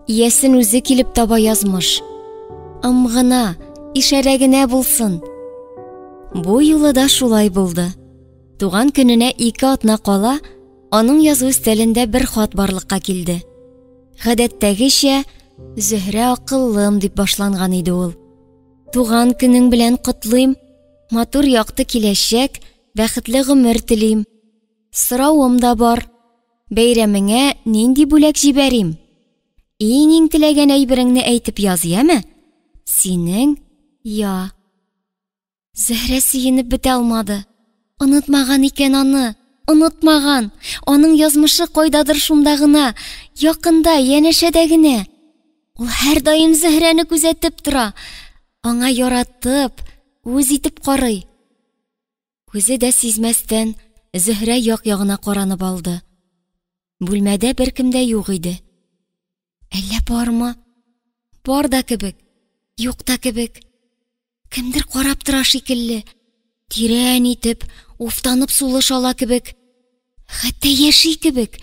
[SPEAKER 1] Иясен үзе килеп таба язмыш. Гына, ишарә генә булсын. Бу юлы да шулай булды. Туган көненә 2 атна кала, аның язу өстәлендә бер хат барлыкка килде. Гадәттәгечә, Зөһрә акыллым дип башланган иде ул. Туган көнең белән котлыйм, матур якты киләчәк, бәхетле гомер телим. Сорауым да бар. Бәйрәмеңә нинди бүләк җибәрим? Иң теләгән әйбереңне әйтеп яз, яме? Синең я. Зөһрә сөенеп бетә алмады. Онытмаган икән аны. Онытмаган. Аның язмышы кайдадыр шунда гына, якында, янәшәдә генә. Ул һәр даим Зөһрәне күзәтеп тора. Аңа яратып, үз итеп карый. Күзе дә сизмәстән Зөһрә як-ягына каранып алды. Бүлмәдә беркем дә юк иде. Әллә бармы? Бар да кебек, юк та кебек. Кемдер карап тора шикелле. Тирән итеп, уфтанып сулыш ала кебек. Хәтта яши кебек.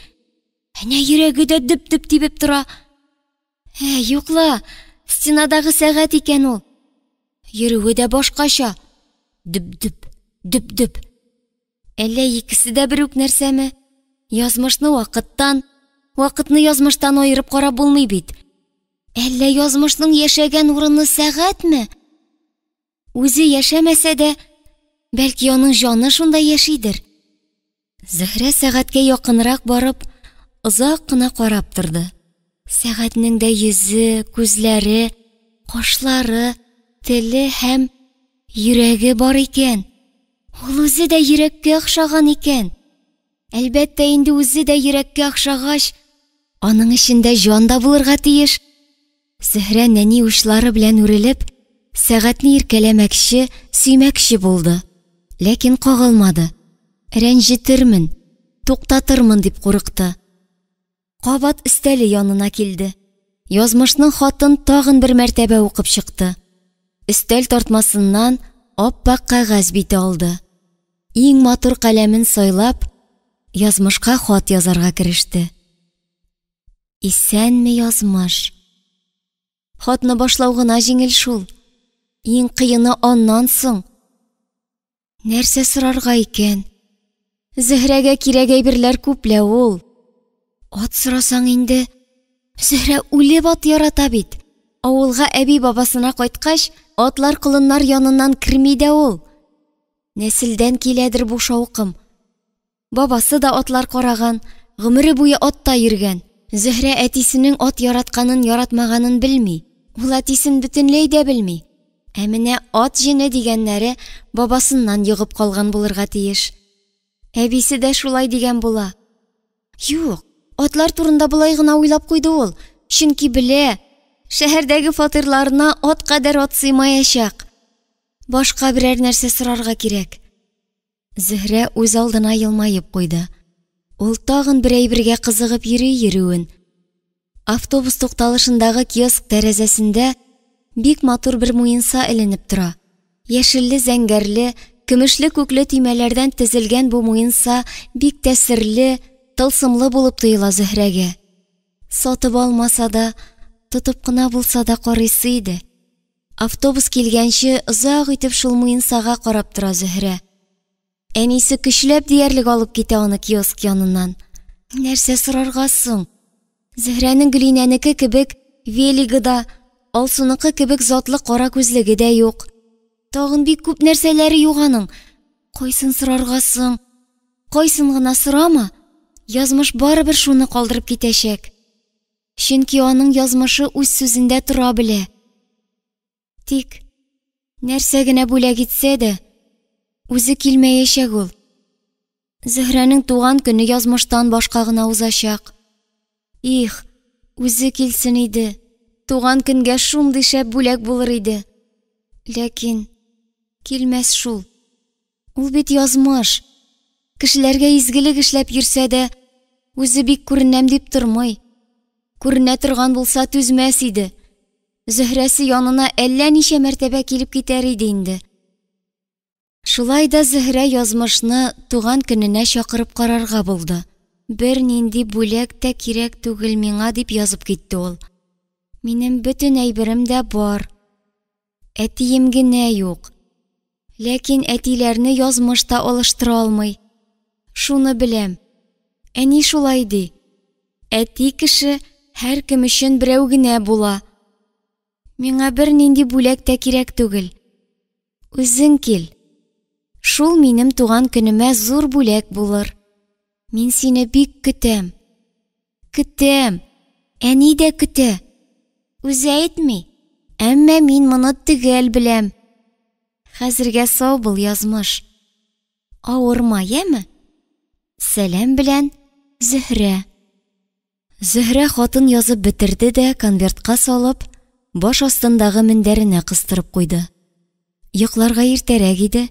[SPEAKER 1] Әнә йөрәге дә дөп-дөп тибеп тора. Юкла, стенадагы сәгать икән ул. Йөрүе дә башкача. Дөп-дөп, дөп-дөп. Әллә икесе дә бер үк нәрсәме? Язмышны вакыттан, вакытны язмыштан айырып карап булмый бит. Әллә язмышның яшәгән урыны сәгатьме? Үзе яшәмәсә дә, бәлки аның җаны шунда яшидер. Зөһрә сәгатькә якынрак барып, озак кына карап торды. Сәгатьнең дә йөзе, күзләре, кашлары, теле һәм йөрәге бар икән. Ул үзе дә йөрәккә охшаган икән. Әлбәттә, инде үзе дә йөрәккә охшагач, аның эчендә җан да булырга тиеш. Зөһрә нәни учлары белән үрелеп, сәгатьне иркәләмәкче, сөймәкче булды. Ләкин кагылмады. Рәнҗетермен, туктатырмын дип курыкты. Кабат өстәле янына килде. Язмышның хатын тагын бер мәртәбә укып чыкты. Өстәл тартмасыннан ап-ак кәгазь бите алды. Иң матур каләмен сайлап, язмышка хат язарга кереште. Исәнме язмыш? Хатны башлау гына җиңел шул. Иң кыены аннан соң. Нәрсә сорарга икән? Зөһрәгә кирәк әйберләр күпләү ул. Ат сорасаң инде, Зөһрә үлеп ат ярата бит. Авылга әби бабасына кайткач, атлар кылыннар яныннан кирми дә ул. Нәселдән киләдер бу шаукым. Бабасы да атлар караган, гомере буе атта йөргән. Зөһрә әтисенең ат яратканын, яратмаганын белми. Ул әтисен бөтенләй дә белми. Ә менә ат җене дигәннәре бабасыннан йыгып калган булырга тиеш. Әбисе дә шулай дигән була. Юк, атлар турында булай гына уйлап куйды ул. Чөнки белә, шәһәрдәге фатирларына ат кадәр ат сыймаячак. Башка берәр нәрсә сорарга кирәк. Зөһрә үз алдына елмаеп куйды. Ул тагын бер әйбергә кызыгып йөрүен. Автобус тукталышындагы киоск тәрәзәсендә бик матур бер муенса эленеп тора. Яшелле, зәңгәрле, көмешле күкле төймәләрдән тезелгән бу муенса бик тәсирле, тылсымлы булып тоела Зөһрәгә. Сатып алмаса да, тотып кына булса да карыйсы иде. Автобус килгәнче озак итеп шул муенсага карап тора Зөһрә. Әнисе көчләп диярлек алып китә аны киоск яныннан. Нәрсә сорарга соң? Зөһрәнең Гөлинәнеке кебек велиги да, Алсуныкы кебек затлы кара күзлеге дә юк. Тагын бик күп нәрсәләре юк аның. Кайсын сорарга соң? Кайсын гына сорама, язмыш барыбер шуны калдырып китәчәк. Чөнки аның язмышы үз сүзендә тора белә. Тик нәрсә генә бүләк итсә дә, үзе килмәячәк ул. Зөһрәнең туган көне язмыштан башка гына узачак. Их, үзе килсен иде. Туган көнгә шундый шәп бүләк булыр иде. Ләкин килмәс шул. Ул бит язмыш. Кешеләргә изгелек эшләп йөрсә дә, үзе бик күренәм дип тормый. Күренә торган булса түзмәс иде. Зөһрәсе янына әллә ничә мәртәбә килеп китәр иде инде. Шулай да Зөһрә язмышны туган көненә чакырып карарга булды. Бер нинди бүләк тә кирәк түгел миңа дип язып китте ул. Минем бөтен әйберем дә бар. Әтием генә юк. Ләкин әтиләрне язмышта алыштыра алмый. Шуны беләм. Әни шулай ди. Әти кеше һәр кем өчен берәү генә була. Миңа бер нинди бүләк тә кирәк түгел. Үзең кил. Шул минем туган көнемә зур бүләк булыр. Мин сине бик көтәм. Көтәм. Әни дә көтә. Үзе әйтми. Әмма мин моны төгәл беләм. Хәзергә сау бул язмыш. Авырма, яме? Сәлам белән, Зөһрә. Зөһрә хатын язып бетерде дә конвертка салып, баш астындагы мендәренә кыстырып куйды. Йокларга иртәрәк иде.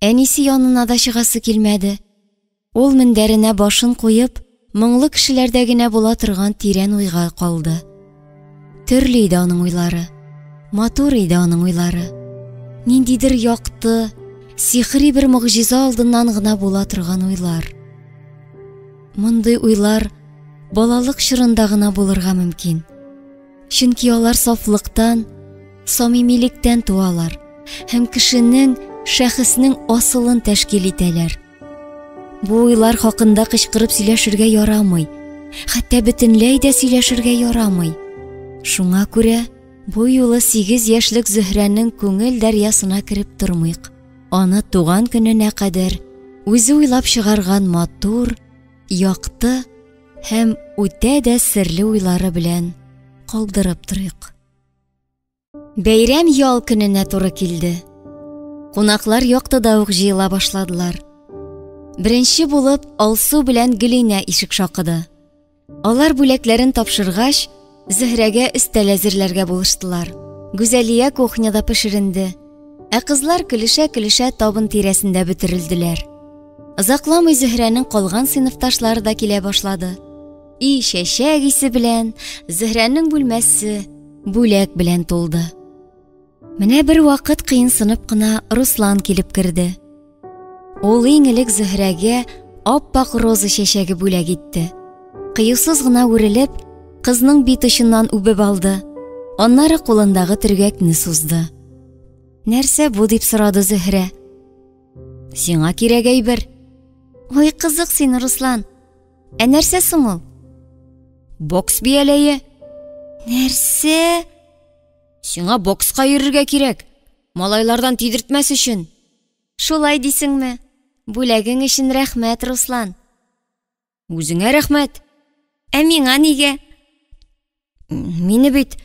[SPEAKER 1] Әнисе янына да чыгасы килмәде. Ул мендәренә башын куеп, моңлы кешеләрдә генә була торган тирән уйга калды. Төрле иде аның уйлары. Матур иде аның уйлары. Ниндидер якты, сихри бер мөгъҗиза алдыннан гына була торган уйлар. Мондый уйлар балалык чорында гына булырга мөмкин. Чөнки алар сафлыктан, самимилектән туалар һәм кешенең, шәхеснең асылын тәшкил итәләр. Бу уйлар хакында кычкырып сөйләшергә ярамый, хәтта бөтенләй дә сөйләшергә ярамый. Шуңа күрә бу юлы 8 яшьлек Зөһрәнең күңел дәрьясына кереп тормыйк. Аны туган көненә кадәр үзе уйлап чыгарган матур, якты һәм үтә дә серле уйлары белән калдырып торыйк. Бәйрәм ял көненә туры килде. Кунаклар яктыда ук җыела башладылар. Беренче булып Алсу белән Гөлинә ишек шакыды. Алар бүләкләрен тапшыргач, Зөһрәгә өстәл әзерләргә булыштылар. Гүзәлия кухняда пешеренде. Кызлар көлешә-көлешә табын тирәсендә бөтерелделәр. Озакламый Зөһрәнең калган сыйныфташлары да килә башлады. Чәчәк исе белән Зөһрәнең бүлмәсе бүләк белән тулды. Менә бер вакыт кыенсынып кына Руслан килеп керде. Ул иң элек Зөһрәгә ап-ак роза чәчәге бүләк итте. Кыюсыз гына үрелеп, кызның бит очыннан үбеп алды. Аннары кулындагы төргәкне сузды. Нәрсә бу дип сорады Зөһрә. Сиңа кирәк әйбер. Ой, кызык син, Руслан. Нәрсә соң ул? Бокс бияләе. Нәрсә? Сиңа бокска йөрергә кирәк. Малайлардан тидертмәс өчен. Шулай дисеңме? Бүләгең өчен рәхмәт, Руслан. Үзеңә рәхмәт. Миңа нигә? Мине бит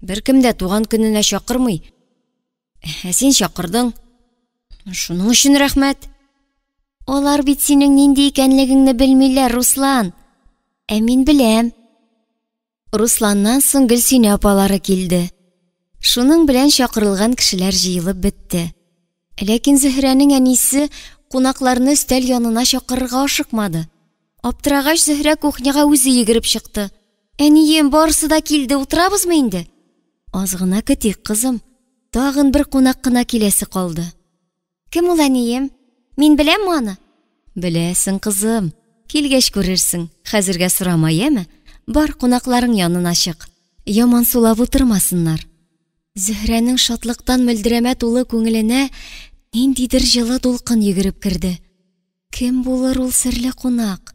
[SPEAKER 1] беркем дә туган көненә чакырмый. Син чакырдың. Шуның өчен рәхмәт. Алар бит синең нинди икәнлегеңне белмиләр, Руслан. Мин беләм. Русланнан соң Гөлсинә апалары килде. Шуның белән чакырылган кешеләр җыелып бетте. Ләкин Зөһрәнең әнисе кунакларны өстәл янына чакырырга ашыкмады. Аптырагач Зөһрә кухняга үзе йөгереп чыкты. Әнием, барысы да килде, утырабызмы инде? Аз гына көтик, кызым. Тагын бер кунак кына киләсе калды. Кем ул, әнием? Мин беләмме аны? Беләсең, кызым. Килгәч күрерсең. Хәзергә сорамай, әме? Бар, кунакларың янына чык. Яман сулап утырмасыннар. Зөһрәнең шатлыктан мөлдерәмә тулы күңеленә ниндидер җылы дулкын йөгереп керде. Кем булыр ул серле кунак?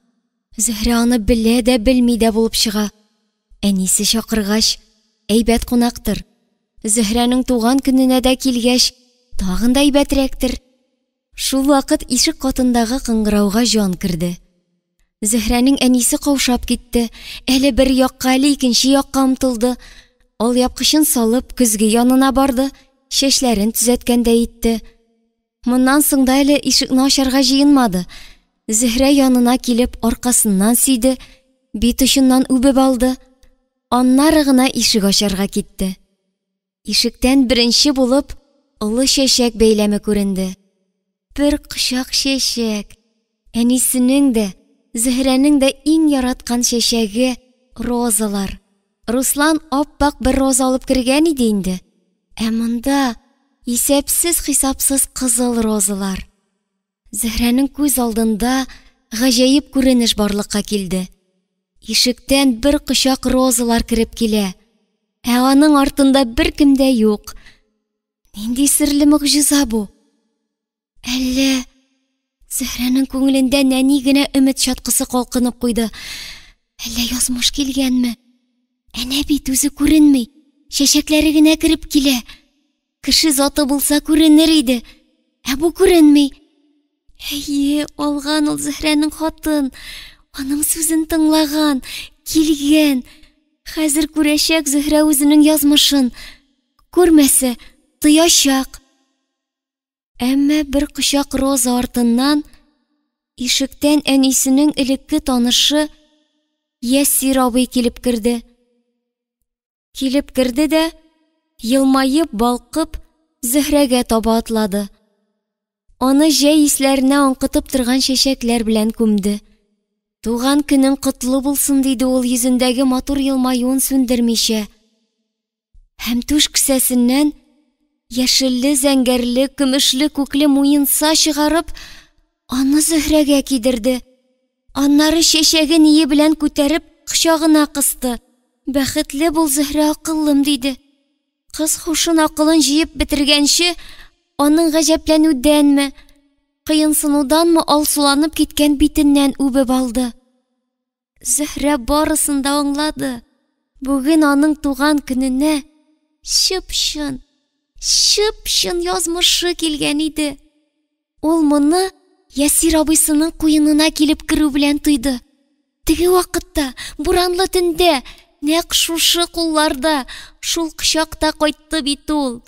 [SPEAKER 1] Зөһрә аны белә дә белми дә булып чыга. Әнисе чакыргач, әйбәт кунактыр. Зөһрәнең туган көненә дә килгәч, тагын да әйбәтрәктер. Шул вакыт ишек катындагы кыңгырауга җан керде. Зөһрәнең әнисе каушап китте. Әле бер якка, әле икенче якка омтылды. Алъяпкычын салып, көзге янына барды, чәчләрен төзәткәндә итте. Моннан соң да әле ишекне ачарга җыенмады. Зөһрә янына килеп, аркасыннан сөйде, бит очыннан үбеп алды. Аннары гына ишек ачарга китте. Ишектән беренче булып олы чәчәк бәйләме күренде. Бер кочак чәчәк. Әнисенең дә, Зөһрәнең дә иң яраткан чәчәге розалар. Руслан ап-ак бер роза алып кергән иде инде. Монда исәпсез-хисапсыз кызыл розалар. Зөһрәнең күз алдында гаҗәеп күренеш барлыкка килде. Ишектән бер кочак розалар кирип килә. Аның артында беркем дә юк. Нинди серле мөгъҗиза бу? Әллә Зөһрәнең күңелендә нәни генә өмет чаткысы калкынып куйды. Әллә язмыш килгәнме? Әнә бит үзе күренми, чәчәкләре генә кирип килә. Кеше заты булса күренер иде. Бу күренми. Алган ул Зөһрәнең хатын. Аның сүзен тыңлаган, килгән. Хәзер күрәчәк Зөһрә үзенең язмышын. Күрмәсә, тыячак. Әмма бер кочак роза артыннан ишектән әнисенең элекке танышы Ясир абый килеп керде. Килеп керде дә, елмаеп, балкып, Зөһрәгә таба атлады. Аны җәй исләренә аңкытып торган чәчәкләр белән күмде. Туган көнең котлы булсын диде ул йөзендәге матур елмаюын сүндермичә. Һәм түш кесәсеннән яшелле, зәңгәрле, көмешле, күкле муенса чыгарып, аны Зөһрәгә кидерде. Аннары чәчәген ие белән күтәреп, кочагына кысты. Бәхетле бул Зөһрә, акыллым, диде. Кыз хушын акылын җыеп бетергәнче, аның гаҗәпләнүдәнме, кыенсынуданмы алсуланып киткән битеннән үбеп алды. Зөһрә барысын да аңлады. Бүген аның туган көненә чып-чын язмышы килгән иде. Ул моны Ясир абыйсының куенына килеп керү белән тойды. Теге вакытта, буранлы төндә, нәкъ шушы кулларда, шул кочакта кайтты бит ул.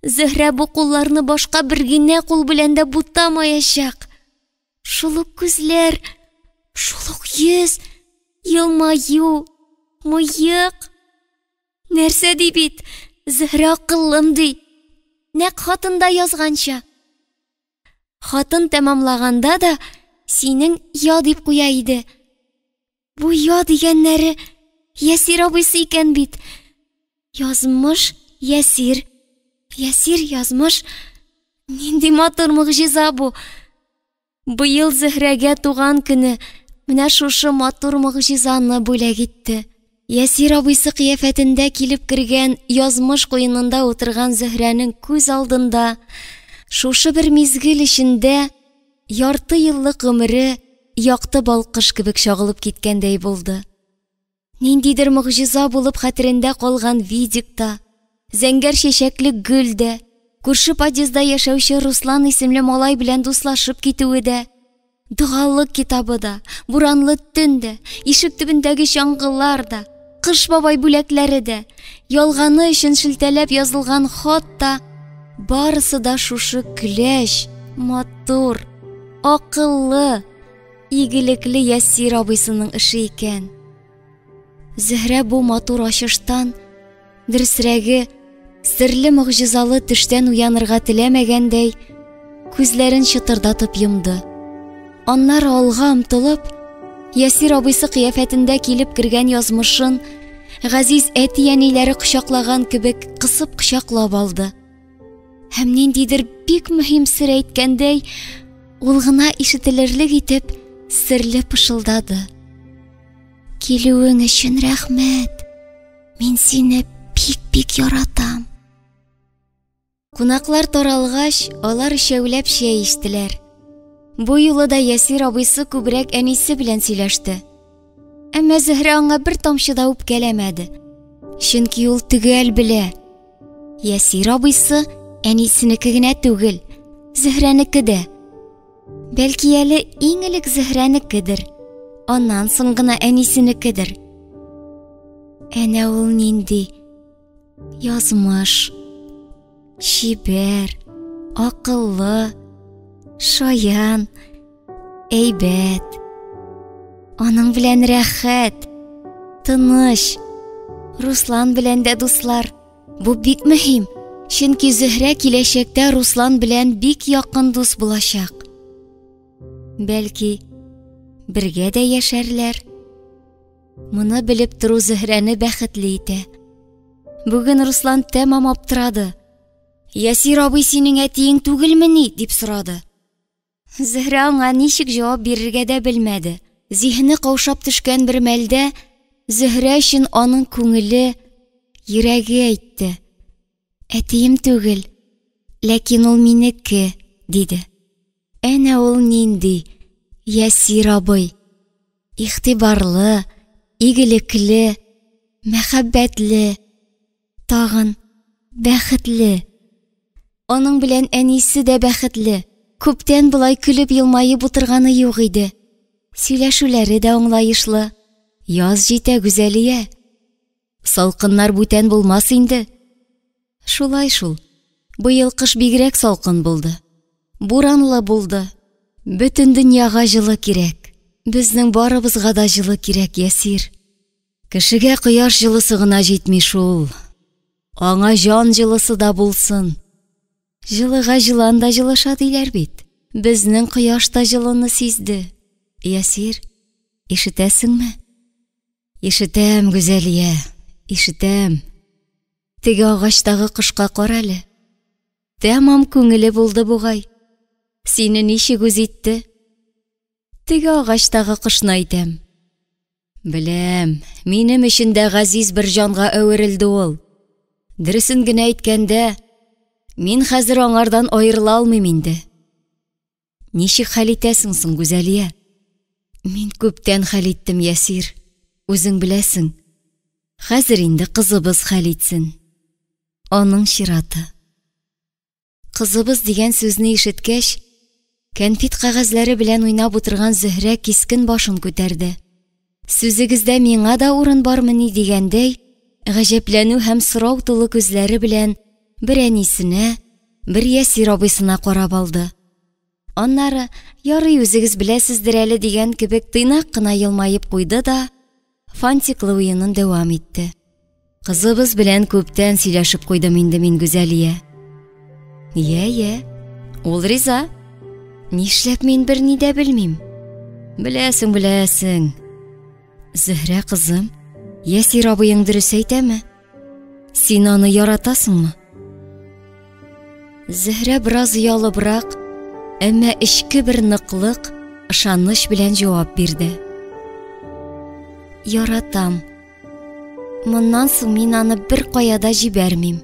[SPEAKER 1] Зөһрә бу кулларны башка бер генә кул белән дә бутамаячак. Шул ук күзләр, шул ук йөз, елмаю, мыек. Нәрсә ди бит? Зөһрә акыллым ди. Нәкъ хатында язганча. Хатын тәмамлаганда да синең я дип куя иде. Бу я дигәннәре Ясир абыйсы икән бит. Язмыш Ясир. Ясир язмыш. Нинди матур мөгъҗиза бу. Быел Зөһрәгә туган көне менә шушы матур мөгъҗизаны бүләк итте. Ясир абыйсы кыяфәтендә килеп кергән, язмыш куенында утырган Зөһрәнең күз алдында шушы бер мизгел эчендә ярты еллык гомере якты балкыш кебек чагылып киткәндәй булды. Ниндидер мөгъҗиза булып хәтерендә калган видикта, зәңгәр чәчәкле гөл дә, күрше подъездда яшәүче Руслан исемле малай белән дуслашып китүе дә, дугалык китабы да, буранлы төн дә, ишек төбендәге чаңгылар да, Кыш бабай бүләкләре дә, ялганы өчен шелтәләп язылган хат та, барысы да шушы көләч, матур, акыллы, игелекле Ясир абыйсының эше икән. Зөһрә бу матур ачыштан, дөресрәге, серле мөгъҗизалы төштән уянырга теләмәгәндәй, күзләрен чытырдатып йомды. Аннары алга омтылып, Ясир абыйсы кыяфәтендә килеп кергән язмышын газиз әти-әниләре кочаклаган кебек кысып кочаклап алды. Һәм ниндидер бик мөһим сер әйткәндәй, ул гына ишетелерлек итеп серле пышылдады. Килүең өчен рәхмәт. Мин сине бик яратам. Кунаклар таралгач, алар шәүләп шәй иштеләр. Бу юлы да Ясир абыйсы күбрәк әнисе белән сөйләште. Әмма Зөһрә аңа бер тамчы да үпкәләмәде. Чөнки ул төгәл белә. Ясир абыйсы әнисенеке генә түгел, Зөһрәнеке дә. Бәлки әле иң элек Зөһрәнекедер, аннан соң гына әнисенекедер. Әнә ул нинди язмыш, чибәр, акыллы, шаян, әйбәт. Аның белән рәхәт, тыныч. Руслан белән дә дуслар. Бу бик мөһим, чөнки Зөһрә киләчәктә Руслан белән бик якын дус булачак. Бәлки, бергә дә яшәрләр. Моны белеп тору Зөһрәне бәхетле итә. Бүген Руслан тәмам аптырады. Ясир абый синең әтиең түгелмени? Дип сорады. Зөһрә аңа ничек җавап бирергә дә белмәде. Зиһене каушап төшкән бер мәлдә Зөһрә өчен аның күңеле, йөрәге әйтте. Әтием түгел, ләкин ул минеке, диде. Әнә ул нинди Ясир абый. Игътибарлы, игелекле, мәхәббәтле, тагын бәхетле. Аның белән әнисе дә бәхетле. Күптән булай көлеп елмаеп утырганы юк иде. Сөйләшүләре дә аңлаешлы. Яз җитә, Гүзәлия. Салкыннар бүтән булмас инде. Шулай шул. Быел кыш бигрәк салкын булды. Буранлы булды. Бөтен дөньяга җылы кирәк. Безнең барыбызга да җылы кирәк, Ясир. Кешегә кояш җылысы гына җитми шул. Аңа җан җылысы да булсын. Җылыга җылан да җылыша диләр бит. Безнең кояш та җылыны сизде. Ясир, ишетәсеңме? Ишетәм, Гүзәлия, ишетәм. Теге агачтагы кышка карале. Тәмам күңеле булды бугай. Сине ничек үз итте? Теге агачтагы кышны әйтәм. Беләм, минем өчен дә газиз бер җанга әверелде ул. Дөресен генә әйткәндә, мин хәзер аңардан аерыла алмыйм инде. Ничек хәл итәсең соң, Гүзәлия? Мин күптән хәл иттем, Ясир. Үзең беләсең. Хәзер инде кызыбыз хәл итсен. Аның чираты. Кызыбыз дигән сүзне ишеткәч, кәнфит кәгазьләре белән уйнап утырган Зөһрә кискен башын күтәрде. Сүзегездә миңа да урын бармыни дигәндәй, гаҗәпләнү һәм сорау тулы күзләре белән бер әнисенә, бер Ясир абыйсына карап алды. Аннары, ярый үзегез беләсездер әле дигән кебек тыйнак кына елмаеп куйды да, фантиклы уенын дәвам итте. Кызыбыз белән күптән сөйләшеп куйдым инде мин Гүзәлия. Я, ул риза. Нишләп мин берни дә белмим? Беләсең. Зөһрә кызым, Ясир абыең дөрес әйтәме? Син аны яратасыңмы? Зөһрә бераз ялыбрак, әмма эчке бер ныклык, ышаныч белән җавап бирде. Яратам. Моннан соң мин аны бер каяда җибәрмим.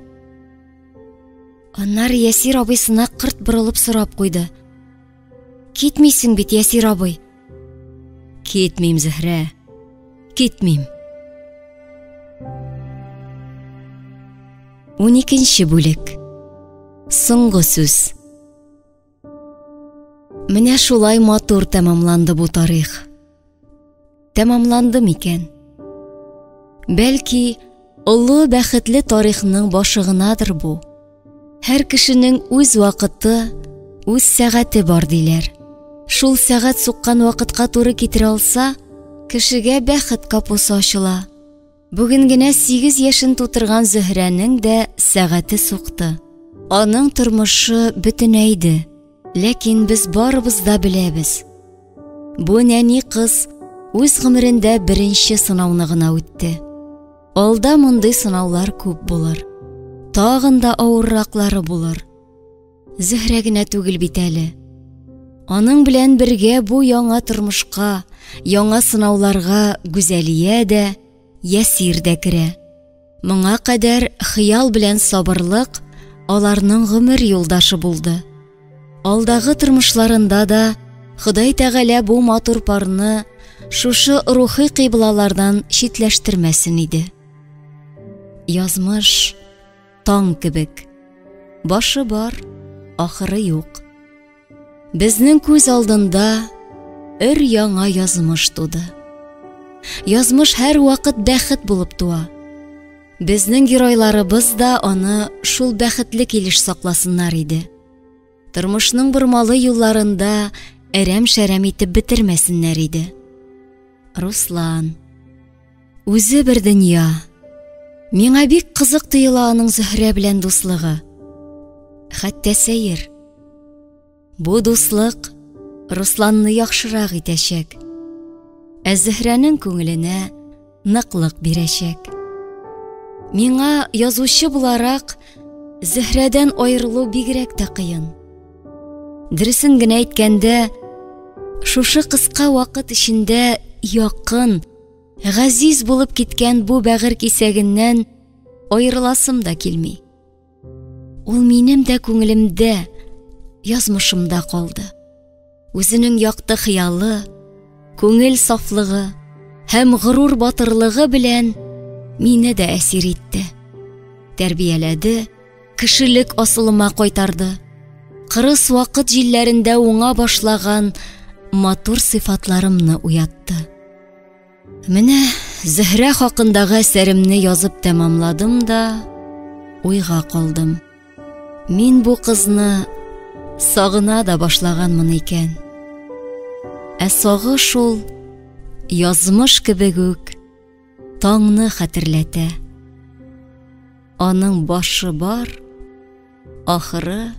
[SPEAKER 1] Аннары Ясир абыйсына кырт борылып сорап куйды. Китмисең бит, Ясир абый? Китмим, Зөһрә. Китмим. 12-нче бүлек. Соңгы сүз. Менә шулай матур тәмамланды бу тарих. Тәмамланды микән? Бәлки, олы бәхетле тарихның башыгынадыр бу. Һәр кешенең үз вакыты, үз сәгате бар диләр. Шул сәгать суккан вакытка туры китерә алса, кешегә бәхет капусы ачыла. Бүген генә 8 яшен тутырган Зөһрәнең дә сәгате сукты. Аның тормышы бөтенәйде. Ләкин без барыбыз да беләбез. Бу нәни кыз үз гомерендә беренче сынауны гына үтте. Алда мондый сынаулар күп булыр. Тагын да авырраклары булыр. Зөһрә генә түгел бит әле. Аның белән бергә бу яңа тормышка, яңа сынауларга Гүзәлия дә, Ясир дә керә. Моңа кадәр хыял белән сабырлык аларның гомер юлдашы булды. Алдагы тормышларында да Ходай Тәгалә бу матур парны шушы рухи кыйблалардан читләштермәсен иде. Язмыш таң кебек. Башы бар, ахыры юк. Безнең күз алдында өр-яңа язмыш туды. Язмыш һәр вакыт бәхет булып туа. Безнең геройларыбыз да аны шул бәхетле килеш сакласыннар иде. Тормышның бормалы юлларында әрәм-шәрәм итеп бетермәсеннәр иде. Руслан. Үзе бер дөнья. Миңа бик кызык тоела аның Зөһрә белән дуслыгы. Хәтта сәер. Бу дуслык Русланны яхшырак итәчәк. Ә Зөһрәнең күңеленә ныклык бирәчәк. Миңа язучы буларак Зөһрәдән аерылу бигрәк тә кыен. Дөресен генә әйткәндә, шушы кыска вакыт эчендә якын, газиз булып киткән бу бәгыр кисәгеннән аерыласым да килми. Ул минем дә күңелемдә, язмышымда калды. Үзенең якты хыялы, күңел сафлыгы һәм горур батырлыгы белән мине дә әсир итте. Тәрбияләде, кешелек асылыма кайтарды. Кырыс вакыт җилләрендә уңа башлаган матур сыйфатларымны уятты. Менә Зөһрә хакындагы әсәремне язып тәмамладым да уйга калдым. Мин бу кызны сагына да башлаганмын икән. Ә сагыш ул язмыш кебек үк таңны хәтерләтә. Аның башы бар, ахыры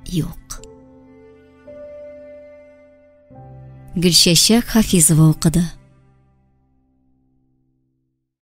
[SPEAKER 1] юк. Гөлчәчәк Хафизова укыды.